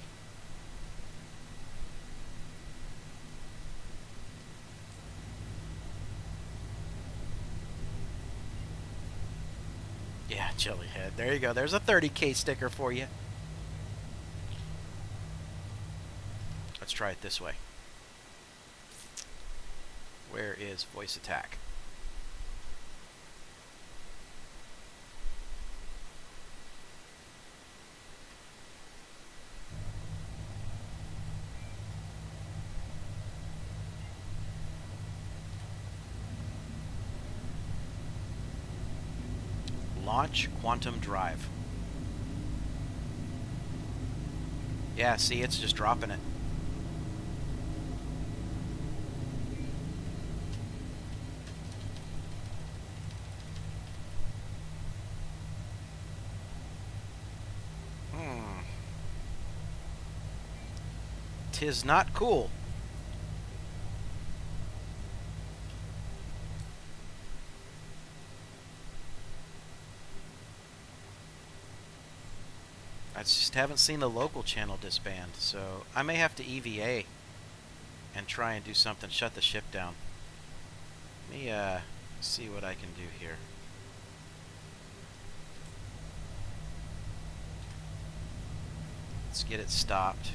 Yeah, Jellyhead. There you go. There's a 30K sticker for you. Let's try it this way. Where is voice attack? Launch quantum drive. Yeah, see, it's just dropping it. Tis not cool. I just haven't seen the local channel disband, so I may have to EVA and try and do something, shut the ship down. Let me see what I can do here. Let's get it stopped.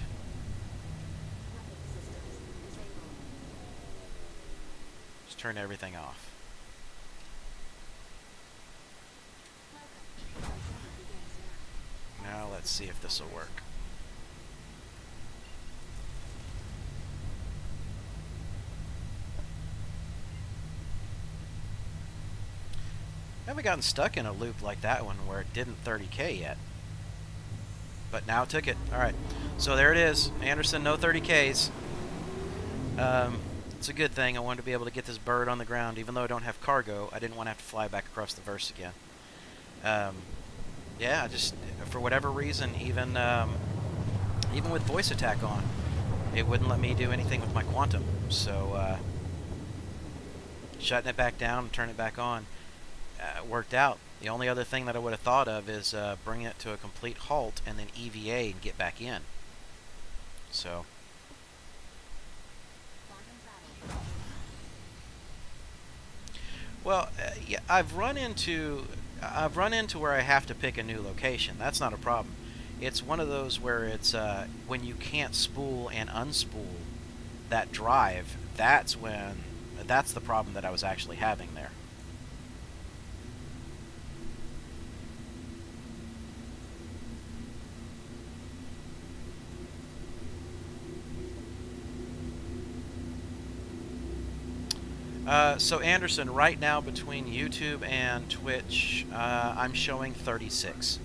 Just turn everything off. Now let's see if this will work. I haven't gotten stuck in a loop like that one where it didn't 30K yet. But now it took it. Alright, so there it is. Anderson, no 30Ks. It's a good thing. I wanted to be able to get this bird on the ground. Even though I don't have cargo, I didn't want to have to fly back across the verse again. Yeah, just for whatever reason, even with voice attack on, it wouldn't let me do anything with my quantum. So shutting it back down and turning it back on worked out. The only other thing that I would have thought of is bring it to a complete halt and then EVA and get back in. So. Well, yeah, I've run into where I have to pick a new location. That's not a problem. It's one of those where it's when you can't spool and unspool that drive. That's the problem that I was actually having there. So Anderson, right now between YouTube and Twitch, I'm showing 36.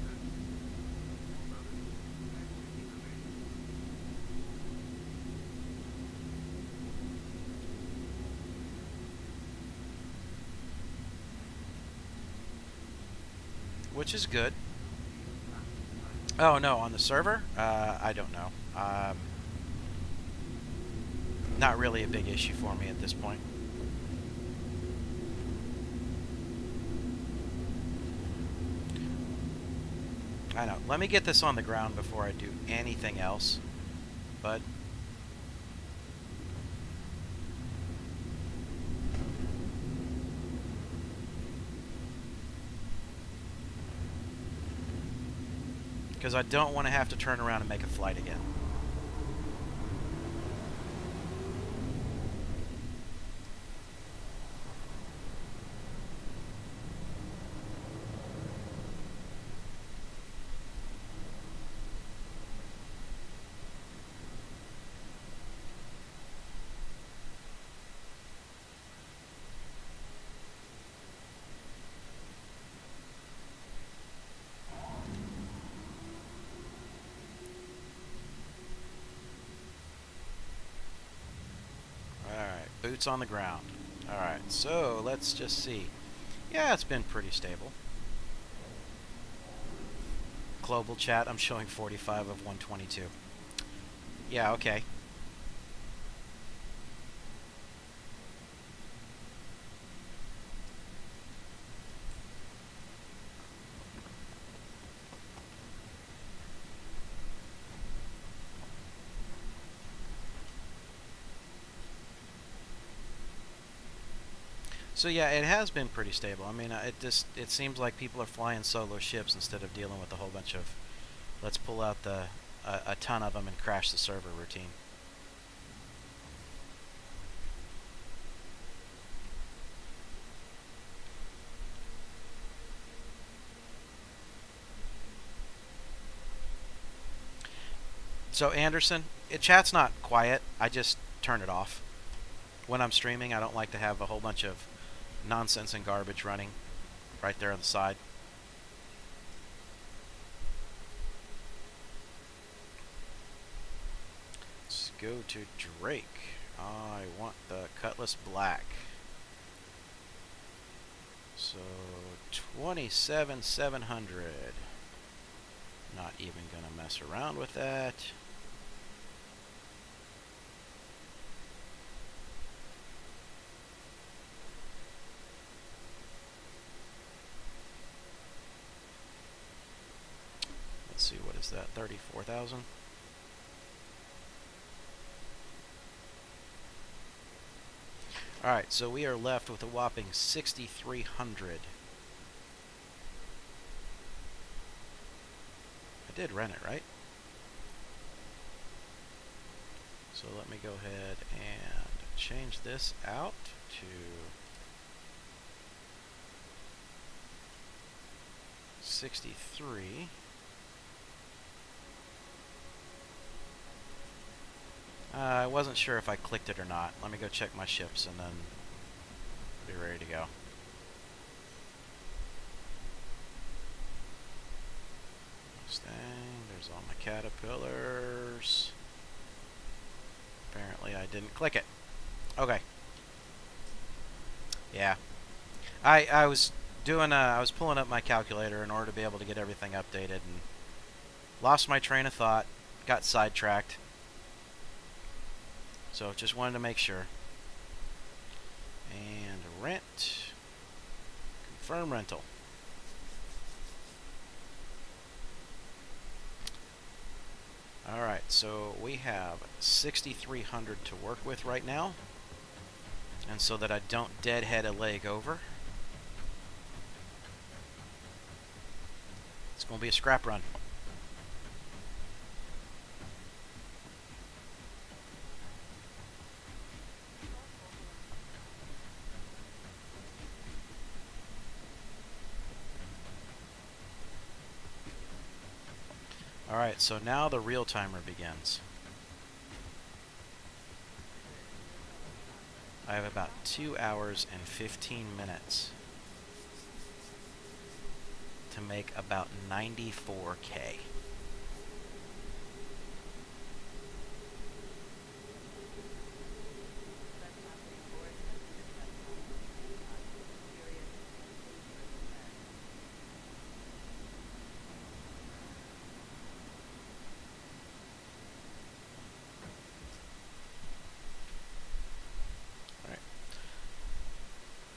Which is good. Oh no, on the server? I don't know. Not really a big issue for me at this point. I know. Let me get this on the ground before I do anything else. But because I don't want to have to turn around and make a flight again. Boots on the ground. Alright, so let's just see. Yeah, it's been pretty stable. Global chat, I'm showing 45 of 122. Yeah, okay. So yeah, it has been pretty stable. I mean, it seems like people are flying solo ships instead of dealing with a whole bunch of let's pull out a ton of them and crash the server routine. So Anderson, chat's not quiet. I just turn it off. When I'm streaming, I don't like to have a whole bunch of nonsense and garbage running right there on the side. Let's go to Drake. I want the Cutlass Black. So 27,700. Not even gonna mess around with that. Let's see, what is that? 34,000. Alright, so we are left with a whopping 6,300. I did rent it, right? So let me go ahead and change this out to 63. I wasn't sure if I clicked it or not. Let me go check my ships and then be ready to go. Mustang, there's all my caterpillars. Apparently I didn't click it. Okay. Yeah. I was doing I was pulling up my calculator in order to be able to get everything updated and lost my train of thought, got sidetracked. So just wanted to make sure. And rent. Confirm rental. Alright, so we have 6,300 to work with right now. And so that I don't deadhead a leg over, it's going to be a scrap run. Alright, so now the real timer begins. I have about 2 hours and 15 minutes to make about 94K.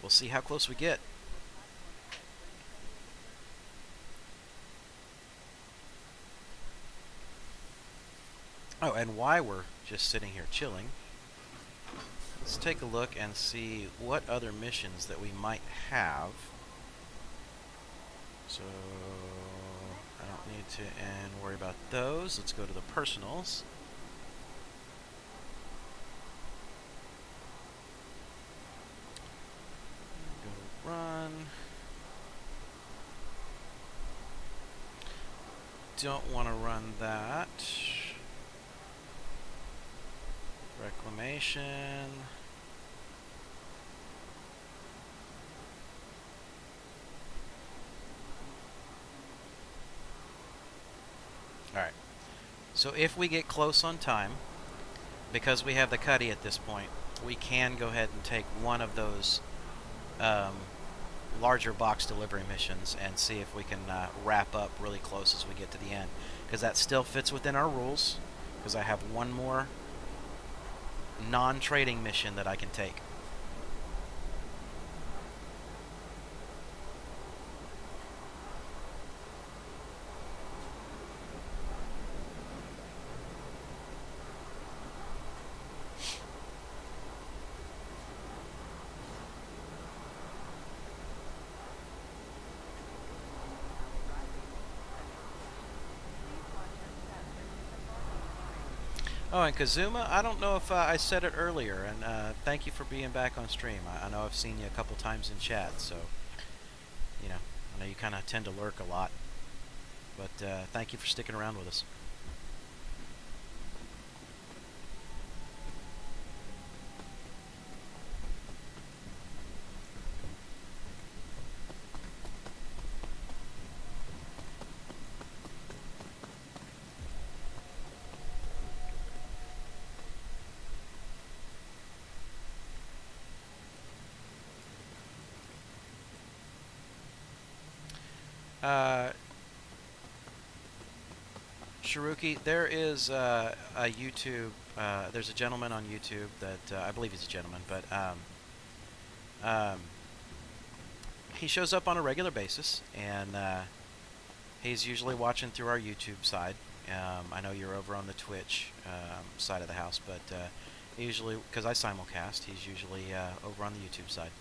We'll see how close we get. Oh, and while we're just sitting here chilling, let's take a look and see what other missions that we might have. So I don't need to worry about those. Let's go to the personals. Run. Don't want to run that. Reclamation. Alright. So if we get close on time, because we have the Cuddy at this point, we can go ahead and take one of those larger box delivery missions and see if we can wrap up really close as we get to the end, because that still fits within our rules, because I have one more non-trading mission that I can take. Oh, and Kazuma, I don't know if I said it earlier, and thank you for being back on stream. I know I've seen you a couple times in chat, so, you know, I know you kind of tend to lurk a lot, but thank you for sticking around with us. Shiruki, there is a YouTube. There's a gentleman on YouTube that I believe he's a gentleman, but um, he shows up on a regular basis, and he's usually watching through our YouTube side. I know you're over on the Twitch side of the house, but usually, because I simulcast, he's usually over on the YouTube side.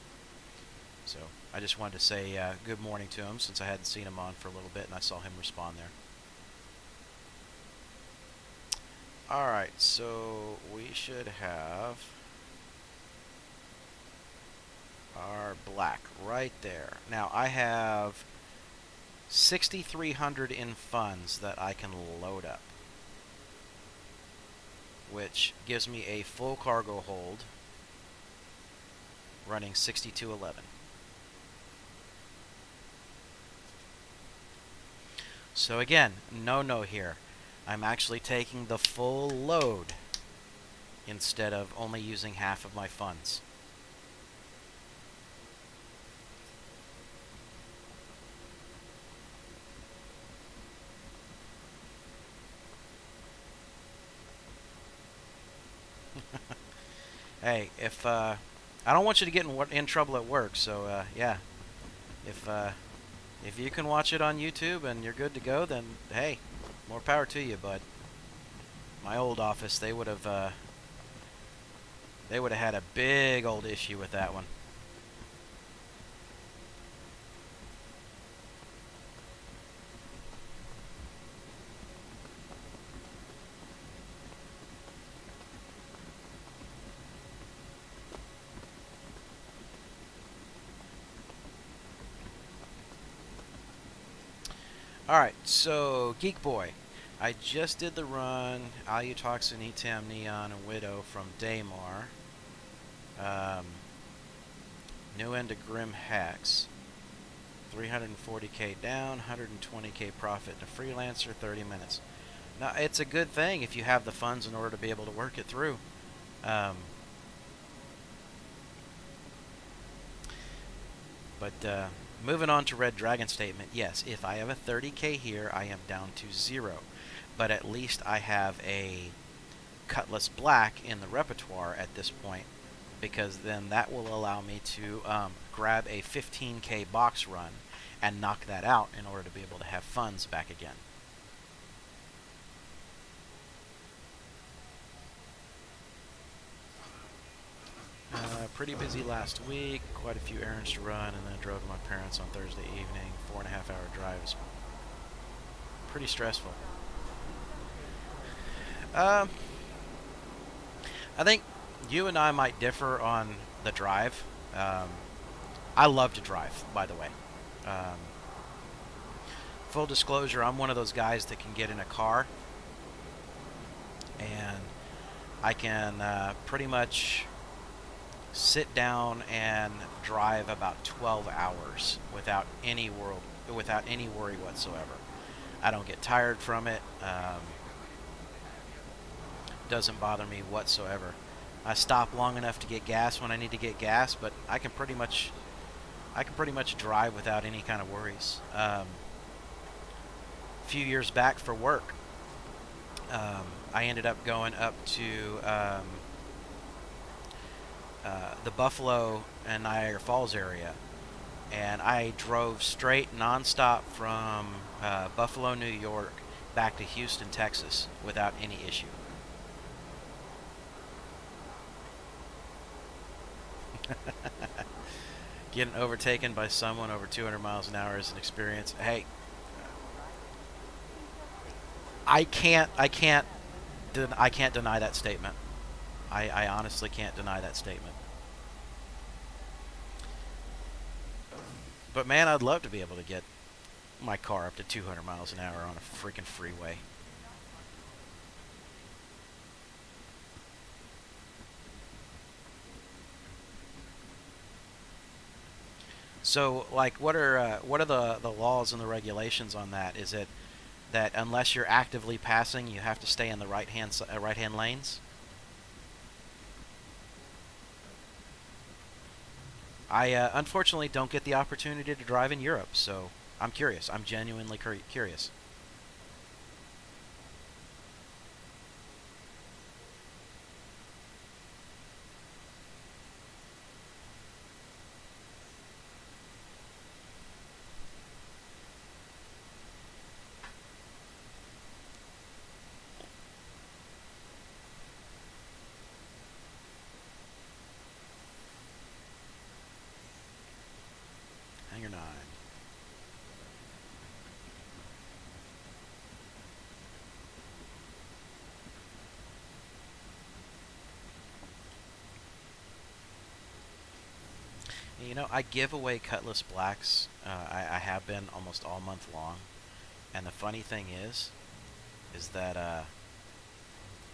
So I just wanted to say good morning to him since I hadn't seen him on for a little bit, and I saw him respond there. Alright, so we should have our black right there. Now I have 6,300 in funds that I can load up, which gives me a full cargo hold running 6211. So again, no here. I'm actually taking the full load instead of only using half of my funds. Hey, if I don't want you to get in trouble at work, so yeah, if you can watch it on YouTube and you're good to go, then hey, more power to you. But my old office, they would have had a big old issue with that one. Alright, so Geek Boy. I just did the run, Alutoxin, Etam, Neon, and Widow from Daymar. New end of Grim Hex. 340k down, 120k profit to Freelancer, 30 minutes. Now, it's a good thing if you have the funds in order to be able to work it through. Moving on to Red Dragon statement, yes, if I have a 30k here, I am down to 0. But at least I have a Cutlass Black in the repertoire at this point, because then that will allow me to grab a 15k box run and knock that out in order to be able to have funds back again. Pretty busy last week, quite a few errands to run, and then I drove to my parents on Thursday evening. 4.5 hour drive is pretty stressful. I think you and I might differ on the drive. I love to drive, by the way. Full disclosure, I'm one of those guys that can get in a car and I can pretty much sit down and drive about 12 hours without any worry whatsoever. I don't get tired from it. Doesn't bother me whatsoever. I stop long enough to get gas when I need to get gas, but I can pretty much drive without any kind of worries. A few years back for work, I ended up going up to the Buffalo and Niagara Falls area, and I drove straight nonstop from Buffalo, New York, back to Houston, Texas, without any issue. Getting overtaken by someone over 200 miles an hour is an experience. Hey, I can't deny that statement. I honestly can't deny that statement. But man, I'd love to be able to get my car up to 200 miles an hour on a freaking freeway. So, like, what are the laws and the regulations on that? Is it that unless you're actively passing, you have to stay in the right hand lanes? I unfortunately don't get the opportunity to drive in Europe, so I'm curious. I'm genuinely curious. Hangar 9. You know, I give away Cutlass Blacks. I have been almost all month long. And the funny thing is that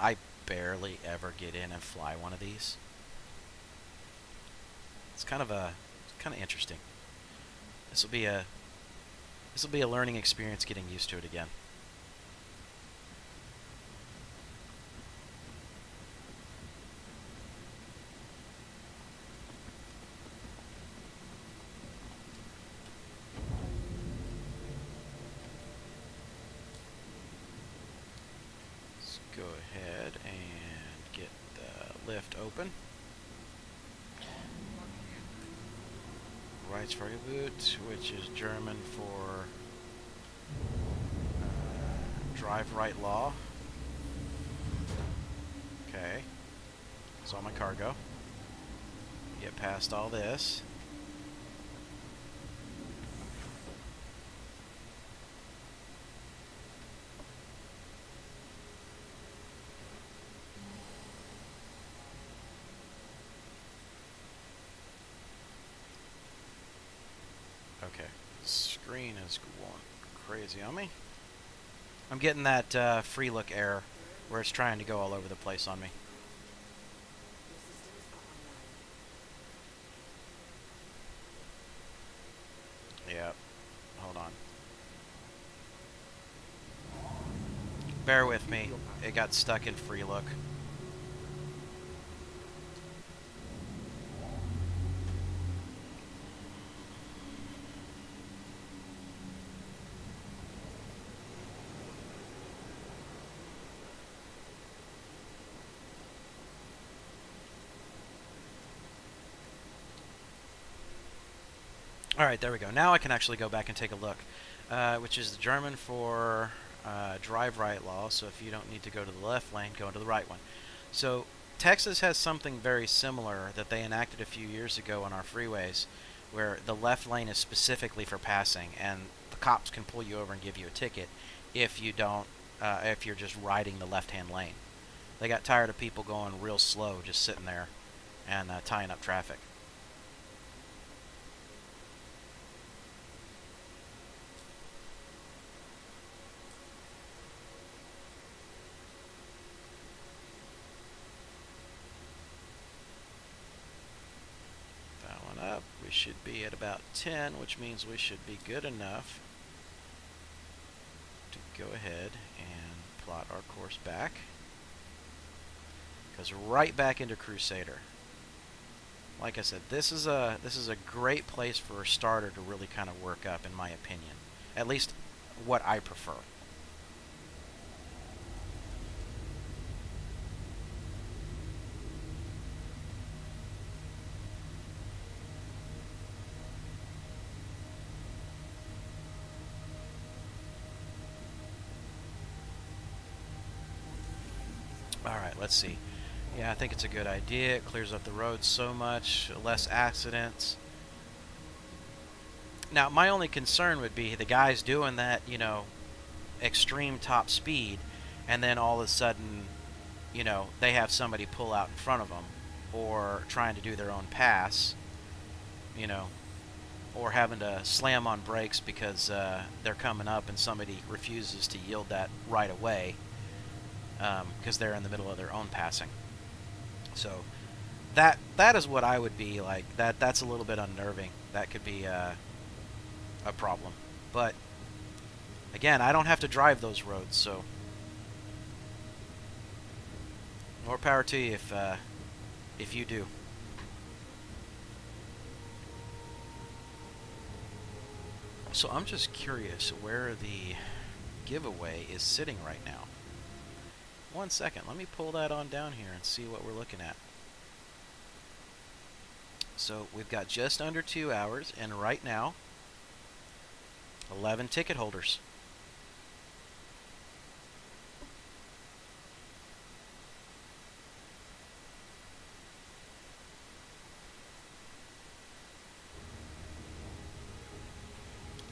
I barely ever get in and fly one of these. It's kind of interesting. This will be a learning experience getting used to it again. Let's go ahead and get the lift open. Reitsfreiboot, which is German for drive right law. Okay. It's all my cargo. Get past all this. Okay, screen is going crazy on me. I'm getting that free look error where it's trying to go all over the place on me. Yep, hold on. Bear with me, it got stuck in free look. Alright, there we go. Now I can actually go back and take a look, which is the German for drive right law, so if you don't need to go to the left lane, go into the right one. So Texas has something very similar that they enacted a few years ago on our freeways, where the left lane is specifically for passing, and the cops can pull you over and give you a ticket if you don't, if you're just riding the left-hand lane. They got tired of people going real slow, just sitting there and tying up traffic. Up. We should be at about 10, which means we should be good enough to go ahead and plot our course back. Goes right back into Crusader. Like I said, this is a great place for a starter to really kind of work up, in my opinion. At least what I prefer. Alright, let's see. Yeah, I think it's a good idea. It clears up the road so much, less accidents. Now, my only concern would be the guys doing that, you know, extreme top speed, and then all of a sudden, you know, they have somebody pull out in front of them, or trying to do their own pass, you know, or having to slam on brakes because they're coming up and somebody refuses to yield that right away. Because they're in the middle of their own passing. So that is what I would be like. That's a little bit unnerving. That could be a problem. But again, I don't have to drive those roads, so more power to you if you do. So I'm just curious where the giveaway is sitting right now. 1 second, let me pull that on down here and see what we're looking at. So we've got just under 2 hours, and right now, 11 ticket holders.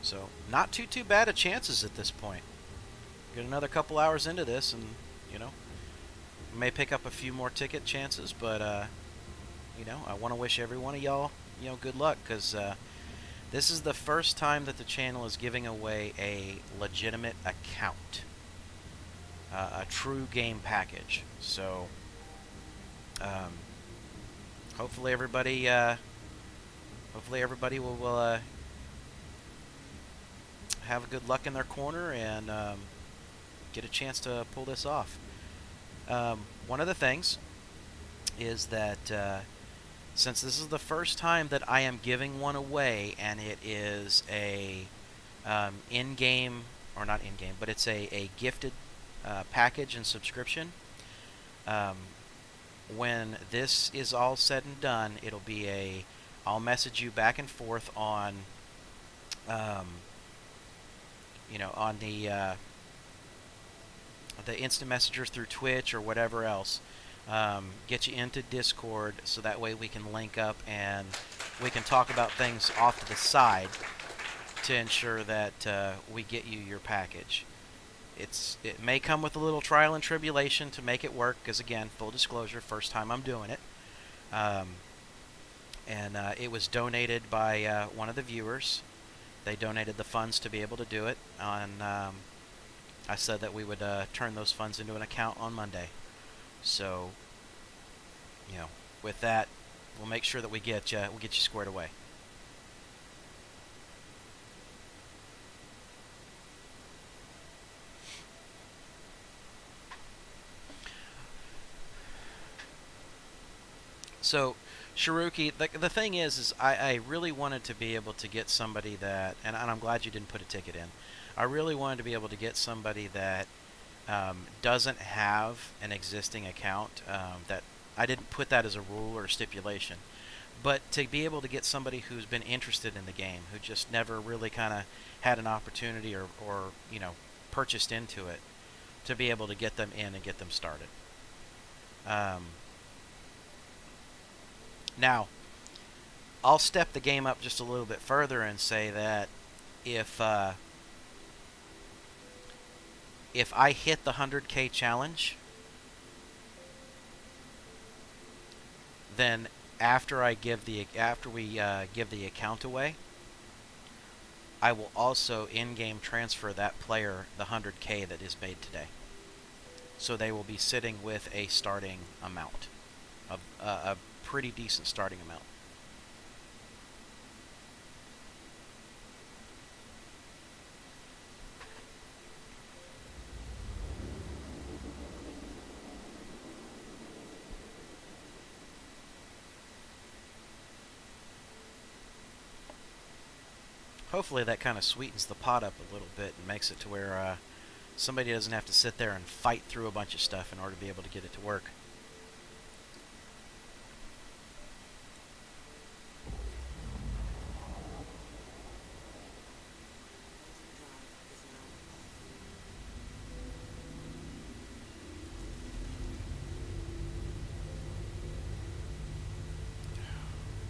So not too bad of chances at this point. Get another couple hours into this, and you know, may pick up a few more ticket chances. But you know, I want to wish every one of y'all, you know, good luck, because this is the first time that the channel is giving away a legitimate account, a true game package. So hopefully everybody will have good luck in their corner and get a chance to pull this off. One of the things is that since this is the first time that I am giving one away, and it is a in-game, or not in-game, but it's a gifted package and subscription. When this is all said and done, it'll be I'll message you back and forth on you know, on the instant messenger through Twitch or whatever else. Get you into Discord so that way we can link up and we can talk about things off to the side to ensure that we get you your package. It may come with a little trial and tribulation to make it work, because again, full disclosure, first time I'm doing it. And it was donated by one of the viewers. They donated the funds to be able to do it. I said that we would turn those funds into an account on Monday. So, you know, with that, we'll make sure that we'll get you squared away. So, Shiruki, the thing is I really wanted to be able to get somebody that, and I'm glad you didn't put a ticket in. I really wanted to be able to get somebody that doesn't have an existing account. That I didn't put that as a rule or stipulation, but to be able to get somebody who's been interested in the game, who just never really kind of had an opportunity or you know, purchased into it, to be able to get them in and get them started. Now, I'll step the game up just a little bit further and say that if I hit the 100K challenge, then after we give the account away, I will also in-game transfer that player the 100K that is made today. So they will be sitting with a starting amount, a pretty decent starting amount. Hopefully that kind of sweetens the pot up a little bit and makes it to where somebody doesn't have to sit there and fight through a bunch of stuff in order to be able to get it to work.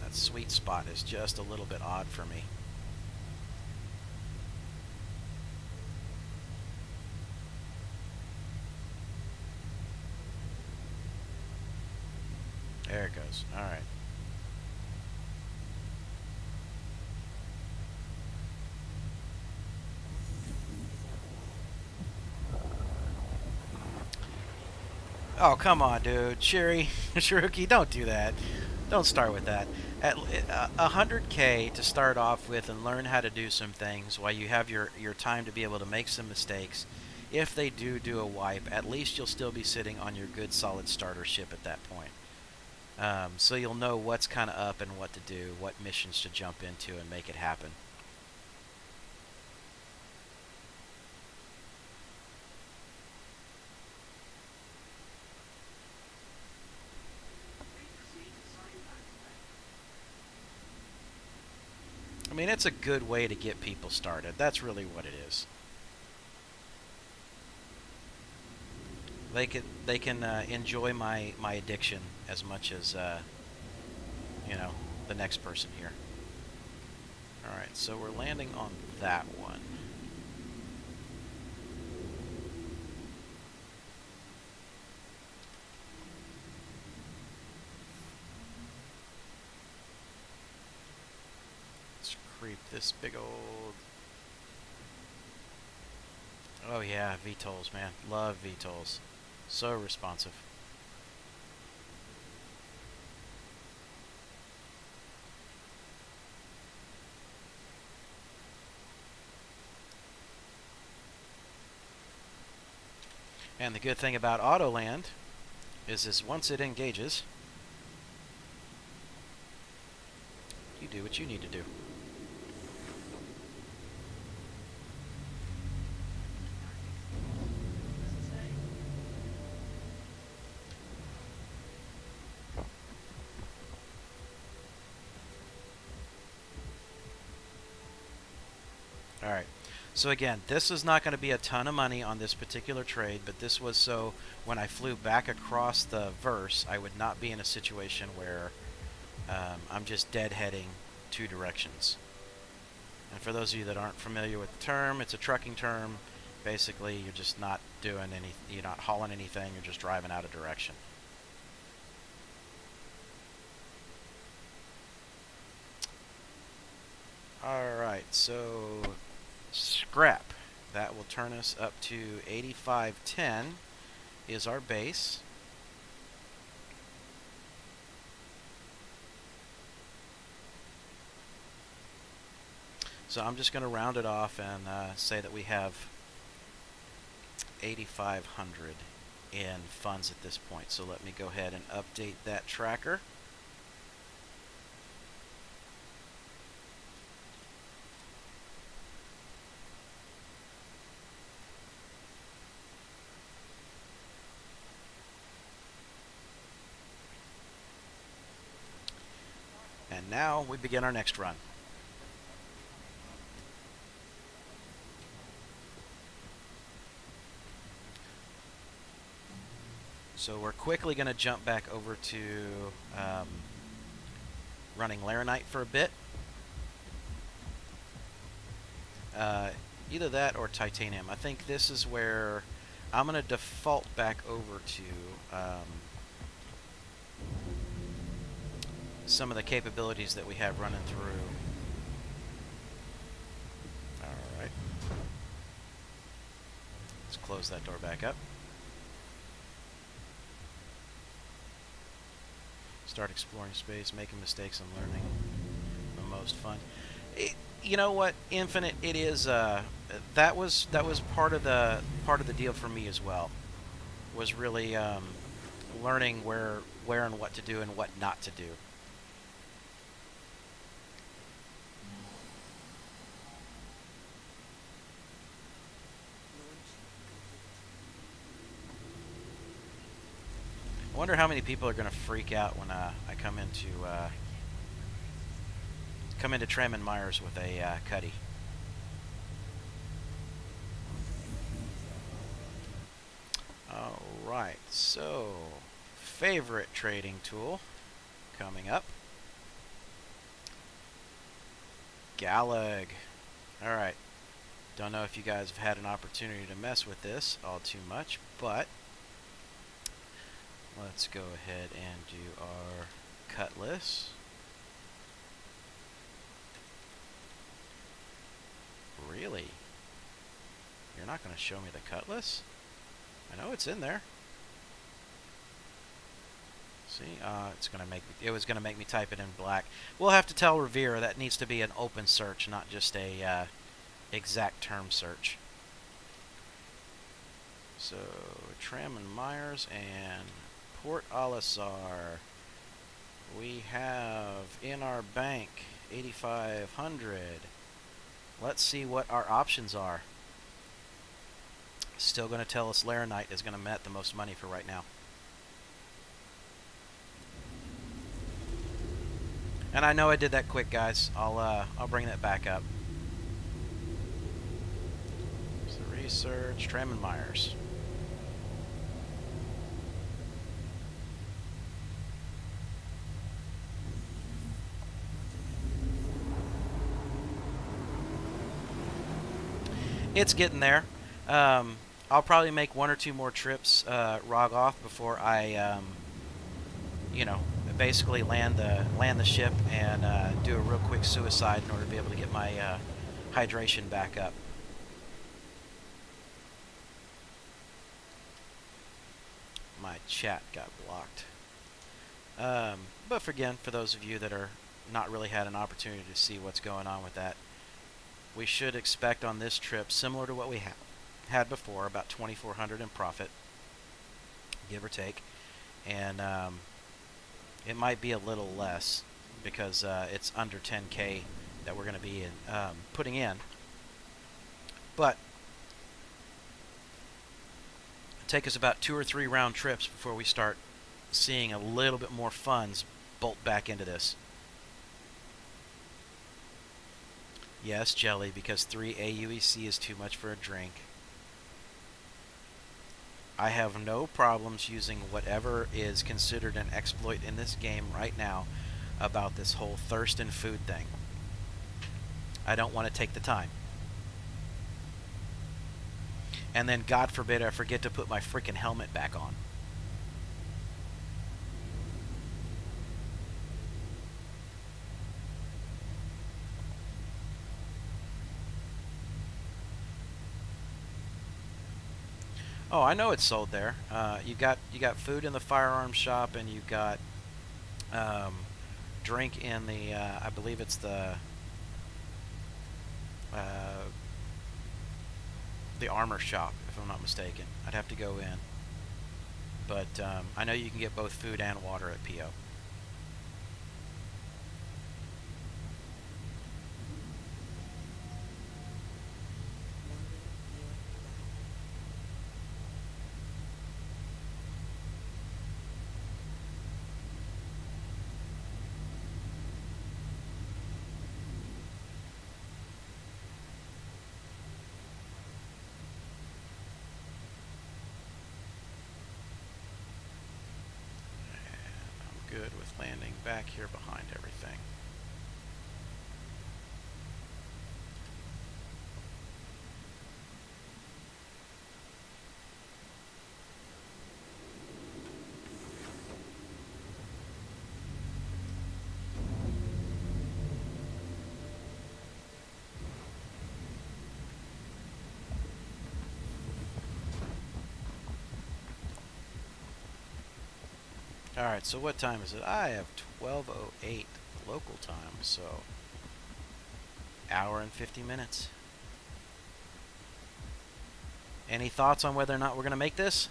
That sweet spot is just a little bit odd for me. There it goes. All right. Oh, come on, dude. Shiruki, don't do that. Don't start with that. At 100K to start off with and learn how to do some things while you have your time to be able to make some mistakes. If they do a wipe, at least you'll still be sitting on your good solid starter ship at that point. So you'll know what's kind of up and what to do, what missions to jump into and make it happen. I mean, it's a good way to get people started. That's really what it is. They can enjoy my addiction as much as you know, the next person here. All right, so we're landing on that one. Let's creep this big old. Oh yeah, VTOLs, man. Love VTOLs. So responsive. And the good thing about Autoland is once it engages, you do what you need to do. Alright, so again, this is not going to be a ton of money on this particular trade, but this was so when I flew back across the verse, I would not be in a situation where I'm just deadheading two directions. And for those of you that aren't familiar with the term, it's a trucking term. Basically, you're just not doing any, you're not hauling anything, you're just driving out of direction. Alright, so scrap. That will turn us up to 8510 is our base. So I'm just going to round it off and say that we have 8,500 in funds at this point. So let me go ahead and update that tracker. And now we begin our next run. So we're quickly going to jump back over to running Laranite for a bit. Either that or Titanium. I think this is where I'm going to default back over to some of the capabilities that we have running through. Alright. Let's close that door back up. Start exploring space, making mistakes and learning. The most fun. You know what, Infinite? It is. That was part of the deal for me as well. Was really learning where and what to do and what not to do. I wonder how many people are going to freak out when I come into Tram and Myers with a Cuddy. All right, so favorite trading tool coming up. Gallag. All right. Don't know if you guys have had an opportunity to mess with this all too much, but let's go ahead and do our cutlass. Really? You're not going to show me the cutlass? I know it's in there. See, it's going to make me, it was going to make me type it in black. We'll have to tell Revere that needs to be an open search, not just a exact term search. So Tram and Myers and Port Olisar. We have in our bank 8,500. Let's see what our options are. Still going to tell us Laranite is going to net the most money for right now. And I know I did that quick, guys. I'll bring that back up. So research, Tram and Myers. It's getting there. I'll probably make one or two more trips, Rog off, before I, you know, basically land the ship and do a real quick suicide in order to be able to get my hydration back up. My chat got blocked. But again, for those of you that are not really had an opportunity to see what's going on with that, we should expect on this trip, similar to what we had before, about 2,400 in profit, give or take. And it might be a little less because it's under 10K that we're going to be putting in. But it'll take us about 2 or 3 round trips before we start seeing a little bit more funds bolt back into this. Yes, Jelly, because 3 AUEC is too much for a drink. I have no problems using whatever is considered an exploit in this game right now about this whole thirst and food thing. I don't want to take the time. And then, God forbid, I forget to put my freaking helmet back on. Oh, I know it's sold there. You got food in the firearms shop, and you got drink in the I believe it's the armor shop, if I'm not mistaken. I'd have to go in, but I know you can get both food and water at PO. Good with landing back here behind everything. Alright, so what time is it? I have 12:08 local time, so hour and 50 minutes. Any thoughts on whether or not we're going to make this?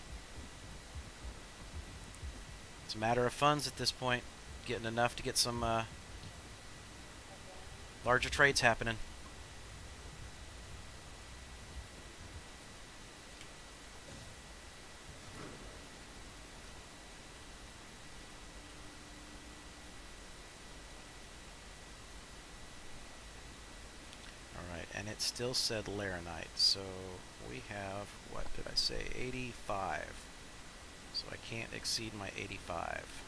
It's a matter of funds at this point. Getting enough to get some larger trades happening. And it still said Laranite, so we have, what did I say, 85. So I can't exceed my 85.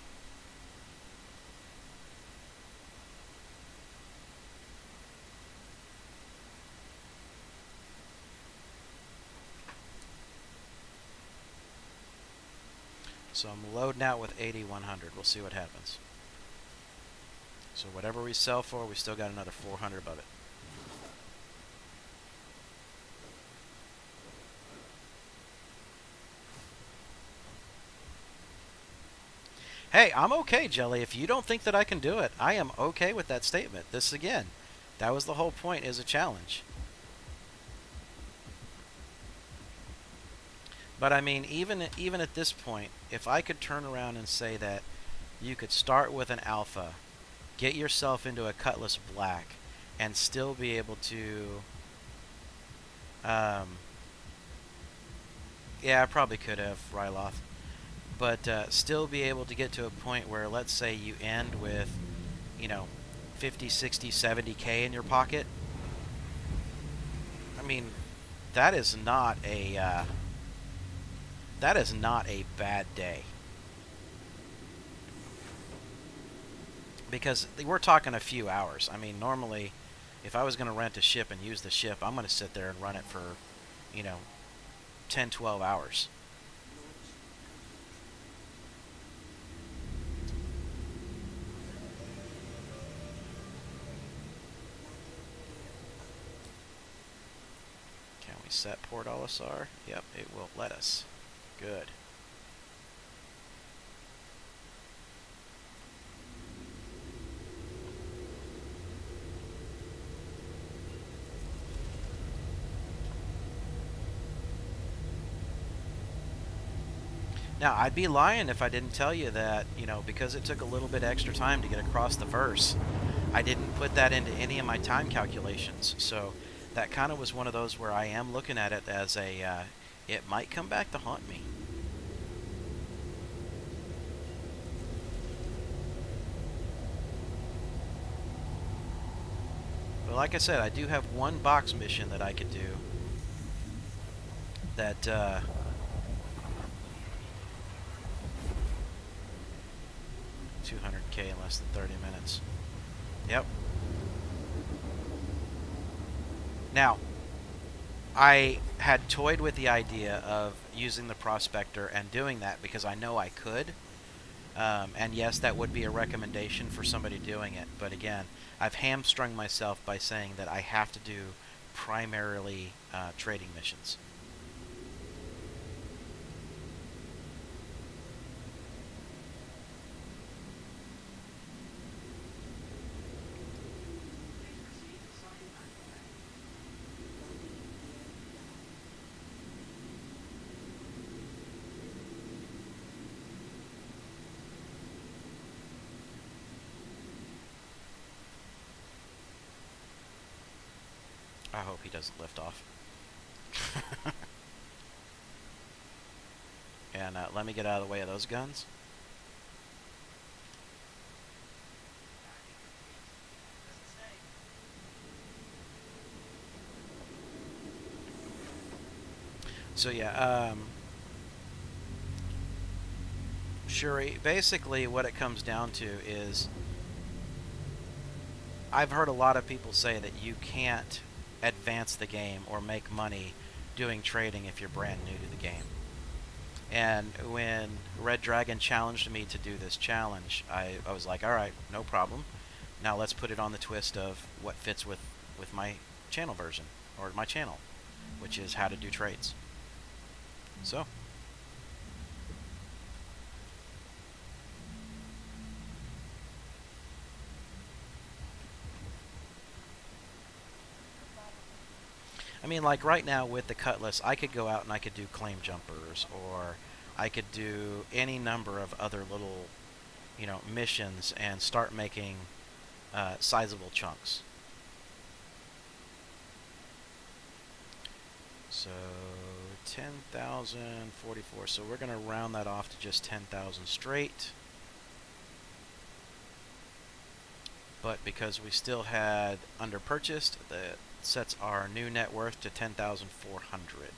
So I'm loading out with 8,100. We'll see what happens. So whatever we sell for, we still got another 400 above it. Hey, I'm okay, Jelly. If you don't think that I can do it, I am okay with that statement. This, again, that was the whole point, is a challenge. But, I mean, even at this point, if I could turn around and say that you could start with an alpha, get yourself into a Cutlass Black, and still be able to... yeah, I probably could have, Ryloth. But still be able to get to a point where, let's say, you end with, you know, 50, 60, 70K in your pocket, I mean, that is not a bad day. Because we're talking a few hours. I mean, normally, if I was going to rent a ship and use the ship, I'm going to sit there and run it for, 10, 12 hours. Can we set Port Olisar? Yep, it will let us. Good. Now, I'd be lying if I didn't tell you that, because it took a little bit extra time to get across the verse, I didn't put that into any of my time calculations. So that kind of was one of those where I am looking at it as it might come back to haunt me. But like I said, I do have one box mission that I could do that, 200K in less than 30 minutes. Yep. Now, I had toyed with the idea of using the Prospector and doing that because I know I could. And yes, that would be a recommendation for somebody doing it. But again, I've hamstrung myself by saying that I have to do primarily trading missions. I hope he doesn't lift off. And let me get out of the way of those guns. So yeah, Shuri, basically what it comes down to is I've heard a lot of people say that you can't advance the game or make money doing trading if you're brand new to the game. And when Red Dragon challenged me to do this challenge, I was like, alright, no problem. Now let's put it on the twist of what fits with my channel version, or my channel, which is how to do trades. So. I mean, like right now with the Cutlass, I could go out and I could do claim jumpers, or I could do any number of other little, missions and start making sizable chunks. So 10,044. So we're going to round that off to just 10,000 straight. But because we still had under purchased, that sets our new net worth to 10,400.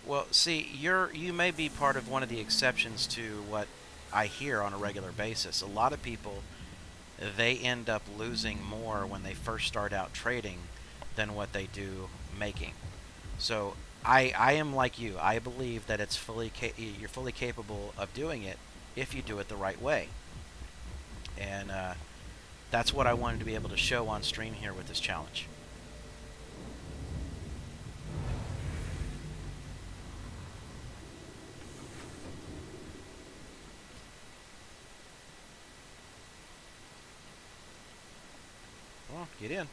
Well, see, you may be part of one of the exceptions to what I hear on a regular basis. A lot of people, they end up losing more when they first start out trading than what they do making. So I am like you. I believe that it's you're fully capable of doing it if you do it the right way. And that's what I wanted to be able to show on stream here with this challenge. Well, get in.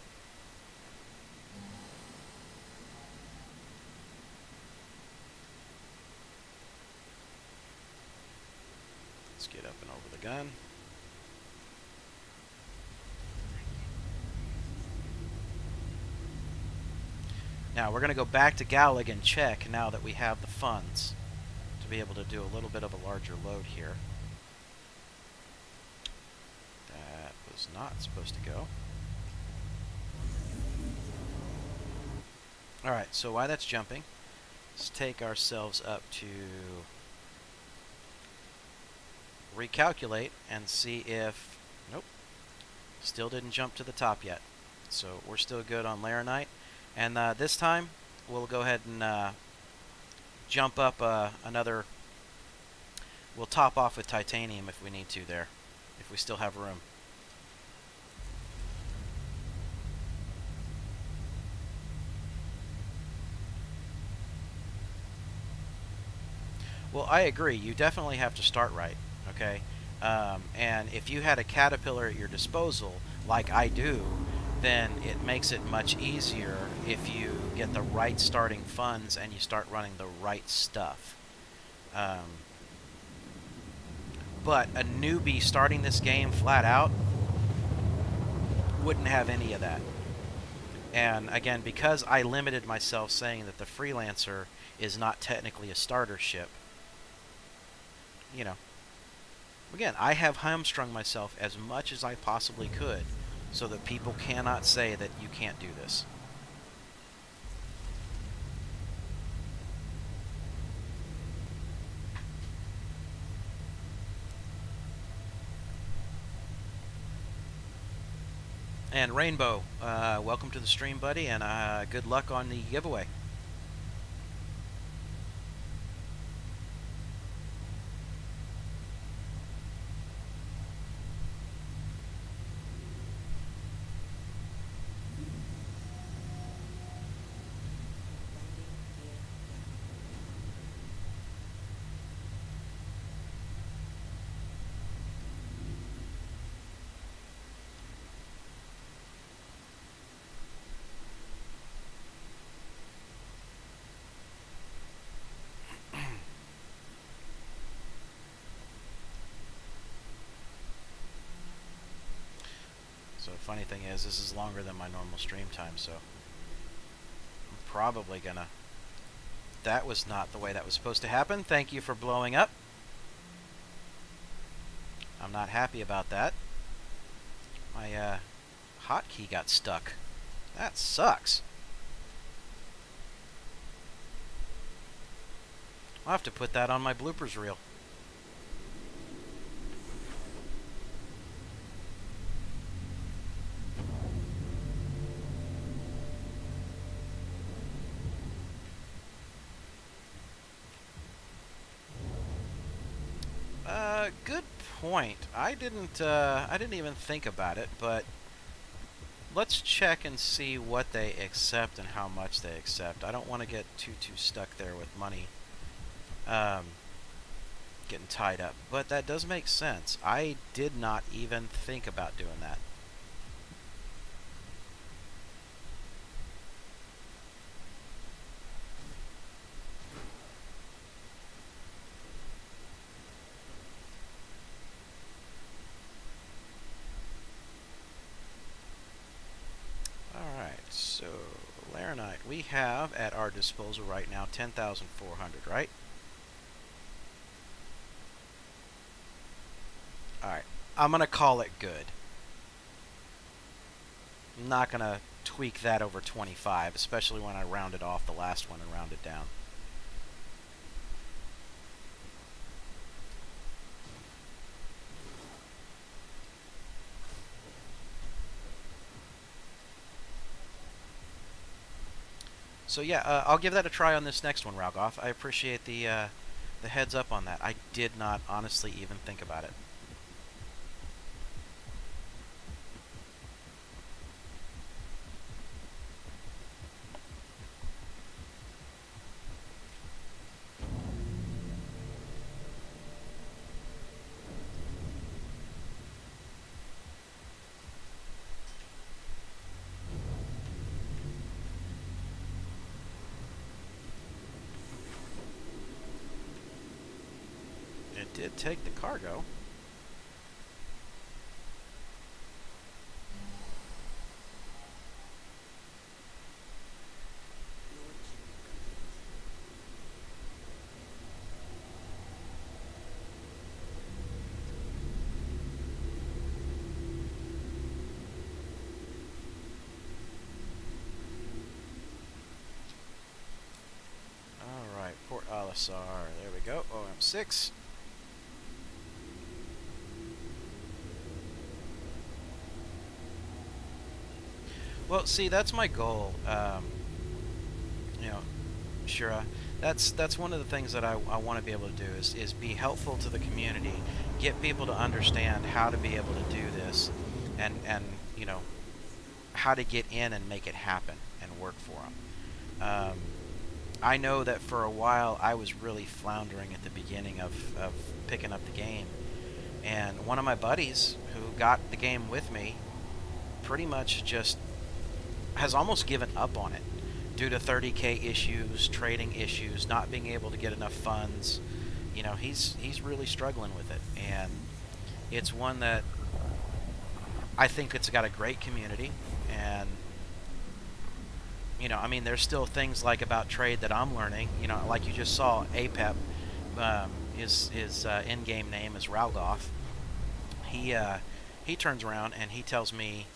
the gun. Now we're going to go back to Gallig and check now that we have the funds to be able to do a little bit of a larger load here. That was not supposed to go. Alright, so while that's jumping, let's take ourselves up to recalculate and see if... Nope. Still didn't jump to the top yet. So we're still good on Laranite. And this time, we'll go ahead and jump up another... We'll top off with titanium if we need to there, if we still have room. Well, I agree. You definitely have to start right, okay? And if you had a caterpillar at your disposal, like I do, then it makes it much easier if you get the right starting funds and you start running the right stuff. But a newbie starting this game flat out wouldn't have any of that. And again, because I limited myself saying that the Freelancer is not technically a starter ship, you know, again, I have hamstrung myself as much as I possibly could so that people cannot say that you can't do this. And Rainbow, welcome to the stream, buddy, and good luck on the giveaway. So the funny thing is, this is longer than my normal stream time, so I'm probably gonna... That was not the way that was supposed to happen. Thank you for blowing up. I'm not happy about that. My hotkey got stuck. That sucks. I'll have to put that on my bloopers reel. Good point. I didn't even think about it, but let's check and see what they accept and how much they accept. I don't want to get too stuck there with money getting tied up, but that does make sense. I did not even think about doing that. So, Laranite, we have at our disposal right now 10,400, right? Alright, I'm going to call it good. I'm not going to tweak that over 25, especially when I rounded off the last one and rounded down. So yeah, I'll give that a try on this next one, Ralgoff. I appreciate the heads up on that. I did not honestly even think about it. It did take the cargo. SR. There we go. OM6. Well, see, that's my goal. You know, Shura, that's one of the things that I want to be able to do is be helpful to the community, get people to understand how to be able to do this, and you know, how to get in and make it happen and work for them. I know that for a while I was really floundering at the beginning of picking up the game, and one of my buddies who got the game with me pretty much just has almost given up on it due to 30K issues, trading issues, not being able to get enough funds. You know, he's really struggling with it, and it's one that I think it's got a great community. And you know, I mean, there's still things like about trade that I'm learning. You know, like you just saw, APEP, his in-game name is Ralgoff. He turns around and he tells me,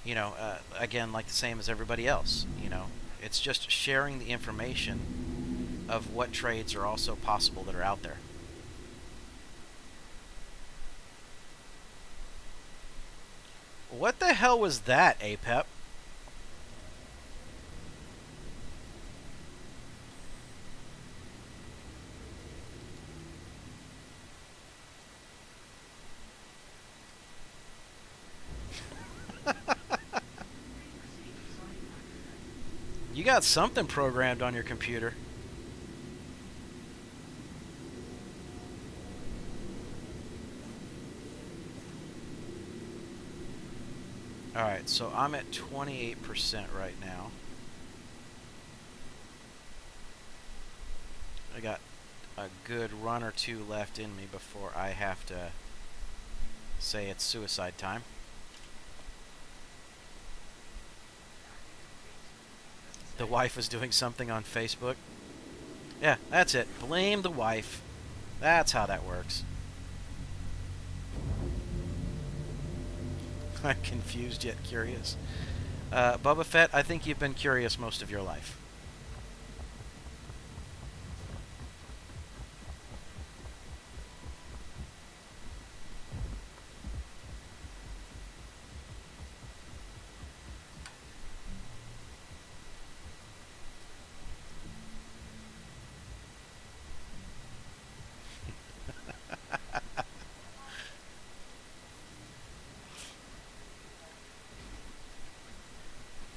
you know, again, like the same as everybody else. You know, it's just sharing the information of what trades are also possible that are out there. What the hell was that, APEP? You got something programmed on your computer. Alright, so I'm at 28% right now. I got a good run or two left in me before I have to say it's suicide time. The wife is doing something on Facebook. Yeah, that's it. Blame the wife. That's how that works. I'm confused yet curious. Boba Fett, I think you've been curious most of your life.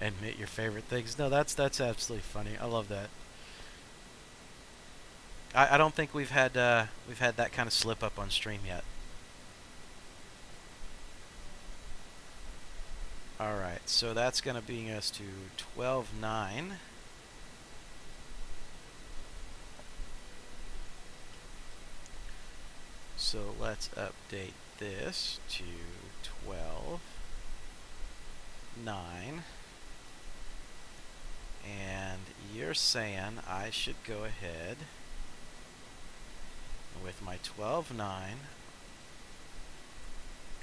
Admit your favorite things. No, that's absolutely funny. I love that. I don't think we've had that kind of slip up on stream yet. All right, so that's going to bring us to 12.9. So let's update this to 12.9. And you're saying I should go ahead with my 12.9,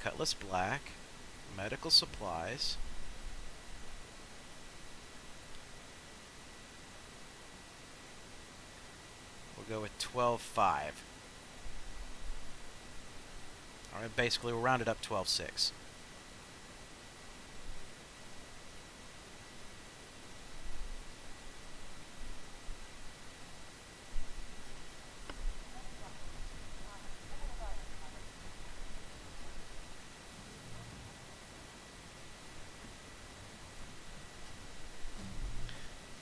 Cutlass Black, medical supplies, we'll go with 12.5. Alright, basically we'll round it up 12.6.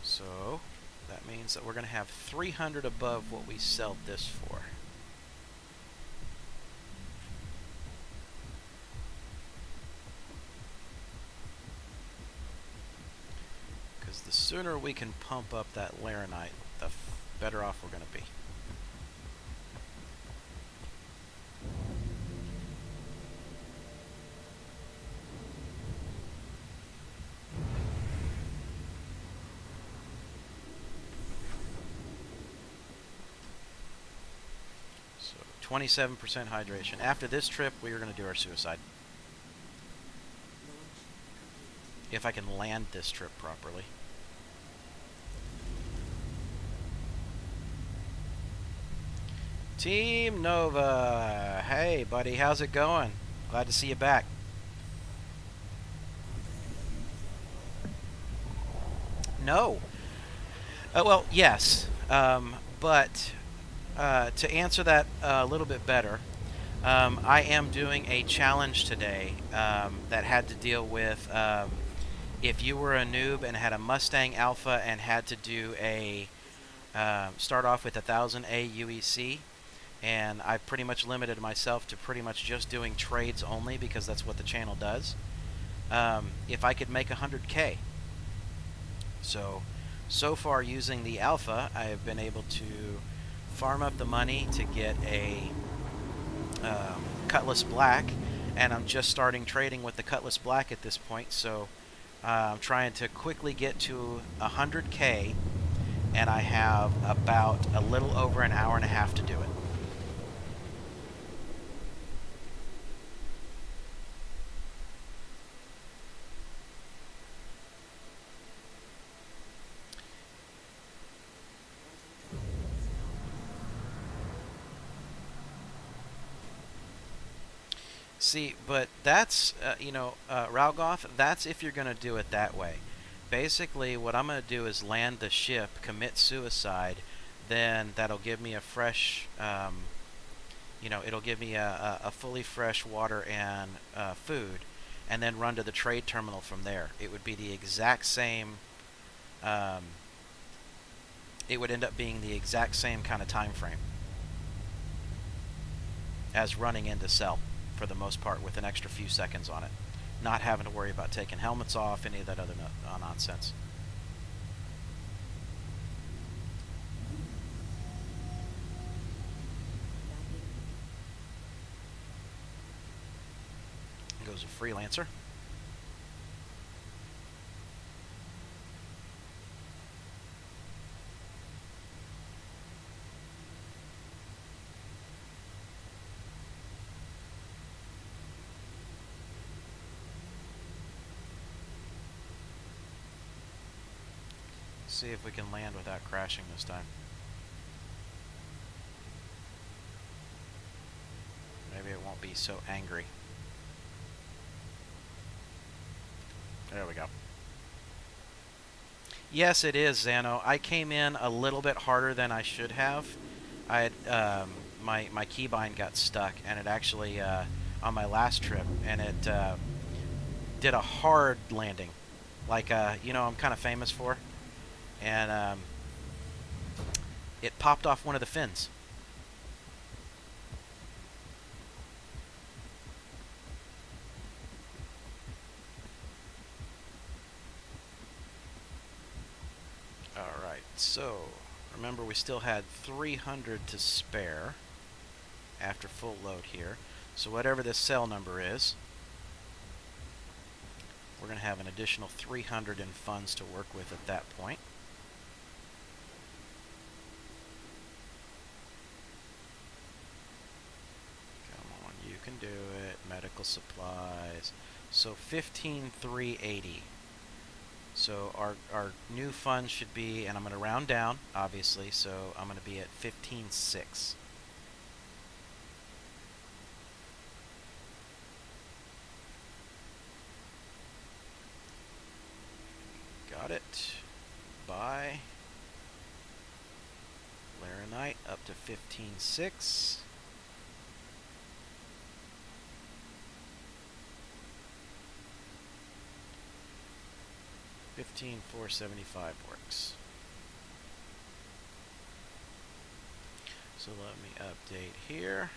So that means that we're going to have 300 above what we sell this for. Because the sooner we can pump up that Laranite, the better off we're going to be. So 27% hydration. After this trip, we are going to do our suicide. If I can land this trip properly. Team Nova. Hey, buddy, how's it going? Glad to see you back. No. Well, yes. But to answer that a little bit better, I am doing a challenge today that had to deal with if you were a noob and had a Mustang Alpha and had to do a start off with 1000 AUEC, and I pretty much limited myself to pretty much just doing trades only because that's what the channel does. If I could make 100K. So far using the Alpha, I have been able to farm up the money to get a Cutlass Black, and I'm just starting trading with the Cutlass Black at this point, so I'm trying to quickly get to 100K, and I have about a little over an hour and a half to do it. See, but that's, Ralgoth, that's if you're going to do it that way. Basically, what I'm going to do is land the ship, commit suicide, then that'll give me a fresh, it'll give me a fully fresh water and food, and then run to the trade terminal from there. It would be the exact same, it would end up being the exact same kind of time frame as running in to sell, for the most part, with an extra few seconds on it. Not having to worry about taking helmets off, any of that other nonsense. Goes a freelancer. See if we can land without crashing this time. Maybe it won't be so angry. There we go. Yes, it is, Xano. I came in a little bit harder than I should have. I had my keybind got stuck, and it actually on my last trip, and it did a hard landing, like I'm kind of famous for. And it popped off one of the fins. Alright, so remember we still had 300 to spare after full load here. So whatever this cell number is, we're going to have an additional 300 in funds to work with at that point. Can do it. Medical supplies. So 15,380. So our new fund should be, and I'm going to round down, obviously. So I'm going to be at 15,600. Got it. Buy. Laranite up to 15,600. 15,475 works. So let me update here.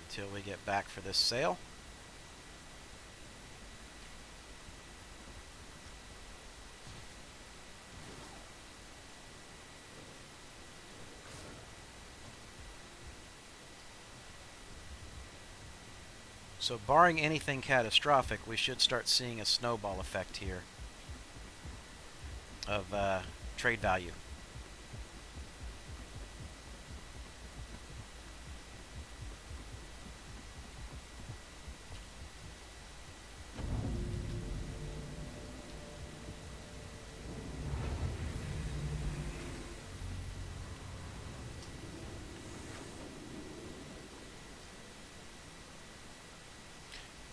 Until we get back for this sale. So barring anything catastrophic, we should start seeing a snowball effect here of trade value.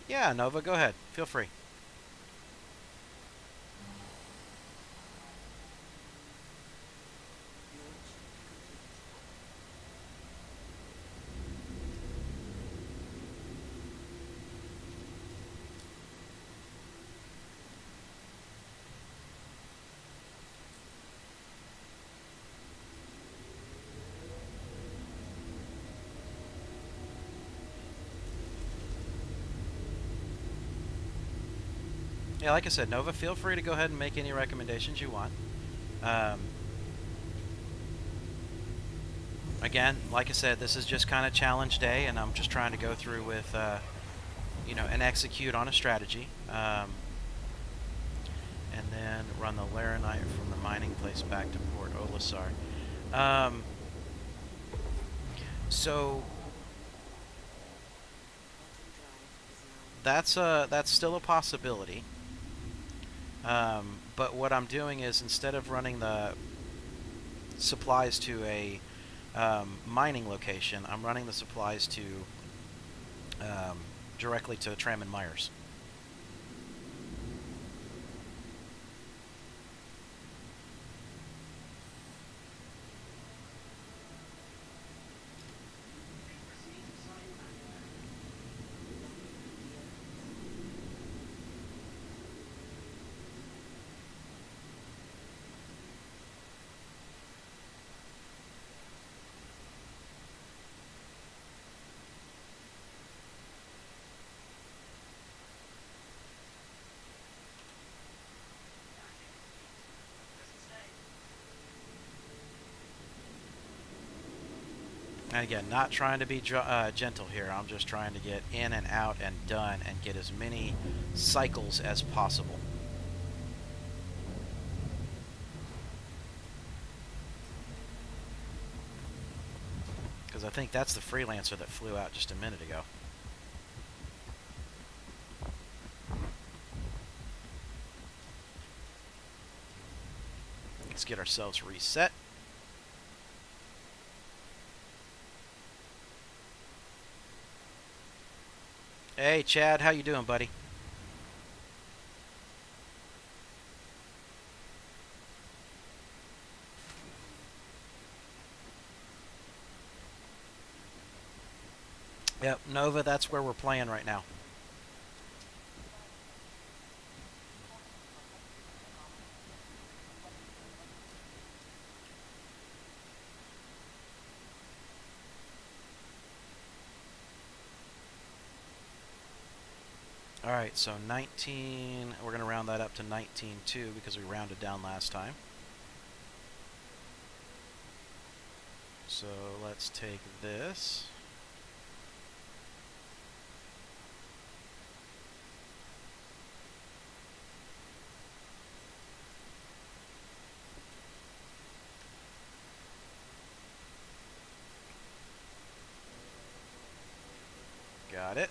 Yeah, Nova, go ahead. Feel free. Yeah, like I said, Nova, feel free to go ahead and make any recommendations you want. Um, Again, like I said, this is just kind of challenge day, and I'm just trying to go through with, and execute on a strategy. And then run the Laranite from the mining place back to Port Olisar. So that's still a possibility. But what I'm doing is, instead of running the supplies to a mining location, I'm running the supplies to directly to Tram and Myers. And again, not trying to be gentle here. I'm just trying to get in and out and done and get as many cycles as possible. Because I think that's the freelancer that flew out just a minute ago. Let's get ourselves reset. Hey, Chad, how you doing, buddy? Yep, Nova, that's where we're playing right now. Alright, so 19, we're going to round that up to 19.2 because we rounded down last time. So let's take this. Got it.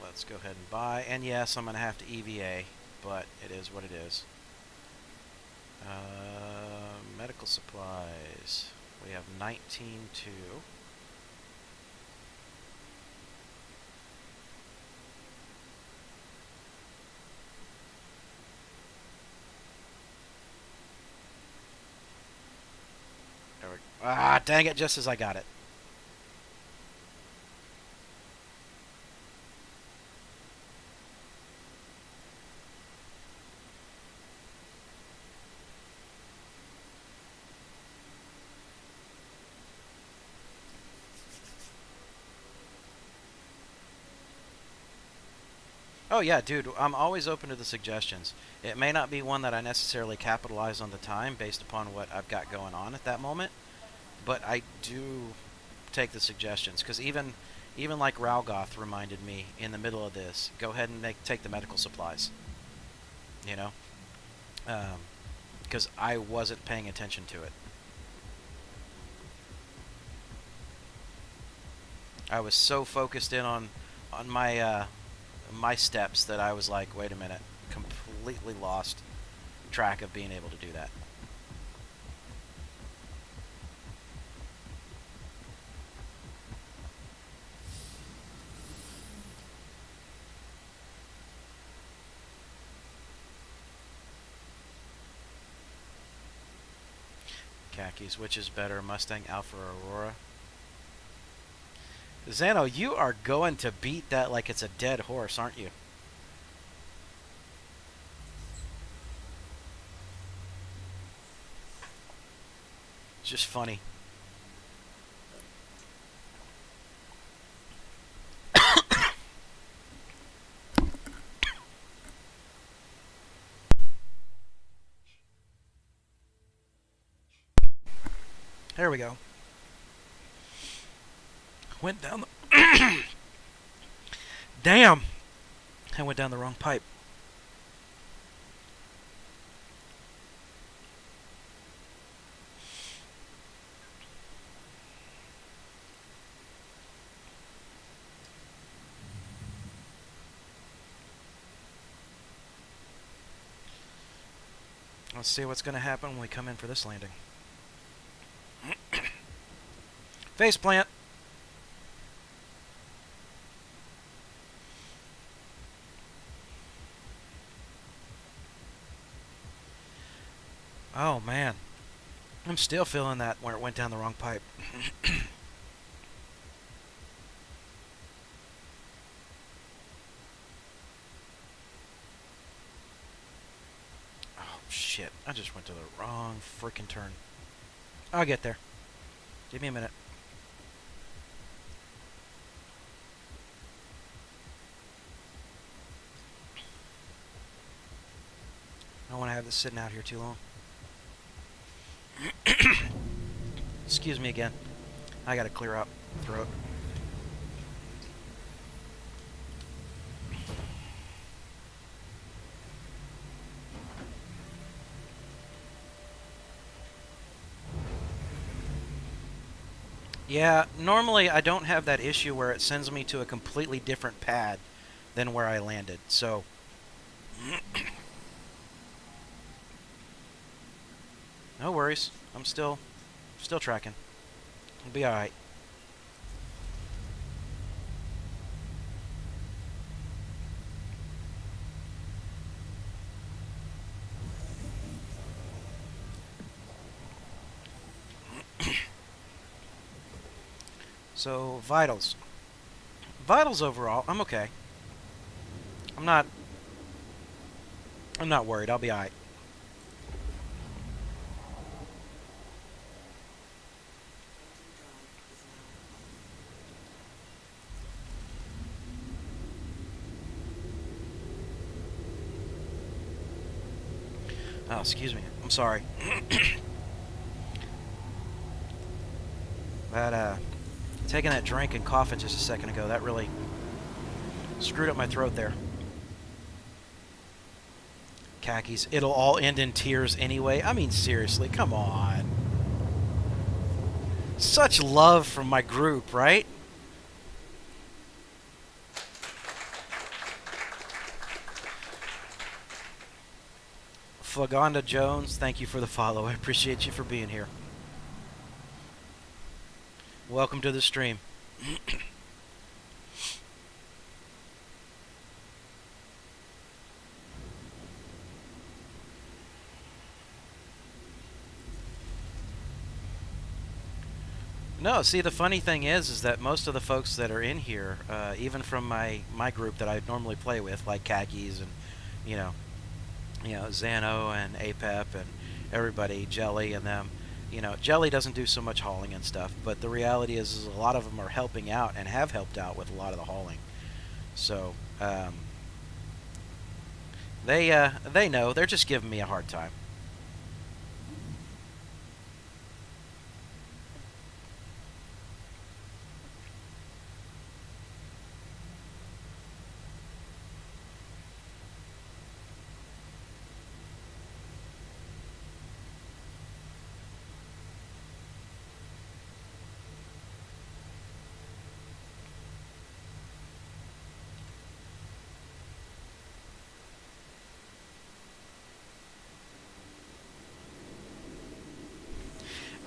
Let's go ahead and buy. And yes, I'm going to have to EVA, but it is what it is. Medical supplies. We have 19.2. There we go. Ah, dang it, just as I got it. Oh yeah, dude, I'm always open to the suggestions. It may not be one that I necessarily capitalize on the time based upon what I've got going on at that moment, but I do take the suggestions, because even like Ralgoth reminded me in the middle of this, go ahead and take the medical supplies. You know? Because I wasn't paying attention to it. I was so focused in on my my steps that I was like, wait a minute, completely lost track of being able to do that. khakis. Which is better, Mustang, Alpha, or Aurora? Xano, you are going to beat that like it's a dead horse, aren't you? It's just funny. There we go. Went down the... Damn! I went down the wrong pipe. Let's see what's going to happen when we come in for this landing. Face plant. Oh man, I'm still feeling that where it went down the wrong pipe. Oh shit, I just went to the wrong freaking turn. I'll get there. Give me a minute. I don't want to have this sitting out here too long. Excuse me again. I gotta clear out my throat. Yeah, normally I don't have that issue where it sends me to a completely different pad than where I landed, so... No worries. I'm still tracking. It'll be alright. So, vitals. Vitals overall, I'm okay. I'm not worried. I'll be alright. Oh, excuse me. I'm sorry. Taking that drink and coughing just a second ago, that really screwed up my throat there. Khakis. It'll all end in tears anyway. I mean, seriously, come on. Such love from my group, right? Flagonda Jones, thank you for the follow. I appreciate you for being here. Welcome to the stream. No, see, the funny thing is that most of the folks that are in here, even from my group that I normally play with, like Khakis and, you know, Xano and Apep and everybody, Jelly and them. You know, Jelly doesn't do so much hauling and stuff, but the reality is a lot of them are helping out and have helped out with a lot of the hauling. So, they know. They're just giving me a hard time.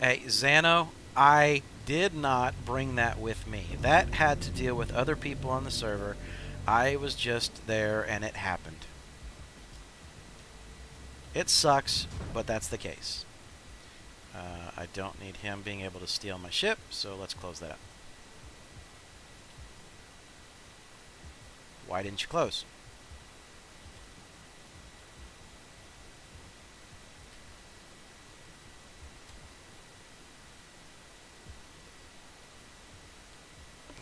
Hey, Xano, I did not bring that with me. That had to deal with other people on the server. I was just there and it happened. It sucks, but that's the case. I don't need him being able to steal my ship, so let's close that up. Why didn't you close?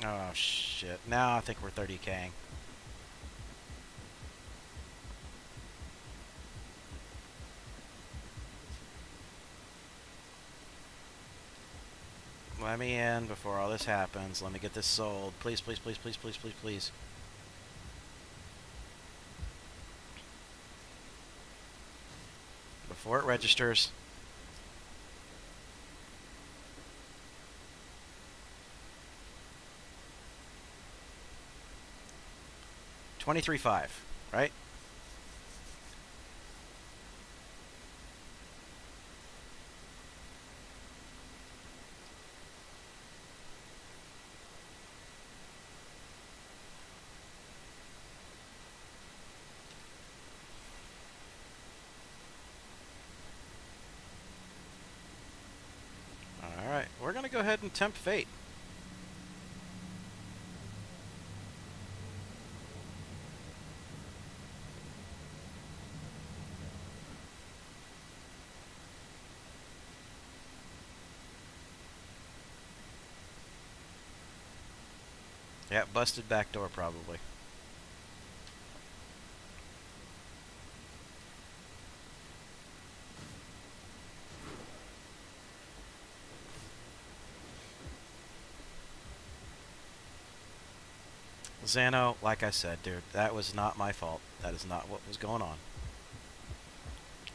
Oh, shit. Now I think we're 30K'ing. Let me in before all this happens. Let me get this sold. Please, please, please, please, please, please, please. Before it registers. $23.5, right? Alright, we're going to go ahead and tempt fate. Yeah, busted back door probably. Xano, like I said, dude, that was not my fault. That is not what was going on.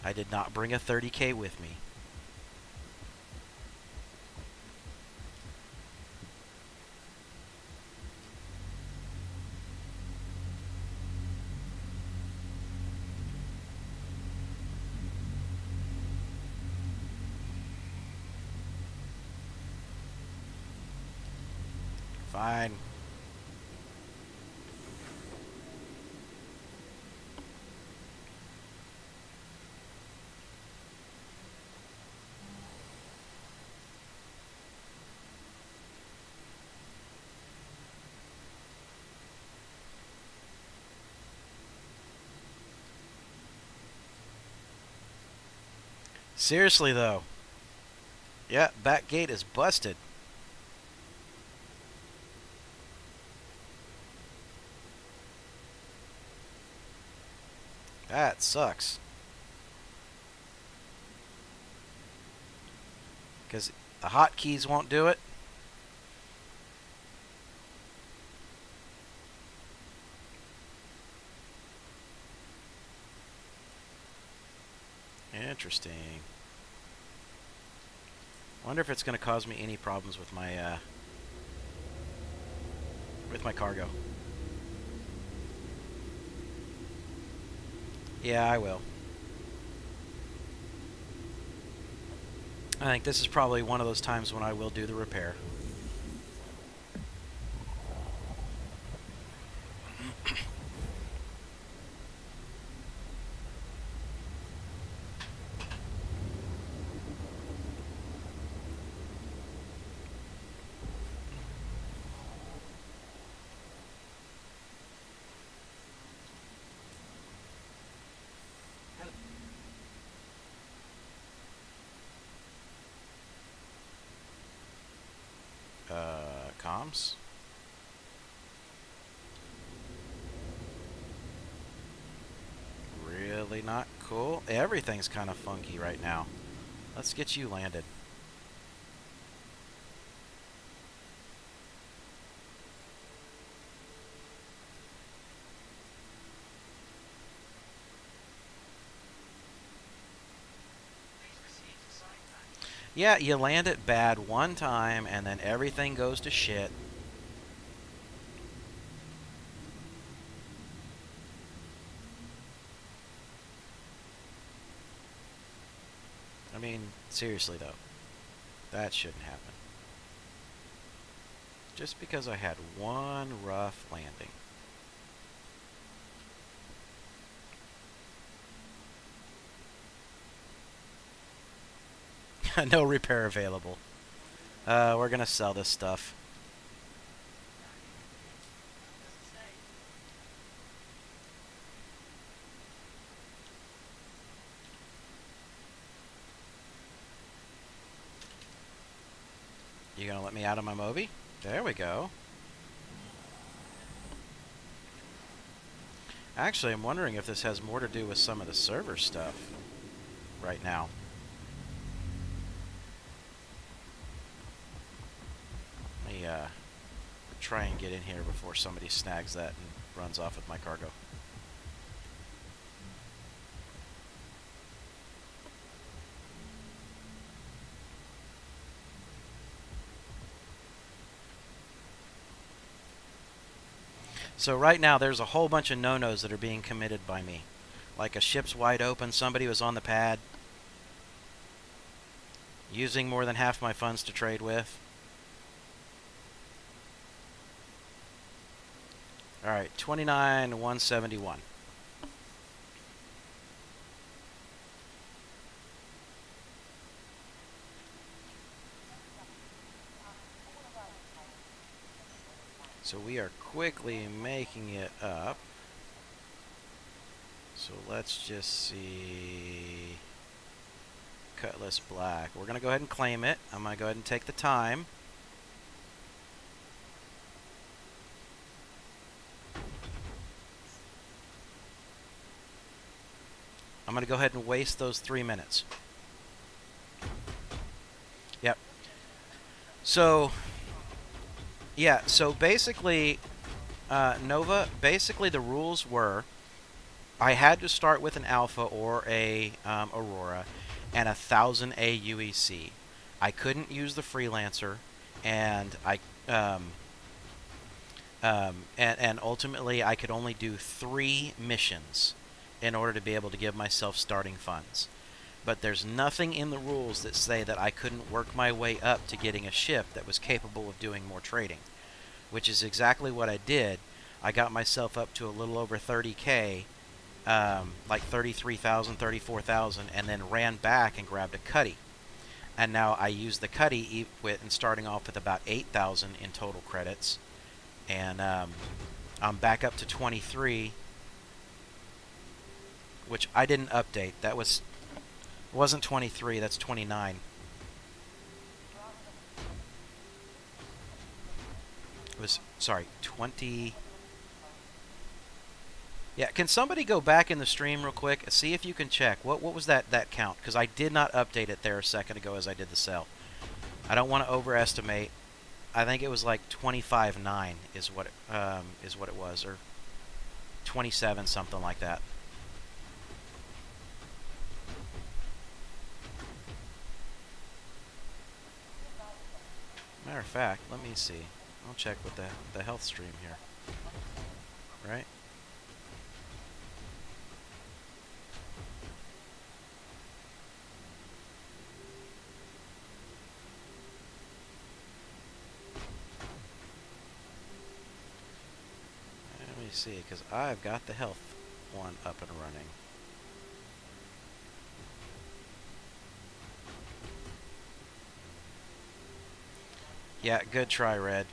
I did not bring a 30K with me. Fine. Seriously, though. Yeah, back gate is busted. That sucks. Because the hotkeys won't do it. Interesting. Wonder if it's going to cause me any problems with my cargo. Yeah, I will. I think this is probably one of those times when I will do the repair. Comms? Really not cool. Everything's kind of funky right now. Let's get you landed. Yeah, you land it bad one time, and then everything goes to shit. I mean, seriously though, that shouldn't happen. Just because I had one rough landing. No repair available. We're gonna sell this stuff. You gonna let me out of my Moby? There we go. Actually, I'm wondering if this has more to do with some of the server stuff right now. Let me try and get in here before somebody snags that and runs off with my cargo. So right now there's a whole bunch of no-nos that are being committed by me. Like a ship's wide open, somebody was on the pad, using more than half my funds to trade with. Alright, 29,171. So we are quickly making it up. So let's just see. Cutlass Black. We're going to go ahead and claim it. I'm going to go ahead and take the time. I'm going to go ahead and waste those 3 minutes. Yep. So, yeah, so basically, Nova, basically the rules were I had to start with an Alpha or a Aurora and 1,000 AUEC. I couldn't use the Freelancer, and and ultimately I could only do 3 missions in order to be able to give myself starting funds. But there's nothing in the rules that say that I couldn't work my way up to getting a ship that was capable of doing more trading, which is exactly what I did. I got myself up to a little over 30K, like 33,000, 34,000, and then ran back and grabbed a Cuddy. And now I use the Cuddy and starting off with about 8,000 in total credits, and I'm back up to 23, which I didn't update. That wasn't 23, that's 29. It was, sorry, 20. Yeah, can somebody go back in the stream real quick and see if you can check what was that count? Because I did not update it there a second ago as I did the sell. I don't want to overestimate. I think it was like 25.9 is what it was, or 27, something like that. Matter of fact, let me see. I'll check with the health stream here. Right? Let me see, because I've got the health one up and running. Yeah, good try, Red.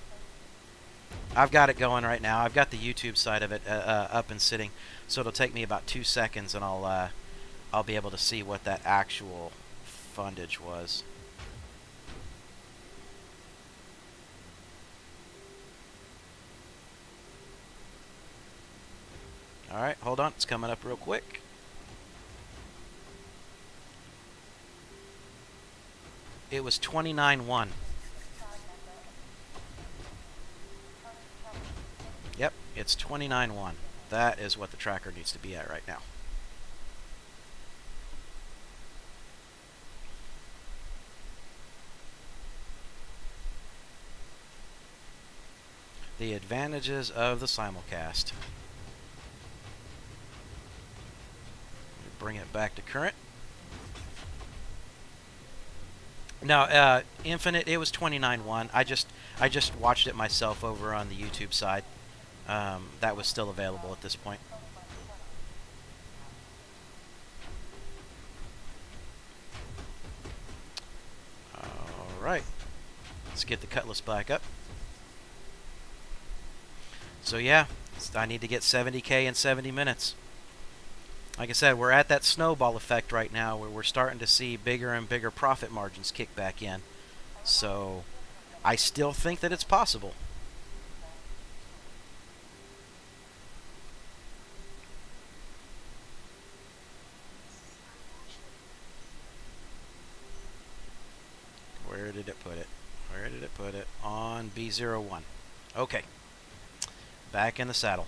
I've got it going right now. I've got the YouTube side of it up and sitting, so it'll take me about 2 seconds, and I'll be able to see what that actual fundage was. All right, hold on. It's coming up real quick. It was 29.1. Yep, it's 29.1. That is what the tracker needs to be at right now. The advantages of the simulcast. Bring it back to current. Now, Infinite, it was 29.1. I just watched it myself over on the YouTube side. That was still available at this point. Alright. Let's get the cutlass back up. So yeah, I need to get 70k in 70 minutes. Like I said, we're at that snowball effect right now where we're starting to see bigger and bigger profit margins kick back in. So I still think that it's possible. Where did it put it? Where did it put it? On B01. Okay. Back in the saddle.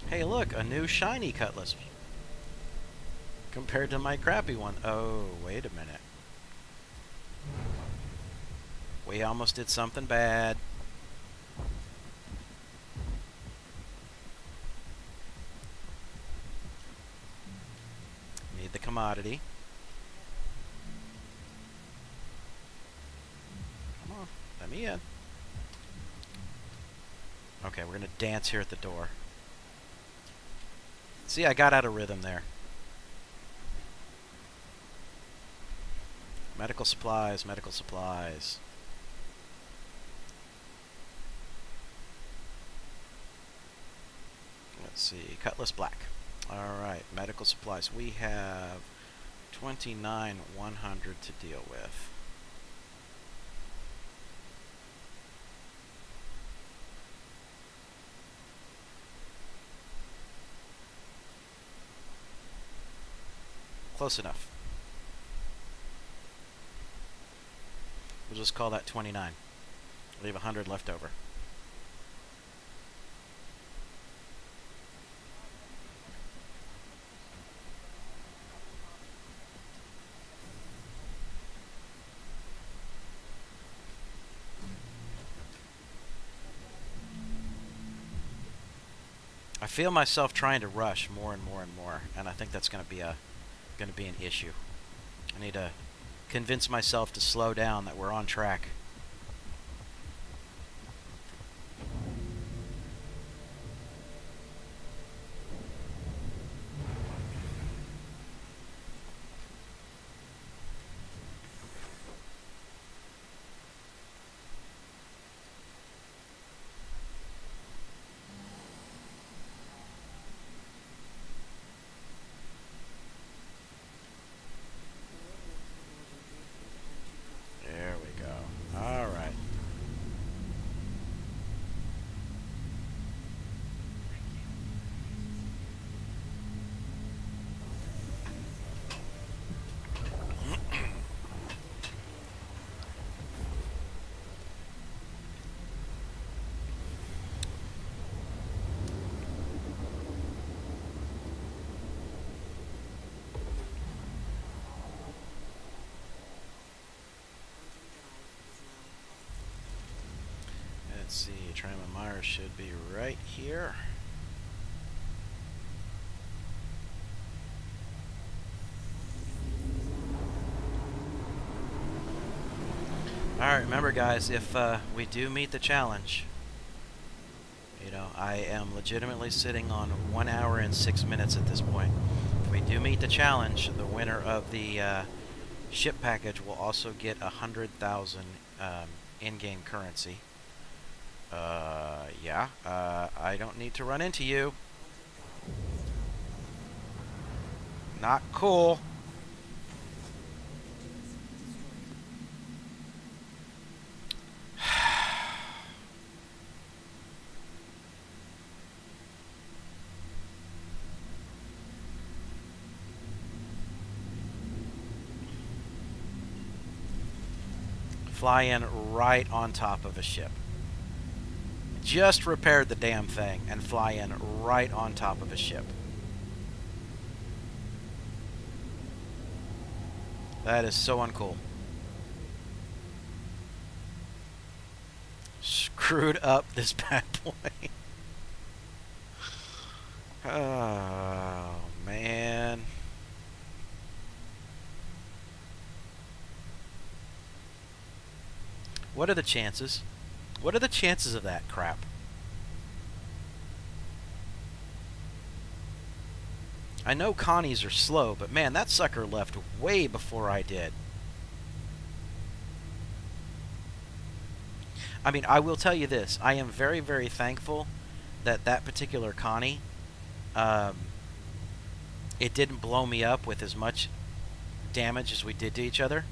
Hey, look, a new shiny cutlass. Compared to my crappy one. Oh, wait a minute. We almost did something bad. Need the commodity. Come on, let me in. Okay, we're gonna dance here at the door. See, I got out of rhythm there. Medical supplies, medical supplies. Let's see, cutlass black. Alright, medical supplies. We have 29,100 to deal with. Close enough. We'll just call that 29. Leave 100 left over. I feel myself trying to rush more and more and more, and I think that's going to be an issue. I need to convince myself to slow down, that we're on track. There we go. All right. Let's see, Tram Myers should be right here. Alright, remember guys, if we do meet the challenge, you know, I am legitimately sitting on 1 hour and 6 minutes at this point. If we do meet the challenge, the winner of the ship package will also get 100,000 in-game currency. Yeah, I don't need to run into you. Not cool. Fly in right on top of a ship. Just repaired the damn thing and fly in right on top of a ship. That is so uncool. Screwed up this bad boy. Oh, man. What are the chances? What are the chances of that crap? I know Connies are slow, but man, that sucker left way before I did. I mean, I will tell you this. I am very, very thankful that that particular Connie, it didn't blow me up with as much damage as we did to each other.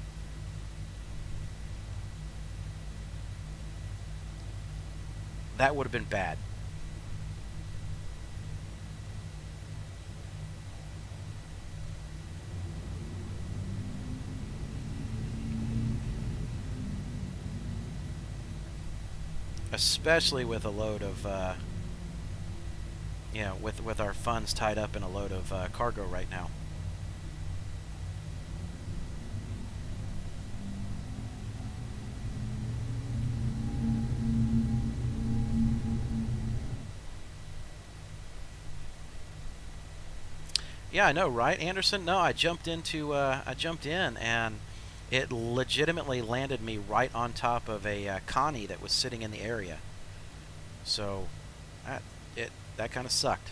That would have been bad. Especially with a load of, with our funds tied up in a load of cargo right now. Yeah, I know, right, Anderson? No, I jumped in and it legitimately landed me right on top of a Connie that was sitting in the area. So, that kind of sucked.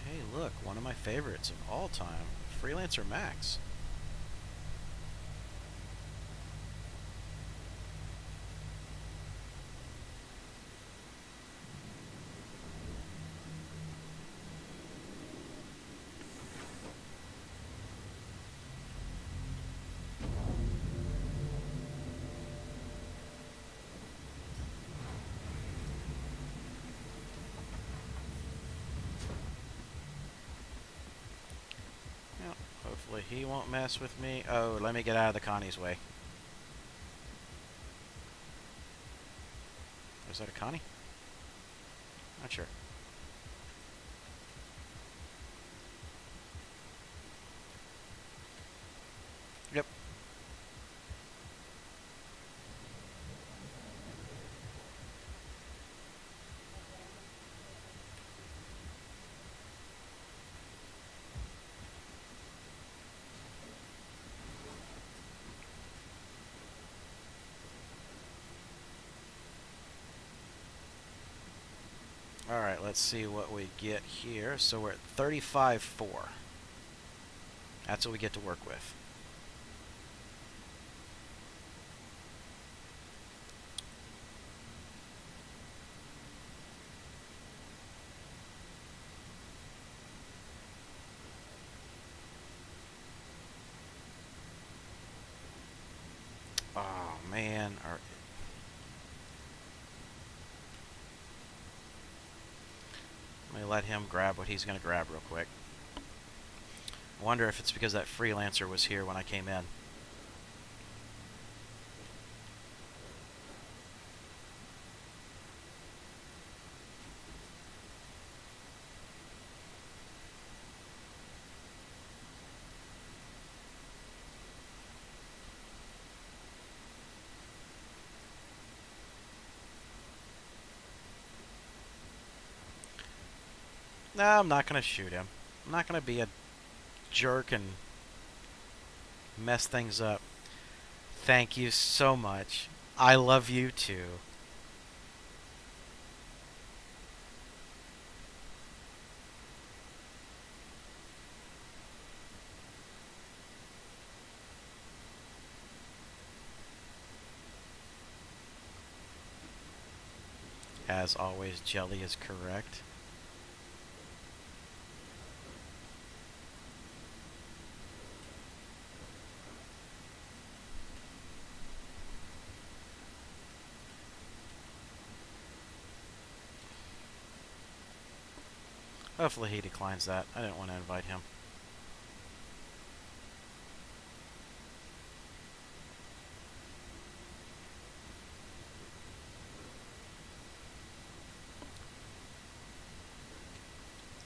Hey, look, one of my favorites of all time, Freelancer Max. Hopefully he won't mess with me. Oh, let me get out of the Connie's way. Is that a Connie? Not sure. Yep. Alright, let's see what we get here. So we're at 35.4. That's what we get to work with. Oh, man. Let me let him grab what he's going to grab real quick. I wonder if it's because that freelancer was here when I came in. No, I'm not going to shoot him. I'm not going to be a jerk and mess things up. Thank you so much. I love you too. As always, Jelly is correct. Hopefully he declines that. I didn't want to invite him.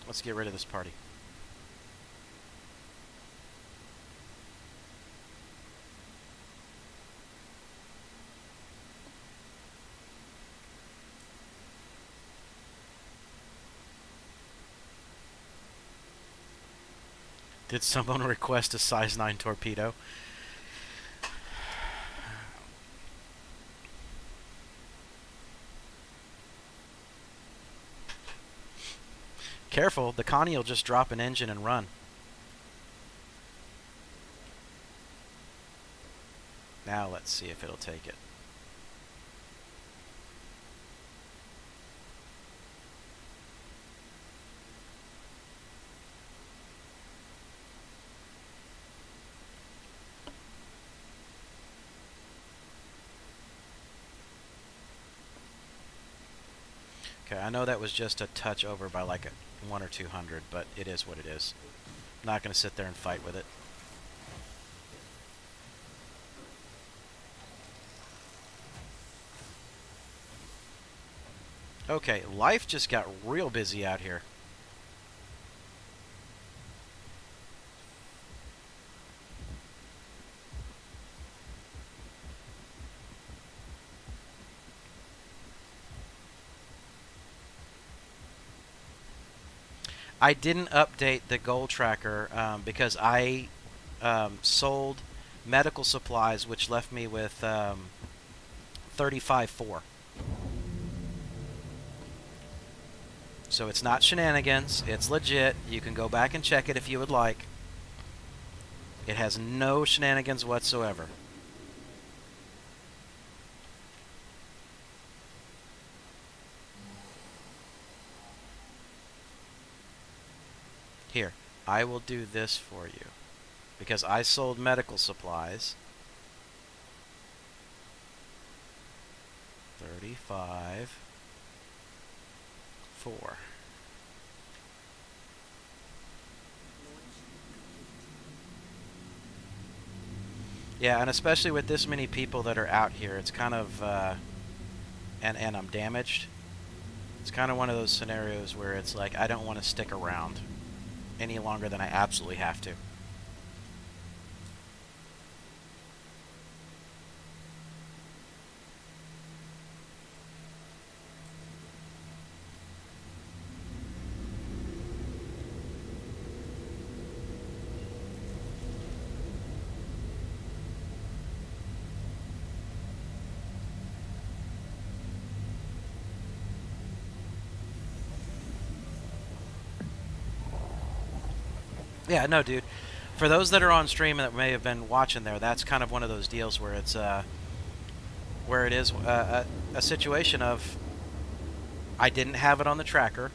Let's get rid of this party. Did someone request a size 9 torpedo? Careful, the Connie will just drop an engine and run. Now let's see if it'll take it. Okay, I know that was just a touch over by like 1 or 200, but it is what it is. I'm not going to sit there and fight with it. Okay, life just got real busy out here. I didn't update the goal tracker because I sold medical supplies, which left me with 35.4. So it's not shenanigans. It's legit. You can go back and check it if you would like. It has no shenanigans whatsoever. Here, I will do this for you. Because I sold medical supplies. 35.4. Yeah, and especially with this many people that are out here, it's kind of, and I'm damaged. It's kind of one of those scenarios where it's like, I don't want to stick around any longer than I absolutely have to. Yeah, no, dude. For those that are on stream and that may have been watching there, that's kind of one of those deals where it's where it is a situation of I didn't have it on the tracker,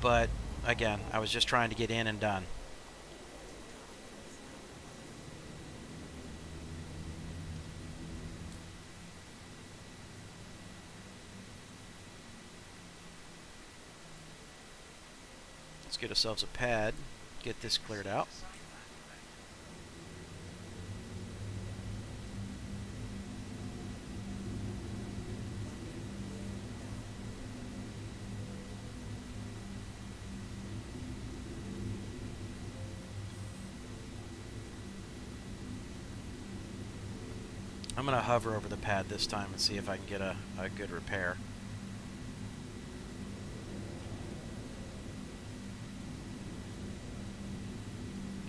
but again, I was just trying to get in and done. Let's get ourselves a pad. Get this cleared out. I'm going to hover over the pad this time and see if I can get a good repair.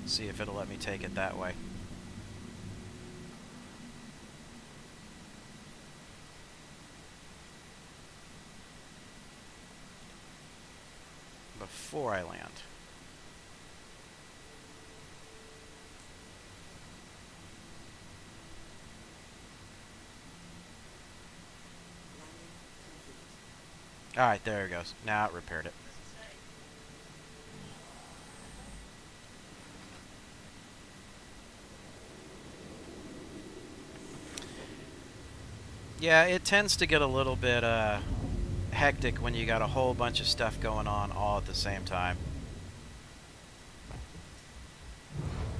See if it'll let me take it that way. Before I land. Alright, there it goes. Now it repaired it. Yeah, it tends to get a little bit hectic when you got a whole bunch of stuff going on all at the same time.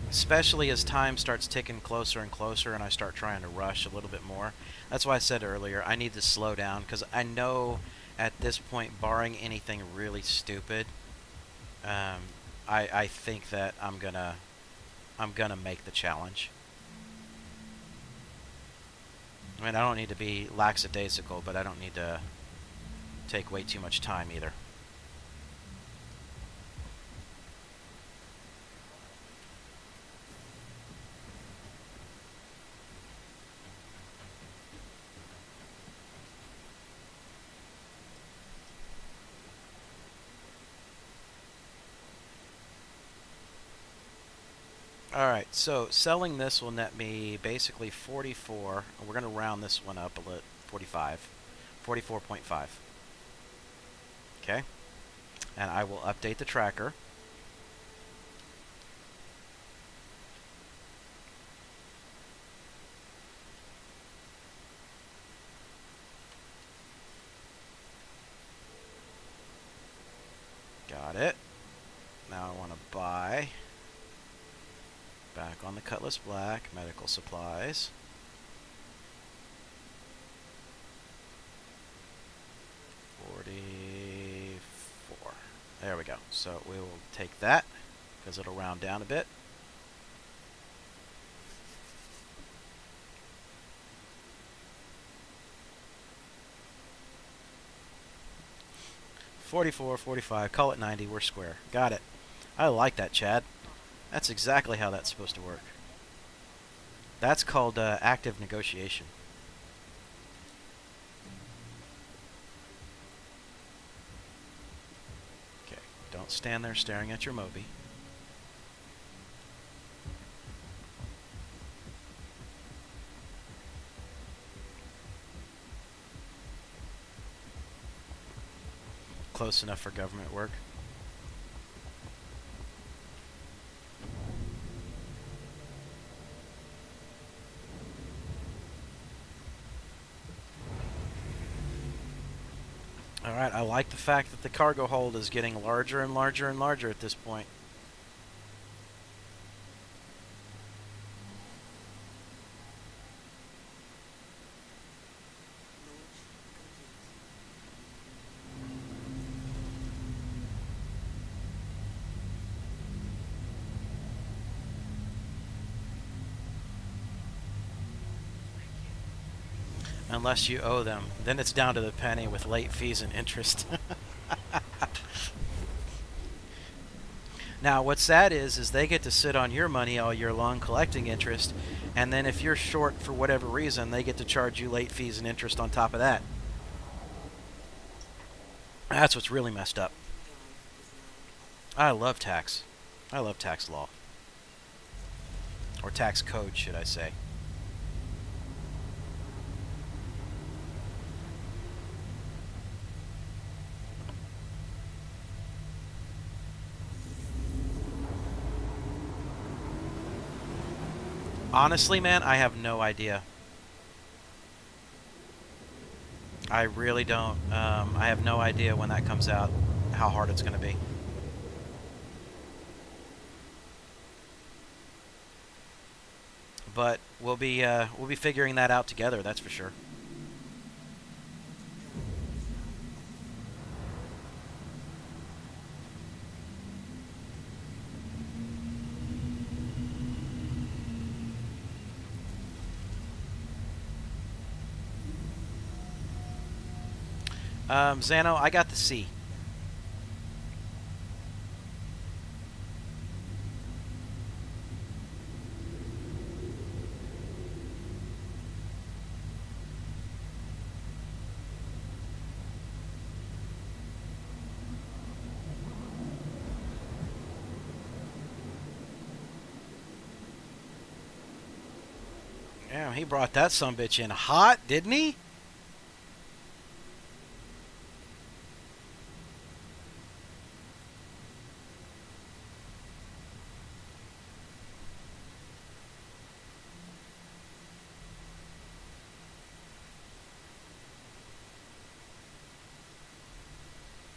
Especially as time starts ticking closer and closer and I start trying to rush a little bit more. That's why I said earlier, I need to slow down because I know at this point, barring anything really stupid, I think that I'm gonna make the challenge. I mean, I don't need to be lackadaisical, but I don't need to take way too much time either. Alright, so selling this will net me basically 44. We're going to round this one up a little. 45. 44.5. Okay? And I will update the tracker. Got it. Now I want to buy. Back on the Cutlass Black, medical supplies. $44. There we go. So we will take that because it'll round down a bit. $44, $45. Call it $90. We're square. Got it. I like that, Chad. That's exactly how that's supposed to work. That's called active negotiation. Okay, don't stand there staring at your Moby. Close enough for government work. Alright, I like the fact that the cargo hold is getting larger and larger and larger at this point. Unless you owe them. Then it's down to the penny with late fees and interest. Now, what's sad is they get to sit on your money all year long collecting interest, and then if you're short for whatever reason, they get to charge you late fees and interest on top of that. That's what's really messed up. I love tax. I love tax law. Or tax code, should I say. Honestly, man, I have no idea. I really don't. I have no idea when that comes out, how hard it's going to be. But we'll be figuring that out together. That's for sure. Zano, I got the C. Yeah, he brought that sumbitch in hot, didn't he?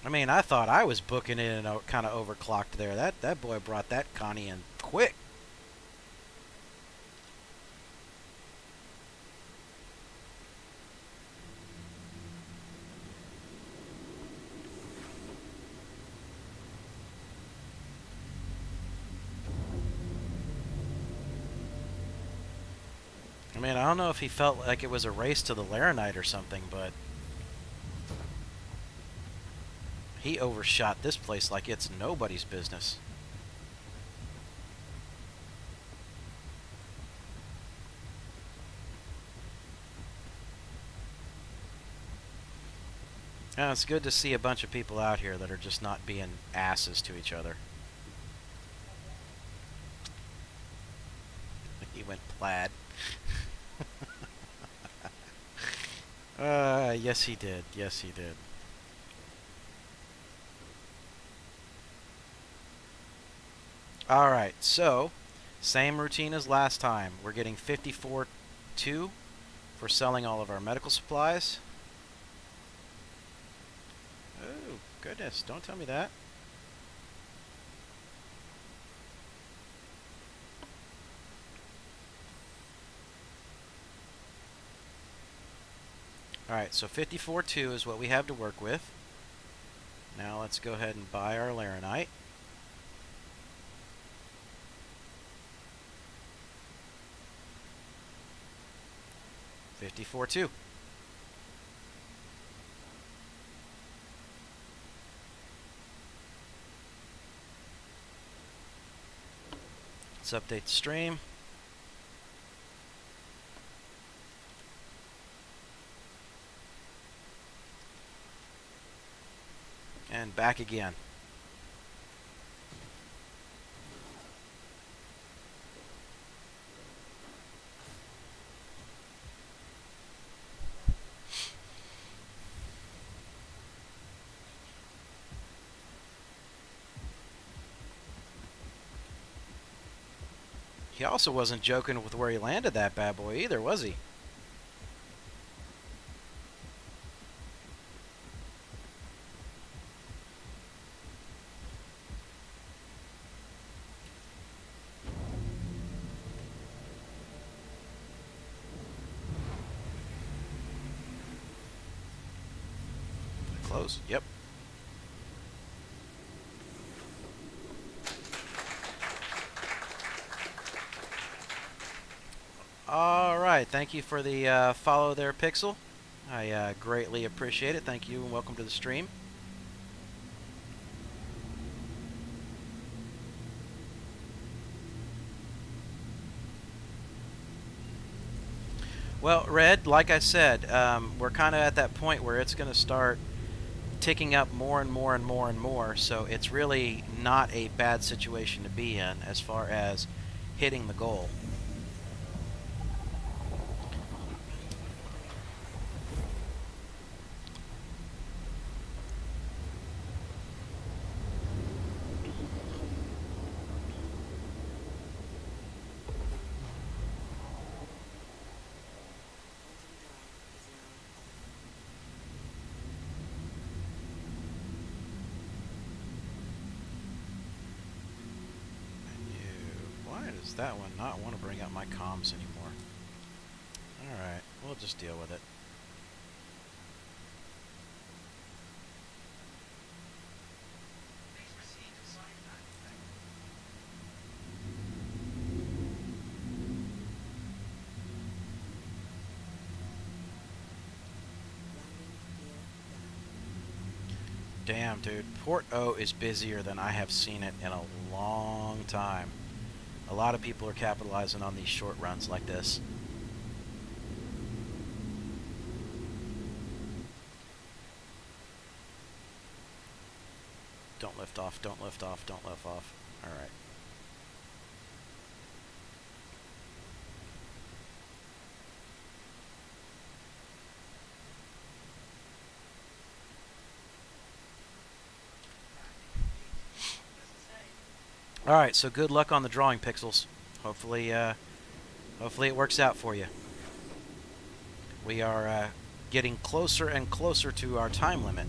I mean, I thought I was booking it and kind of overclocked there. That boy brought that Connie in quick. I mean, I don't know if he felt like it was a race to the Laranite or something, but he overshot this place like it's nobody's business. Yeah, it's good to see a bunch of people out here that are just not being asses to each other. went plaid. Yes he did. Yes he did. Alright, so, same routine as last time. We're getting 54.2 for selling all of our medical supplies. Oh, goodness, don't tell me that. Alright, so 54.2 is what we have to work with. Now let's go ahead and buy our laranite. $54.2. Let's update the stream. And back again. He also wasn't joking with where he landed that bad boy either, was he? Close. Yep. Alright, thank you for the follow there, Pixel. I greatly appreciate it. Thank you and welcome to the stream. Well, Red, like I said, we're kind of at that point where it's going to start ticking up more and more and more and more, so it's really not a bad situation to be in as far as hitting the goal. Does that one not want to bring up my comms anymore? Alright, we'll just deal with it. Damn, dude. Port O is busier than I have seen it in a long time. A lot of people are capitalizing on these short runs like this. Don't lift off, don't lift off, don't lift off. Alright. Alright, so good luck on the drawing, Pixels. Hopefully, hopefully it works out for you. We are getting closer and closer to our time limit.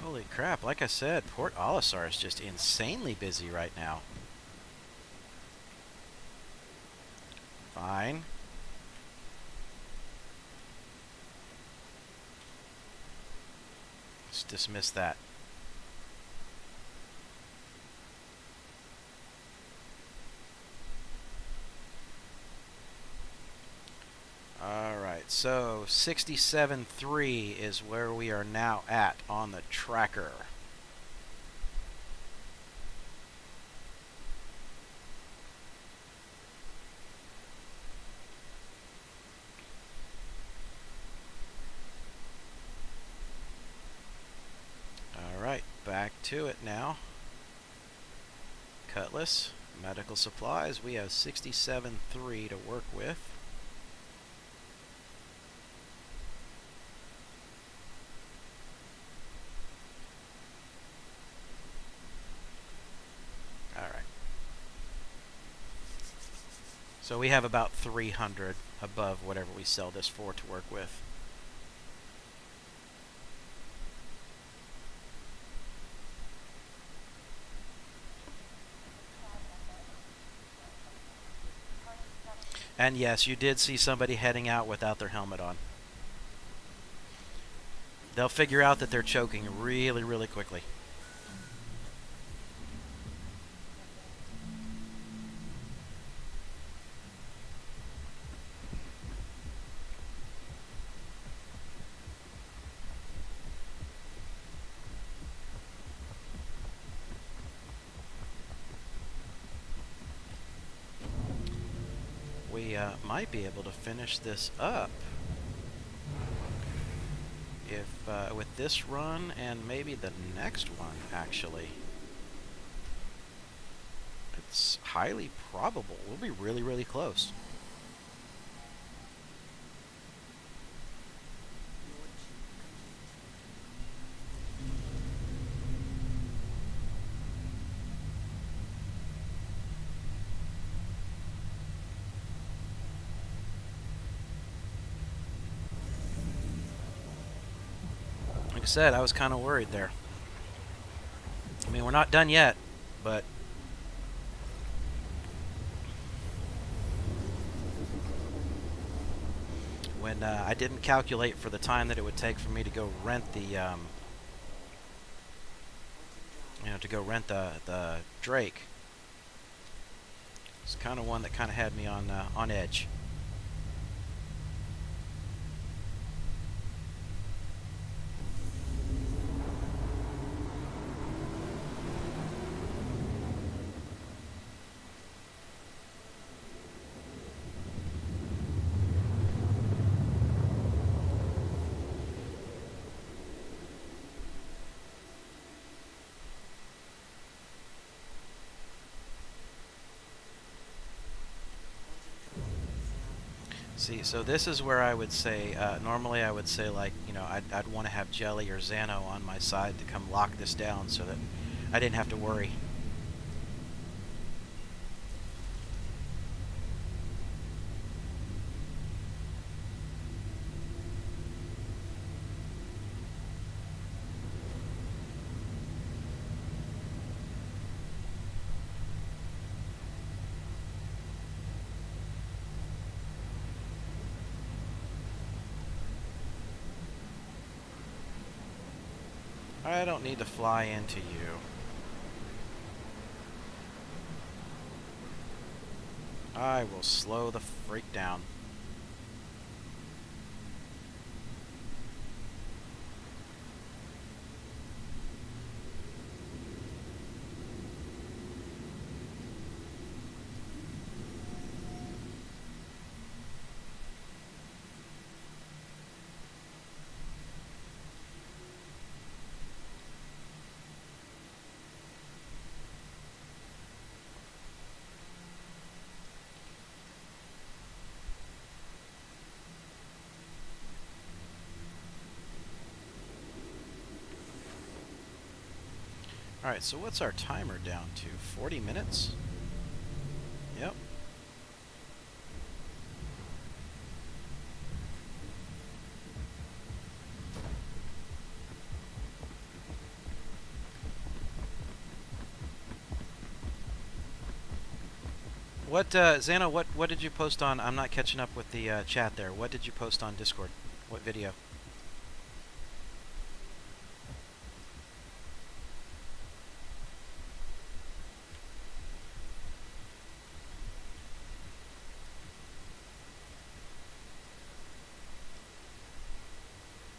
Holy crap, like I said, Port Olisar is just insanely busy right now. Fine. dismiss that. Alright, so 67.3 is where we are now at on the tracker. Alright, back to it now. Cutlass, medical supplies, we have 67.3 to work with. So we have about 300 above whatever we sell this for to work with. And yes, you did see somebody heading out without their helmet on. They'll figure out that they're choking really, really quickly. We might be able to finish this up if with this run and maybe the next one, actually. It's highly probable. We'll be really, really close. Like I said, I was kind of worried there. I mean, we're not done yet, but when I didn't calculate for the time that it would take for me to go rent the, the Drake, it's kind of one that kind of had me on edge. See, so this is where I would say, normally I would say, like, you know, I'd want to have Jelly or Xano on my side to come lock this down so that I didn't have to worry. I don't need to fly into you. I will slow the freak down. Alright, so what's our timer down to? 40 minutes? Yep. What, Xano, what did you post on? I'm not catching up with the chat there. What did you post on Discord? What video?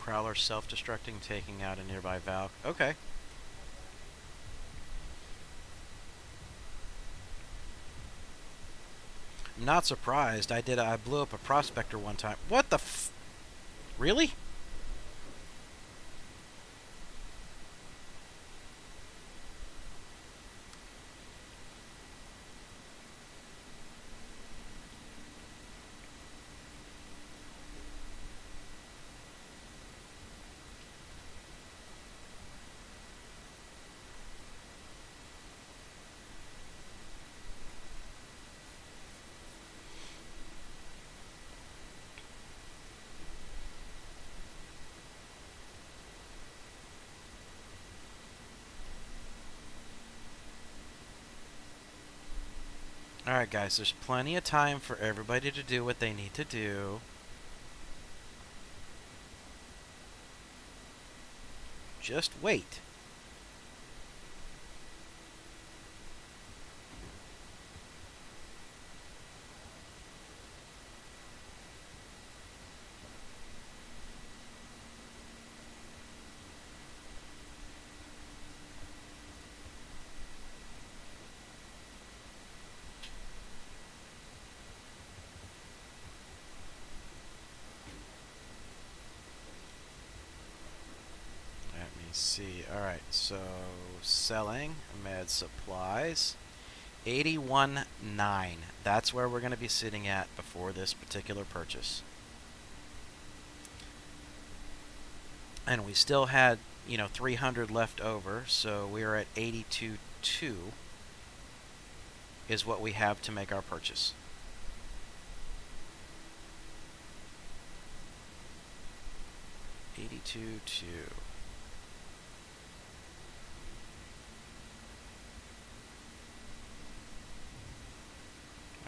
Prowler self-destructing, taking out a nearby Valk. Okay. I'm not surprised. I blew up a Prospector one time. What the f... Really? Alright guys, there's plenty of time for everybody to do what they need to do. Just wait. See, alright, so selling med supplies 81.9. That's where we're going to be sitting at before this particular purchase. And we still had, 300 left over, so we are at 82.2 is what we have to make our purchase. $82.2.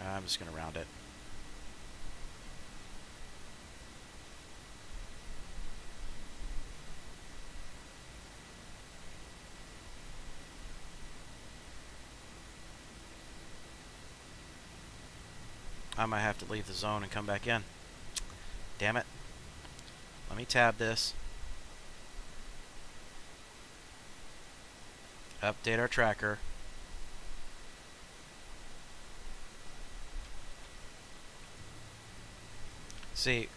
I'm just going to round it. I might have to leave the zone and come back in. Damn it. Let me tab this. Update our tracker. See,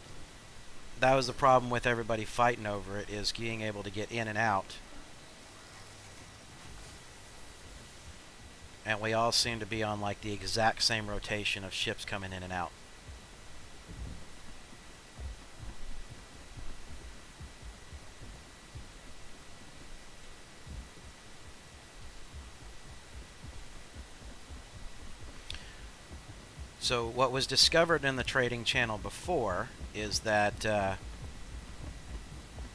that was the problem with everybody fighting over it, is being able to get in and out. And we all seem to be on like the exact same rotation of ships coming in and out. So what was discovered in the trading channel before is that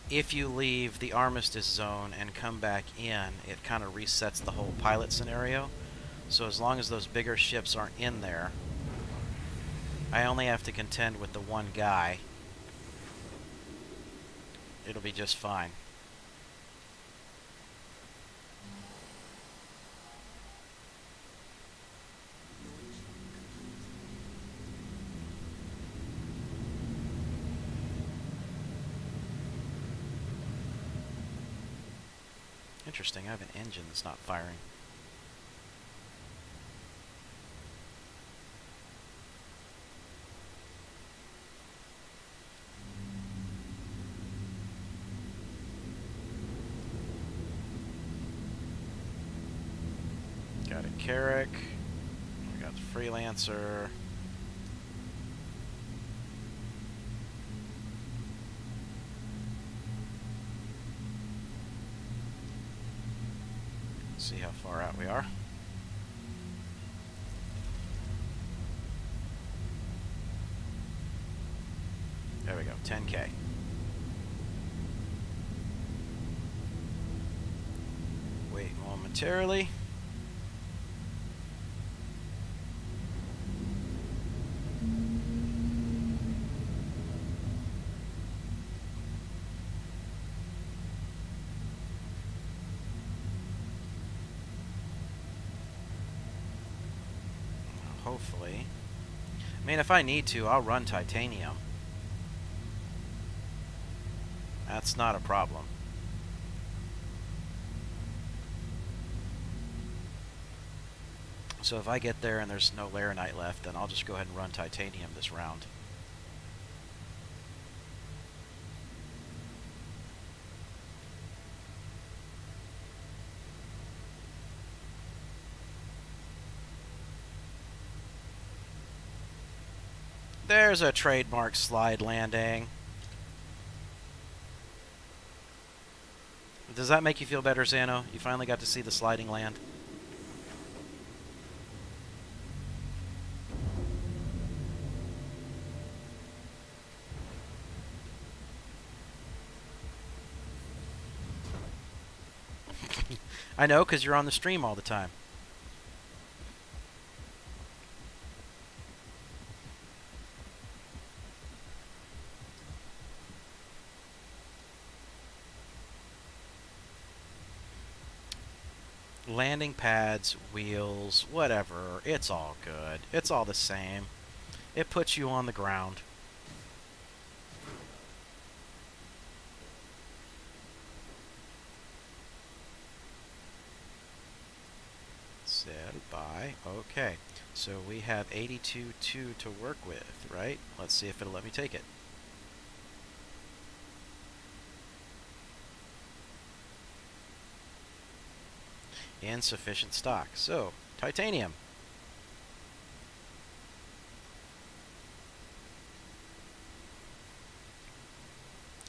if you leave the armistice zone and come back in, it kind of resets the whole pilot scenario. So as long as those bigger ships aren't in there, I only have to contend with the one guy. It'll be just fine. Interesting, I have an engine that's not firing. Got a Carrick. We got the Freelancer. See how far out we are. There we go, 10K. Wait momentarily. Hopefully. I mean, if I need to, I'll run titanium. That's not a problem. So if I get there and there's no laranite left, then I'll just go ahead and run titanium this round. There's a trademark slide landing. Does that make you feel better, Xano? You finally got to see the sliding land? I know, because you're on the stream all the time. Landing pads, wheels, whatever. It's all good. It's all the same. It puts you on the ground. Said bye. Okay. So we have 82.2 to work with, right? Let's see if it'll let me take it. Insufficient stock. So, titanium.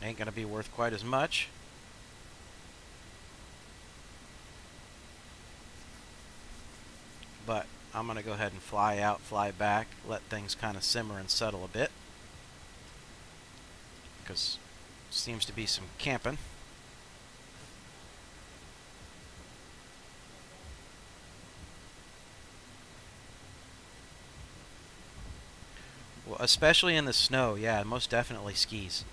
Ain't gonna be worth quite as much. But I'm gonna go ahead and fly out, fly back, let things kind of simmer and settle a bit. Because seems to be some camping. Well, especially in the snow, yeah, most definitely skis.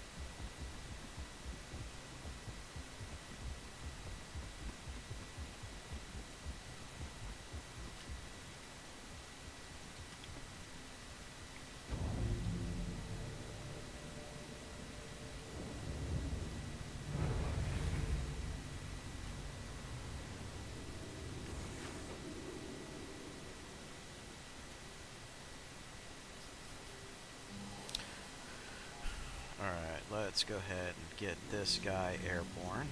Alright, let's go ahead and get this guy airborne.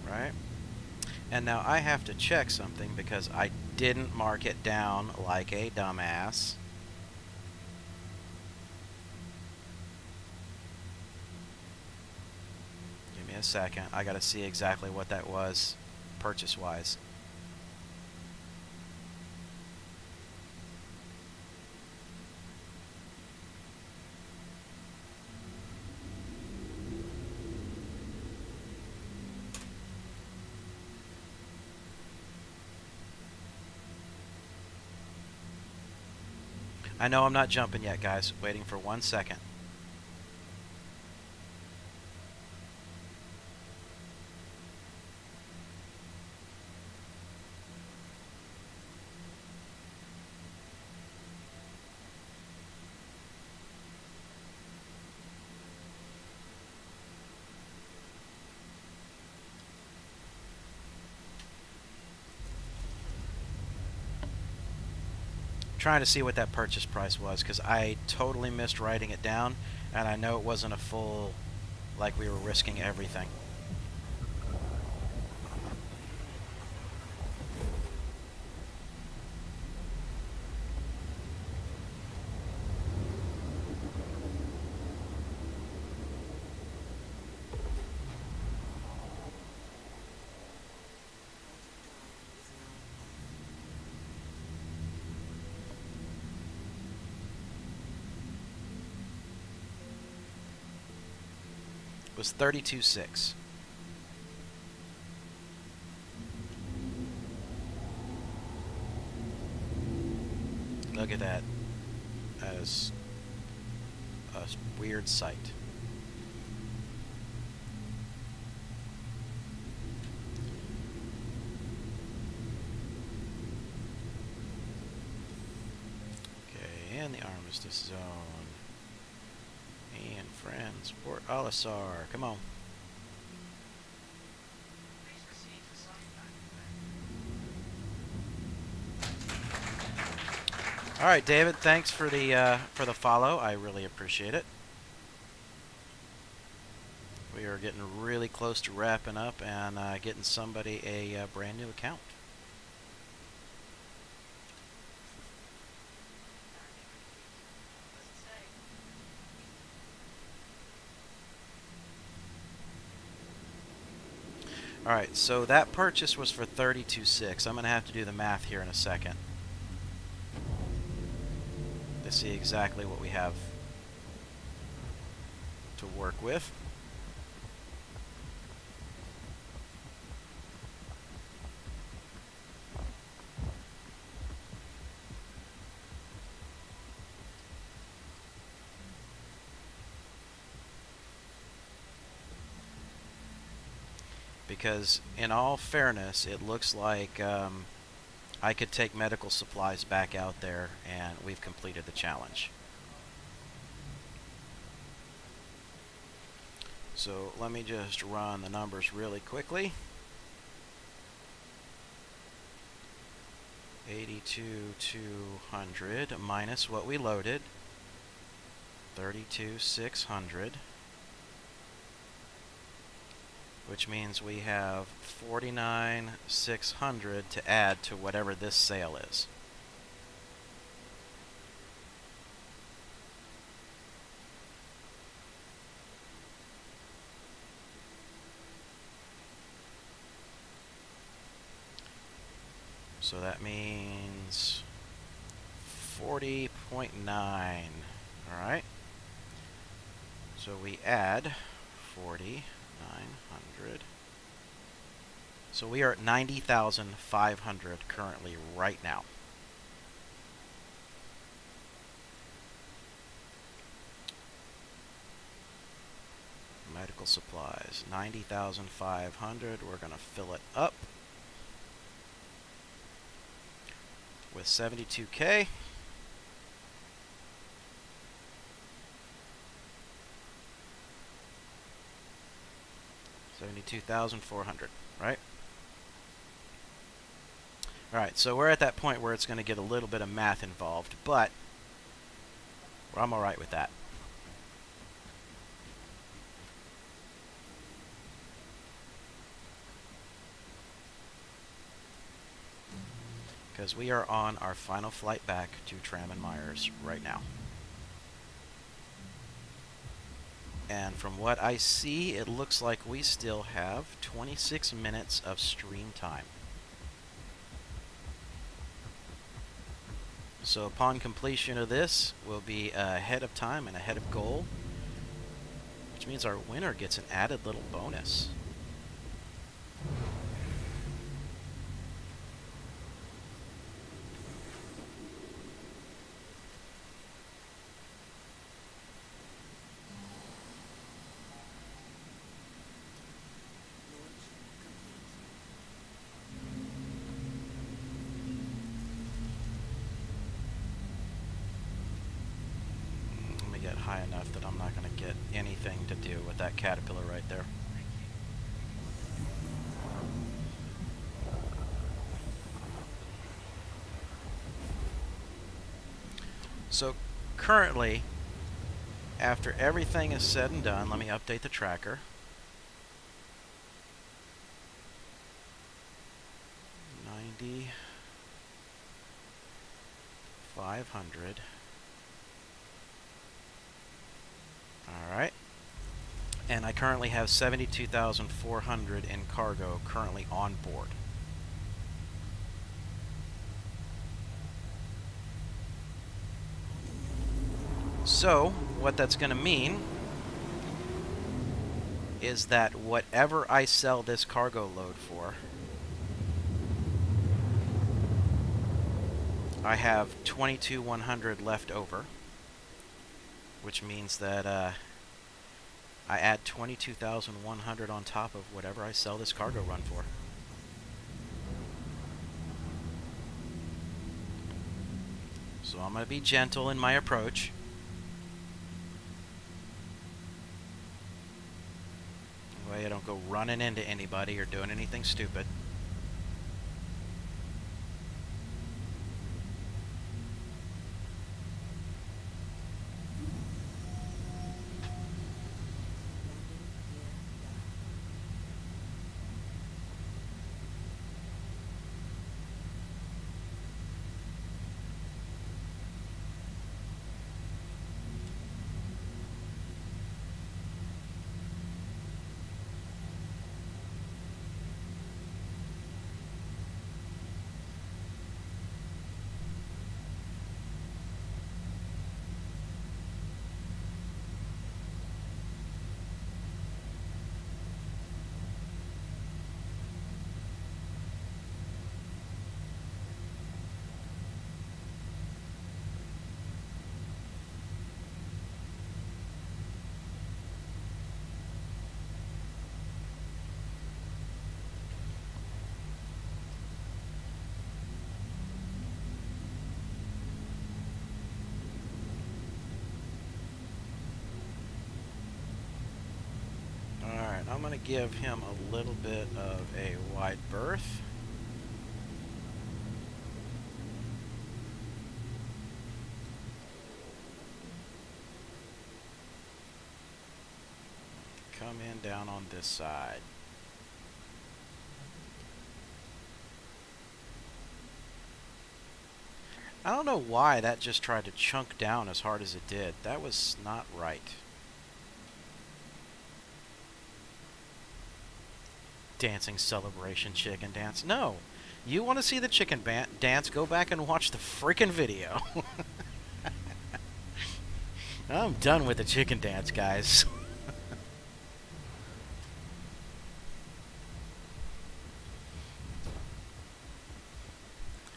Right? And now I have to check something because I didn't mark it down like a dumbass. Give me a second. I gotta see exactly what that was purchase-wise. I know I'm not jumping yet, guys. Waiting for 1 second. Trying to see what that purchase price was because I totally missed writing it down, and I know it wasn't a full, like we were risking everything. Was 32.6. Look at that. That is a weird sight. Okay, and the armistice zone. Transport Alisar. Come on. All right, David. Thanks for the follow. I really appreciate it. We are getting really close to wrapping up and getting somebody a brand new account. Alright, so that purchase was for $32,600. I'm going to have to do the math here in a second to see exactly what we have to work with. Because, in all fairness, it looks like I could take medical supplies back out there and we've completed the challenge. So let me just run the numbers really quickly. 82,200 minus what we loaded, 32,600. Which means we have 49,600 to add to whatever this sale is. So that means 40.9. All right. So we add 40. 900. So we are at 90,500 currently right now. Medical supplies, 90,500. We're going to fill it up with 72K. $72,400, right? Alright, so we're at that point where it's going to get a little bit of math involved, but I'm alright with that. Because we are on our final flight back to Tram and Myers right now. And from what I see, it looks like we still have 26 minutes of stream time. So upon completion of this, we'll be ahead of time and ahead of goal, which means our winner gets an added little bonus. High enough that I'm not going to get anything to do with that caterpillar right there. So currently, after everything is said and done, let me update the tracker. 90,500. Alright. And I currently have 72,400 in cargo currently on board. So, what that's going to mean is that whatever I sell this cargo load for, I have 22,100 left over. Which means that I add 22,100 on top of whatever I sell this cargo run for. So I'm going to be gentle in my approach. way I don't go running into anybody or doing anything stupid. Alright, I'm going to give him a little bit of a wide berth. Come in down on this side. I don't know why that just tried to chunk down as hard as it did. That was not right. Dancing celebration chicken dance. No! You want to see the chicken dance, go back and watch the freaking video. I'm done with the chicken dance, guys.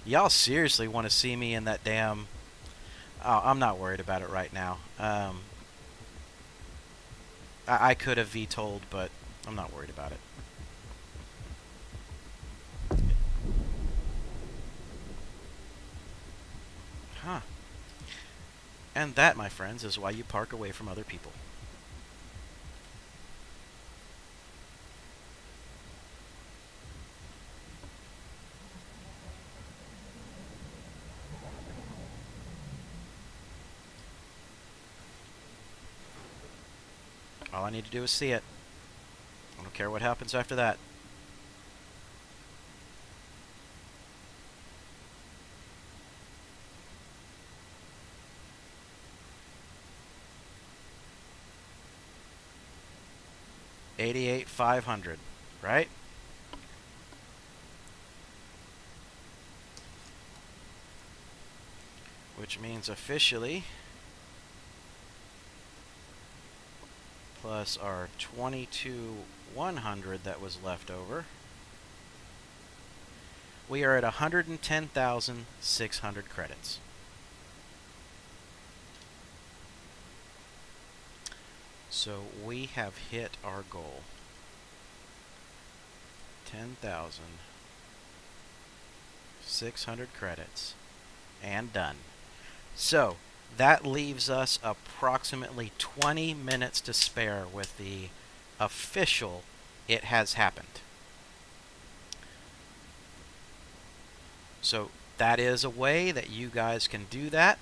Y'all seriously want to see me in that damn... Oh, I'm not worried about it right now. I could have VTOL'd, but I'm not worried about it. Huh. And that, my friends, is why you park away from other people. All I need to do is see it. I don't care what happens after that. $88,500, right? Which means officially, plus our 22,100 that was left over, we are at 110,600 credits. So we have hit our goal. 10,600 credits and done. So that leaves us approximately 20 minutes to spare with the official "it has happened." So that is a way that you guys can do that.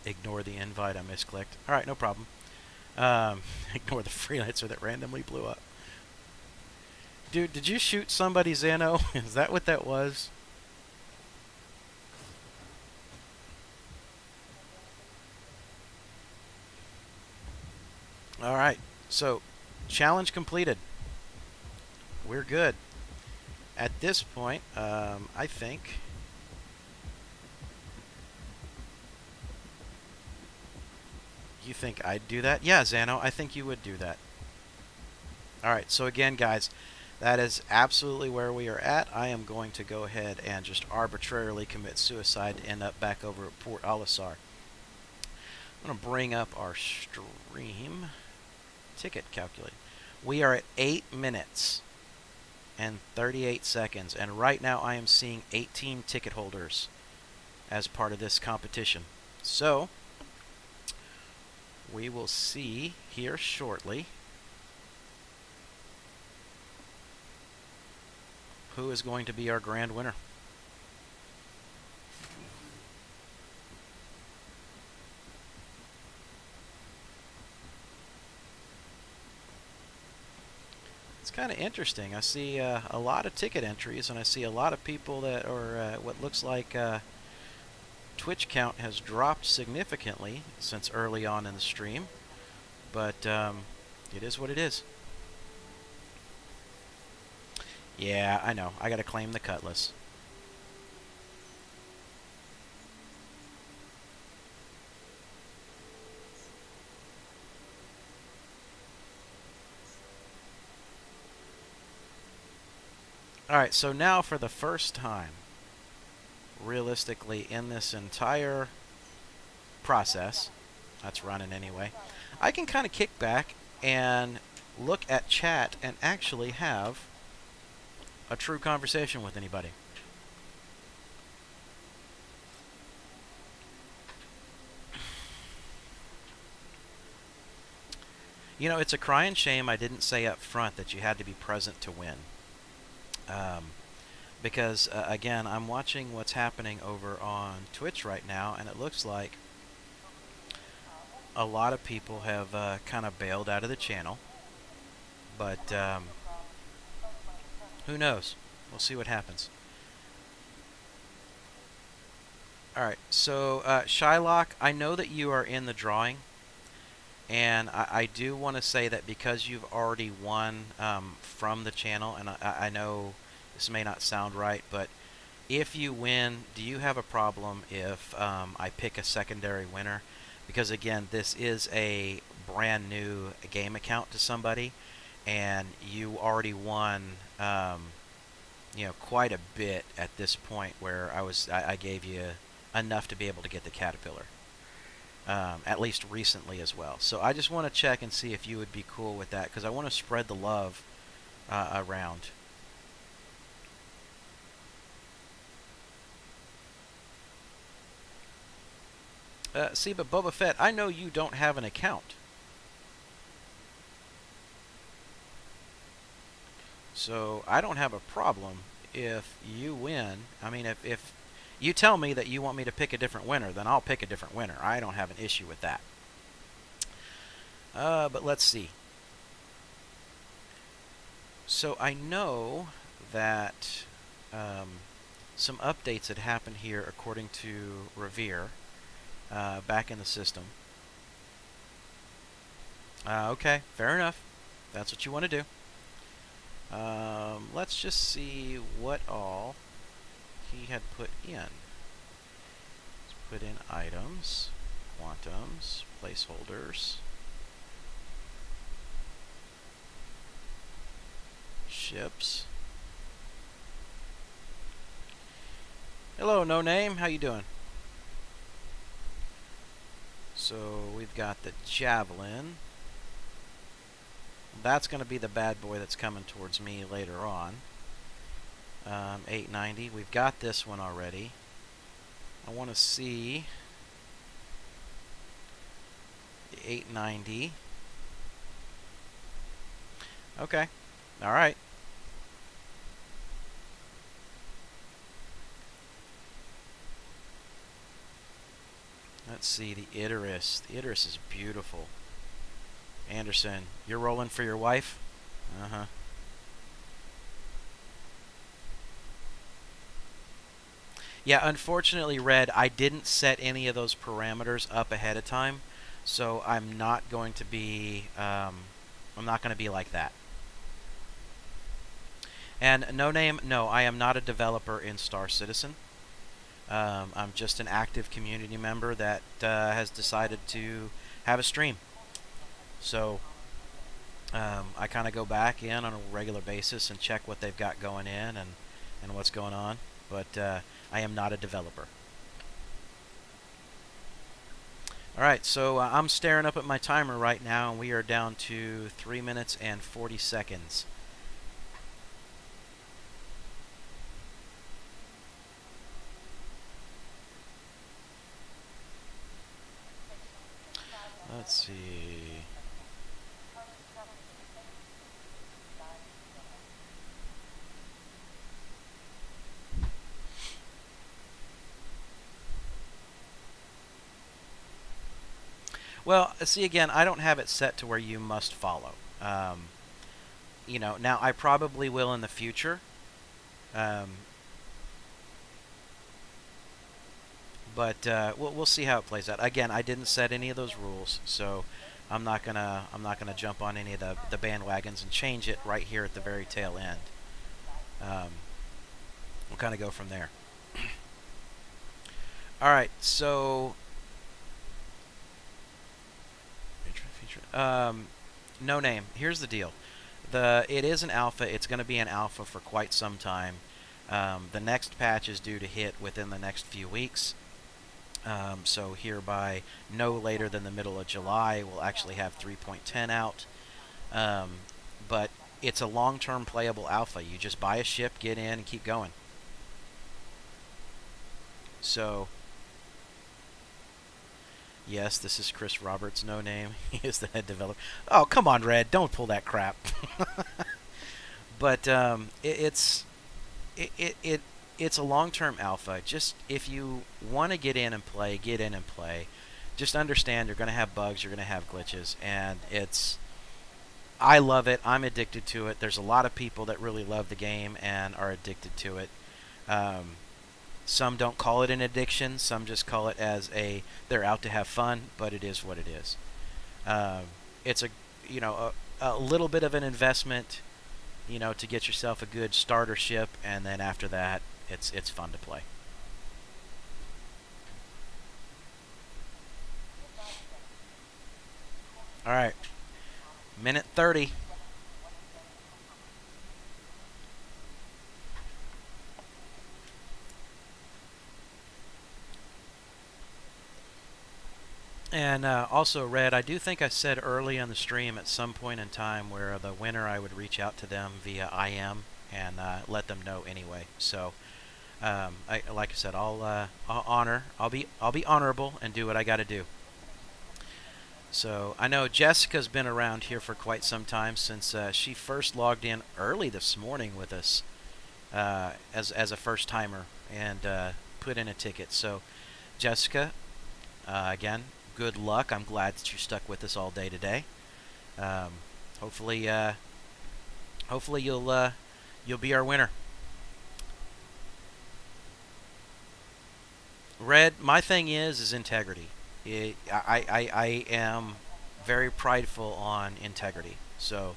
Ignore the invite, I misclicked. Alright, no problem. Ignore the freelancer that randomly blew up. Dude, did you shoot somebody, Zano? Is that what that was? Alright, so challenge completed. We're good. At this point, I think... You think I'd do that? Yeah, Zano, I think you would do that. Alright, so again, guys, that is absolutely where we are at. I am going to go ahead and just arbitrarily commit suicide to end up back over at Port Olisar. I'm going to bring up our stream ticket calculator. We are at 8 minutes and 38 seconds, and right now I am seeing 18 ticket holders as part of this competition. So we will see here shortly who is going to be our grand winner. It's kind of interesting. I see a lot of ticket entries, and I see a lot of people that are what looks like Twitch count has dropped significantly since early on in the stream, but it is what it is. Yeah, I know. I gotta claim the Cutlass. Alright, so now for the first time, realistically, in this entire process, that's running anyway, I can kind of kick back and look at chat and actually have a true conversation with anybody. You know, it's a crying shame I didn't say up front that you had to be present to win. Because, again, I'm watching what's happening over on Twitch right now, and it looks like a lot of people have kind of bailed out of the channel. But who knows? We'll see what happens. Alright, so Shylock, I know that you are in the drawing. And I do want to say that because you've already won from the channel, and I know this may not sound right, but if you win, do you have a problem if I pick a secondary winner? Because again, this is a brand new game account to somebody, and you already won, you know, quite a bit at this point. Where I gave you enough to be able to get the Caterpillar. At least recently as well. So I just want to check and see if you would be cool with that, because I want to spread the love around. See, but Boba Fett, I know you don't have an account. So I don't have a problem if you win. I mean, if you tell me that you want me to pick a different winner, then I'll pick a different winner. I don't have an issue with that. But let's see. So I know that some updates had happened here according to Revere back in the system. Okay, fair enough. That's what you want to do. Let's just see what all he had put in. Let's put in items, quantums, placeholders, ships. Hello, No Name. How you doing? So we've got the Javelin. That's going to be the bad boy that's coming towards me later on. 890. We've got this one already. I want to see the 890. Okay. All right. Let's see the Idris. The Idris is beautiful. Anderson, you're rolling for your wife? Uh-huh. Yeah, unfortunately, Red, I didn't set any of those parameters up ahead of time, so I'm not going to be like that. And No Name, no, I am not a developer in Star Citizen. I'm just an active community member that has decided to have a stream. So I kind of go back in on a regular basis and check what they've got going in and what's going on. But I am not a developer. Alright, so I'm staring up at my timer right now, and we are down to 3 minutes and 40 seconds. Let's Let's see. Well, see, again, I don't have it set to where you must follow. You know, now I probably will in the future. Um, but we'll see how it plays out. Again, I didn't set any of those rules, so I'm not gonna jump on any of the bandwagons and change it right here at the very tail end. We'll kind of go from there. All right, so no name. Here's the deal. It is an alpha. It's going to be an alpha for quite some time. The next patch is due to hit within the next few weeks. So hereby, no later than the middle of July, we'll actually have 3.10 out. But it's a long-term playable alpha. You just buy a ship, get in, and keep going. So, yes, this is Chris Roberts, no name. He is the head developer. Oh, come on, Red. Don't pull that crap. But it's a long-term alpha. Just if you want to get in and play, get in and play. Just understand you're going to have bugs, you're going to have glitches, and I love it. I'm addicted to it. There's a lot of people that really love the game and are addicted to it. Some don't call it an addiction. Some just call it as they're out to have fun, but it is what it is. It's a little bit of an investment, to get yourself a good starter ship, and then after that, it's fun to play. All right, minute 30. And also, Red, I do think I said early on the stream at some point in time where the winner, I would reach out to them via IM and let them know anyway. So, like I said, I'll be honorable and do what I got to do. So I know Jessica's been around here for quite some time since she first logged in early this morning with us as a first timer and put in a ticket. So, Jessica, again, good luck. I'm glad that you stuck with us all day today. Hopefully you'll be our winner. Red, my thing is integrity. I am very prideful on integrity. So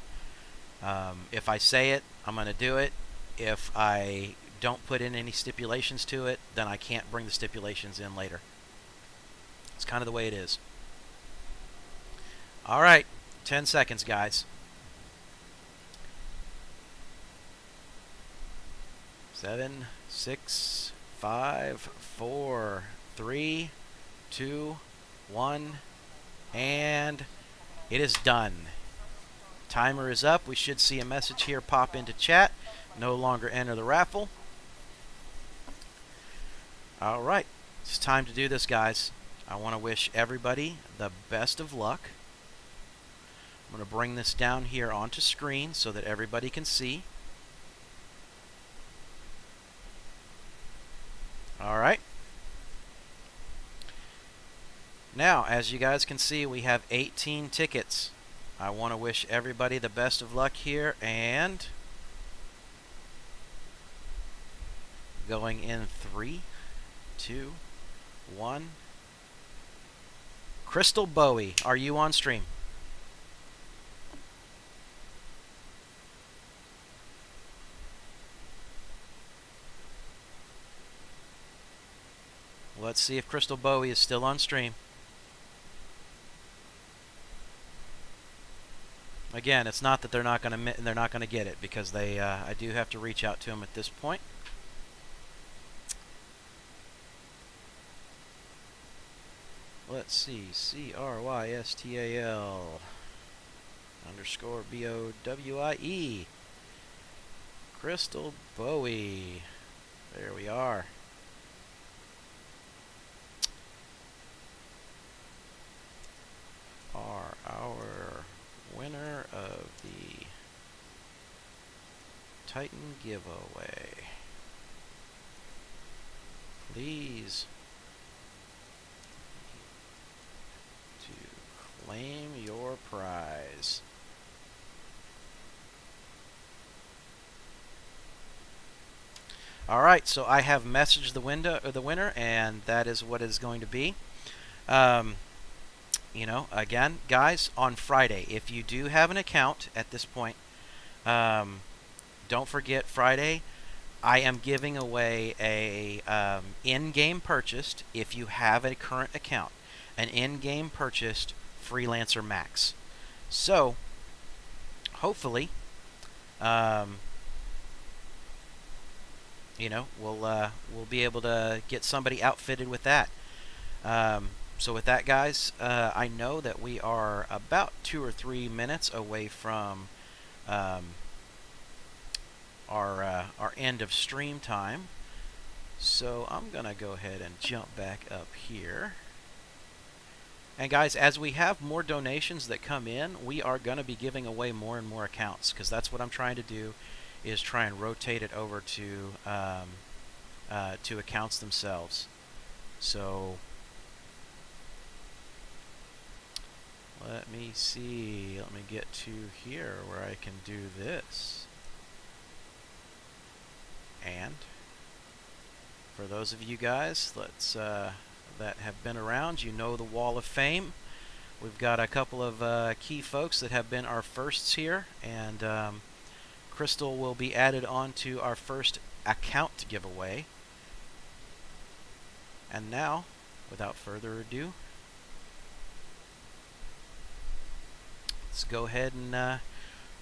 if I say it, I'm going to do it. If I don't put in any stipulations to it, then I can't bring the stipulations in later. It's kind of the way it is. All right, 10 seconds, guys. 7, 6, 5, 4, 3, 2, 1, and it is done. Timer is up. We should see a message here pop into chat. No longer enter the raffle. All right, it's time to do this, guys. I want to wish everybody the best of luck. I'm going to bring this down here onto screen so that everybody can see. All right. Now, as you guys can see, we have 18 tickets. I want to wish everybody the best of luck here, and going in 3, 2, 1. Crystal Bowie, are you on stream? Let's see if Crystal Bowie is still on stream. Again, it's not that they're not going to get it, because I do have to reach out to them at this point. Let's see, CRYSTAL_BOWIE. Crystal Bowie. There we are. Titan giveaway. Please. To claim your prize. Alright, so I have messaged the winner, and that is what is going to be. You know, again, guys, on Friday, if you do have an account at this point, don't forget Friday, I am giving away a in-game purchased, if you have a current account, an in-game purchased Freelancer Max. So, hopefully, you know, we'll be able to get somebody outfitted with that. So with that, guys, I know that we are about 2 or 3 minutes away from our end of stream time. So I'm gonna go ahead and jump back up here. And guys, as we have more donations that come in, we are going to be giving away more and more accounts, because that's what I'm trying to do, is try and rotate it over to accounts themselves. So let me see. Let me get to here where I can do this. And for those of you guys that have been around, you know the Wall of Fame. We've got a couple of key folks that have been our firsts here, and Crystal will be added onto our first account giveaway. And now, without further ado, let's go ahead and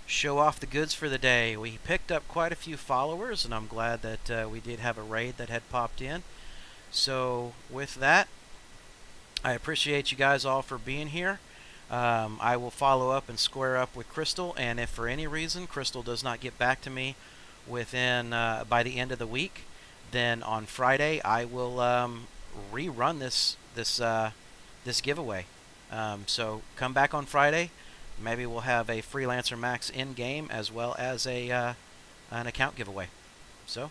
show off the goods for the day. We picked up quite a few followers, and I'm glad that we did have a raid that had popped in. So with that, I appreciate you guys all for being here. I will follow up and square up with Crystal, and if for any reason Crystal does not get back to me within by the end of the week, then on Friday I will rerun this giveaway. So come back on Friday. Maybe we'll have a Freelancer Max in game as well as an account giveaway. So